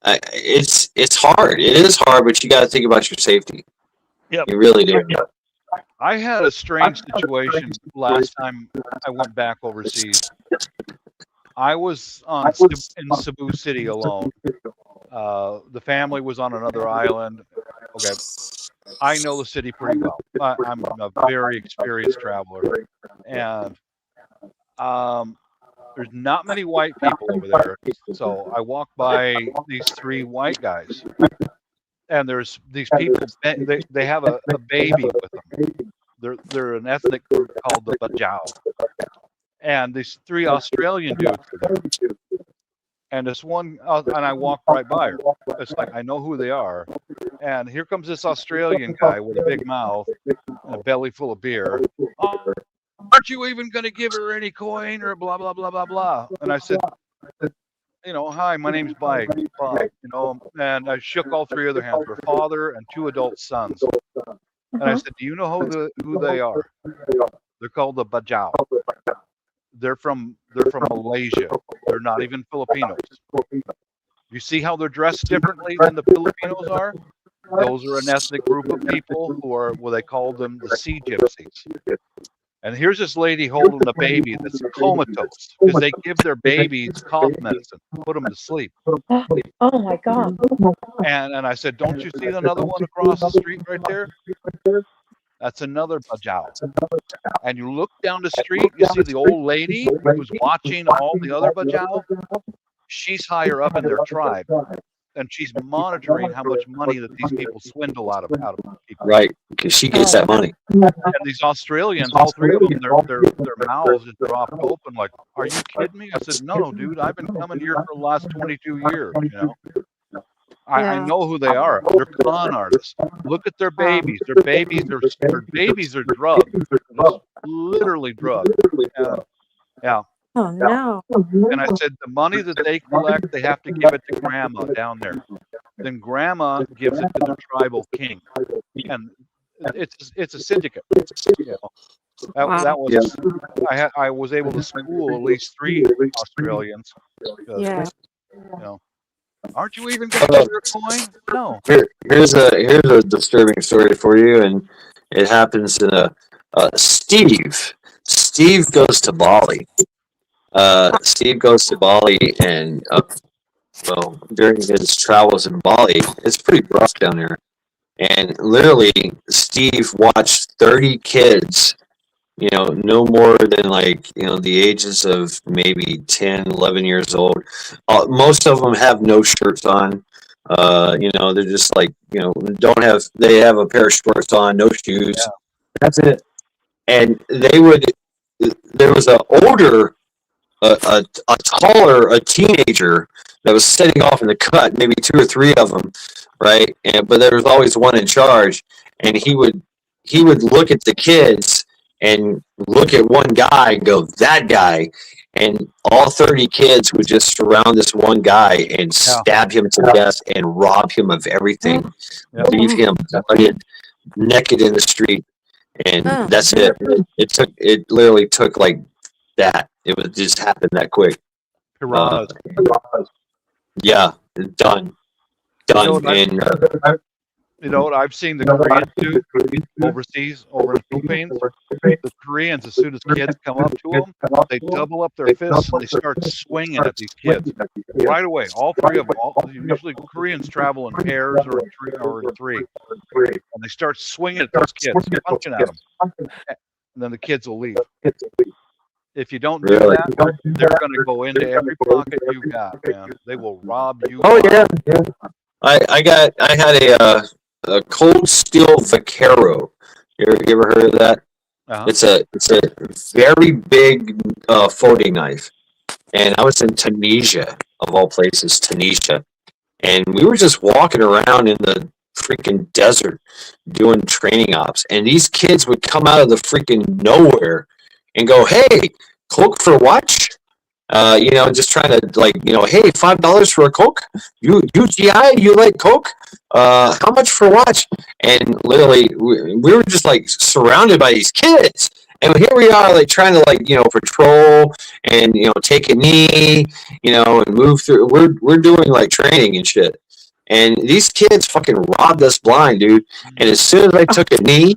it's hard. It is hard, but you got to think about your safety. Yep. You really do. I had a strange situation last time I went back overseas. I was in Cebu City alone. The family was on another island. Okay, I know the city pretty well. I'm a very experienced traveler, and there's not many white people over there. So I walk by these 3 white guys, and there's these people. They have a baby with them. They're an ethnic group called the Bajau, and these 3 Australian dudes are there. And this one, and I walk right by her. It's like, I know who they are. And here comes this Australian guy with a big mouth and a belly full of beer. "Oh, aren't you even going to give her any coin or blah, blah, blah, blah, blah?" And I said, "Hi, my name's Bob, and I shook all 3 of their hands, her father and 2 adult sons. And I said, "Do you know who they are?" They're called the Bajau. They're from Malaysia. They're not even Filipinos. You see how they're dressed differently than the Filipinos are? Those are an ethnic group of people who are, well, they call them the Sea Gypsies. And here's this lady holding a baby that's comatose because they give their babies cough medicine, put them to sleep. Oh my God. And I said, don't you see another one across the street right there? That's another bajau. And you look down the street, you see the old lady who's watching all the other bajau. She's higher up in their tribe, and she's monitoring how much money that these people swindle out of people. Right, because she gets that money. And these Australians, all three of them, their mouths just dropped open. Like, are you kidding me? I said, no, dude, I've been coming here for the last 22 years. You know, I know who they are. They're con artists. Look at their babies. Their babies are drugged. Just literally drugged. Yeah. Oh no. And I said, the money that they collect, they have to give it to grandma down there. Then grandma gives it to the tribal king. And it's a syndicate. You know, that was I was able to school at least 3 Australians. Yeah. You know, aren't you even going to get your coin? No. Here's a disturbing story for you, and it happens in Steve. Steve goes to Bali. Steve goes to Bali, and well, during his travels in Bali, it's pretty rough down there. And literally, Steve watched 30 kids, you know, no more than like, you know, the ages of maybe 10, 11 years old. Most of them have no shirts on. You know, they're just like, you know, they have a pair of shorts on, no shoes. Yeah. That's it. And there was an older, a taller, a teenager that was sitting off in the cut, maybe 2 or 3 of them, right? But there was always one in charge, and he would look at the kids and look at one guy and go, that guy, and all 30 kids would just surround this one guy and stab him to death and rob him of everything, leave him naked in the street, and that's it. It literally took like that. It was just happened that quick. Piranhas. Yeah, done. You know what I've seen the Koreans do overseas, over in the Philippines? The Koreans, as soon as kids come up to them, they double up their fists and they start swinging at these kids right away. All 3 of them. Usually Koreans travel in pairs or in 3, and they start swinging at those kids, punching at them, and then the kids will leave. If you don't do that, they're going to go into every pocket you got, man. They will rob you. Oh yeah. I had a Cold Steel Vaquero. You ever heard of that? It's a very big folding knife, and I was in Tunisia, of all places, Tunisia, and we were just walking around in the freaking desert doing training ops, and these kids would come out of the freaking nowhere and go, "Hey, Coke for watch?" You know, just trying to, like, you know, hey, $5 for a Coke? UGI, you like Coke? How much for watch? And literally, we were just like surrounded by these kids. And here we are, like, trying to, like, you know, patrol and, you know, take a knee, you know, and move through. We're doing like training and shit. And these kids fucking robbed us blind, dude. And as soon as I took a knee,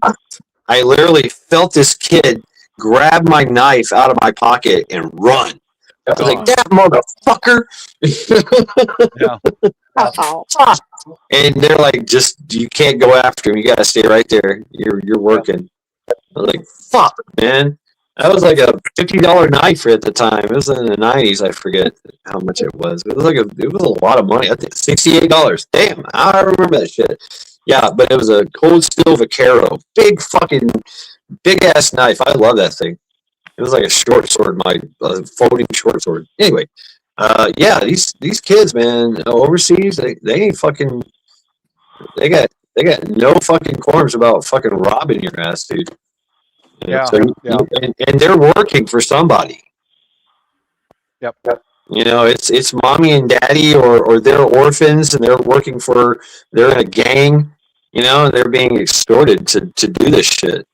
I literally felt this kid grab my knife out of my pocket and run. I was like, that motherfucker. And they're like, just, you can't go after him. You got to stay right there. You're working. I was like, fuck, man. That was like a $50 knife at the time. It was in the 90s. I forget how much it was. It was a lot of money. I think $68. Damn, I remember that shit. Yeah, but it was a Cold Steel Vaquero. Big ass knife. I love that thing. It was like a short sword, my folding short sword. Anyway, yeah, these kids, man, overseas, they ain't fucking. They got no fucking qualms about fucking robbing your ass, dude. And they're working for somebody. Yep. You know, it's mommy and daddy, or they're orphans and they're in a gang. You know, and they're being extorted to do this shit.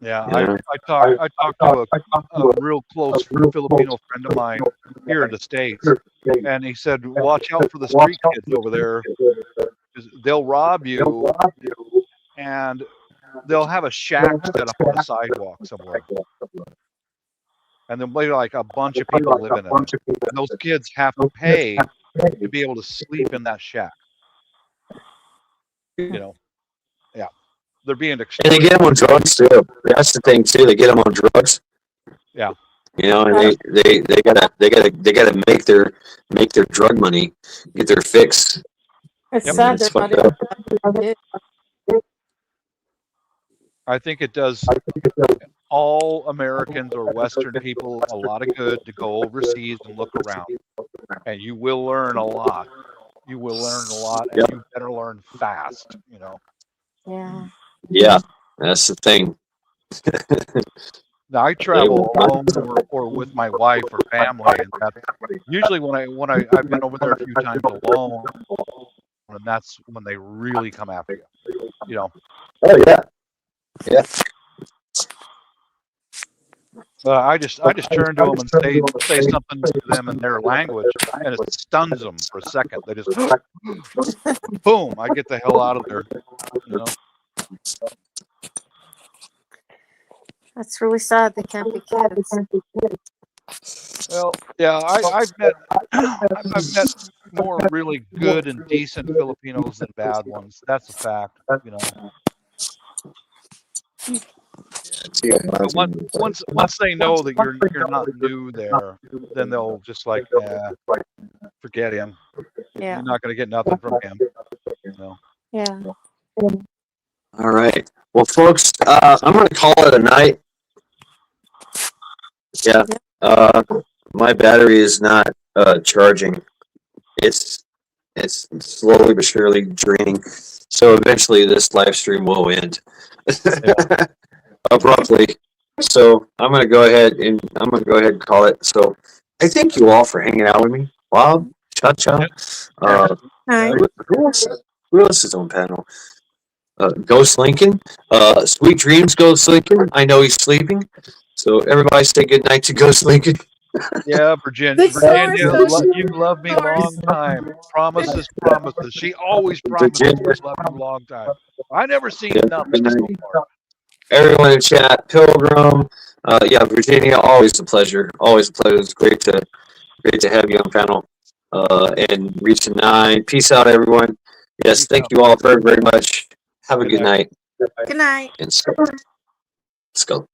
Yeah, I talked to a real close Filipino friend of mine here in the States, and he said, watch out for the street kids over there. They'll rob you, and they'll have a shack set up on the sidewalk somewhere. and there'll be like a bunch of people living in it, and those kids have to pay to be able to sleep in that shack. You know, yeah, they're being And they extorted. get them on drugs too. That's the thing too. They get them on drugs. Yeah. You know, and they gotta make their drug money, get their fix. It's Yep. sad It's they're not fucked able up. to. I think it does all Americans or Western people a lot of good to go overseas and look around, and you will learn a lot. You will learn a lot, and you better learn fast. You know. Yeah. Yeah, that's the thing. Now I travel alone or with my wife or family, and that usually when I've been over there a few times alone, and that's when they really come after you. You know. Oh yeah, yeah. I just turn to them and say something to them in their language, and it stuns them for a second. They just boom! I get the hell out of there. You know. That's really sad they can't be kids. Well, yeah, I've met I've met more really good and decent Filipinos than bad ones. That's a fact. You know. But once they know that you're not new there, then they'll just like, forget him. Yeah. You're not going to get nothing from him. No. Yeah. All right. Well, folks, I'm going to call it a night. Yeah. My battery is not charging. It's slowly but surely draining. So eventually, this live stream will end abruptly. So I'm going to go ahead and call it. So I thank you all for hanging out with me. Bob, Cha-Cha, Hi. who else is on panel? Ghost Lincoln, sweet dreams, Ghost Lincoln. I know he's sleeping. So everybody say good night to Ghost Lincoln. Yeah, Virginia, you've loved me a long time. Promises. She always promises to love you a long time. I never seen nothing so far. Everyone in chat, Pilgrim, Virginia, always a pleasure. Always a pleasure. It's great to have you on panel. And reaching 9. Peace out, everyone. Yes, thank you all very, very much. Have a good night. Good night. And let's go.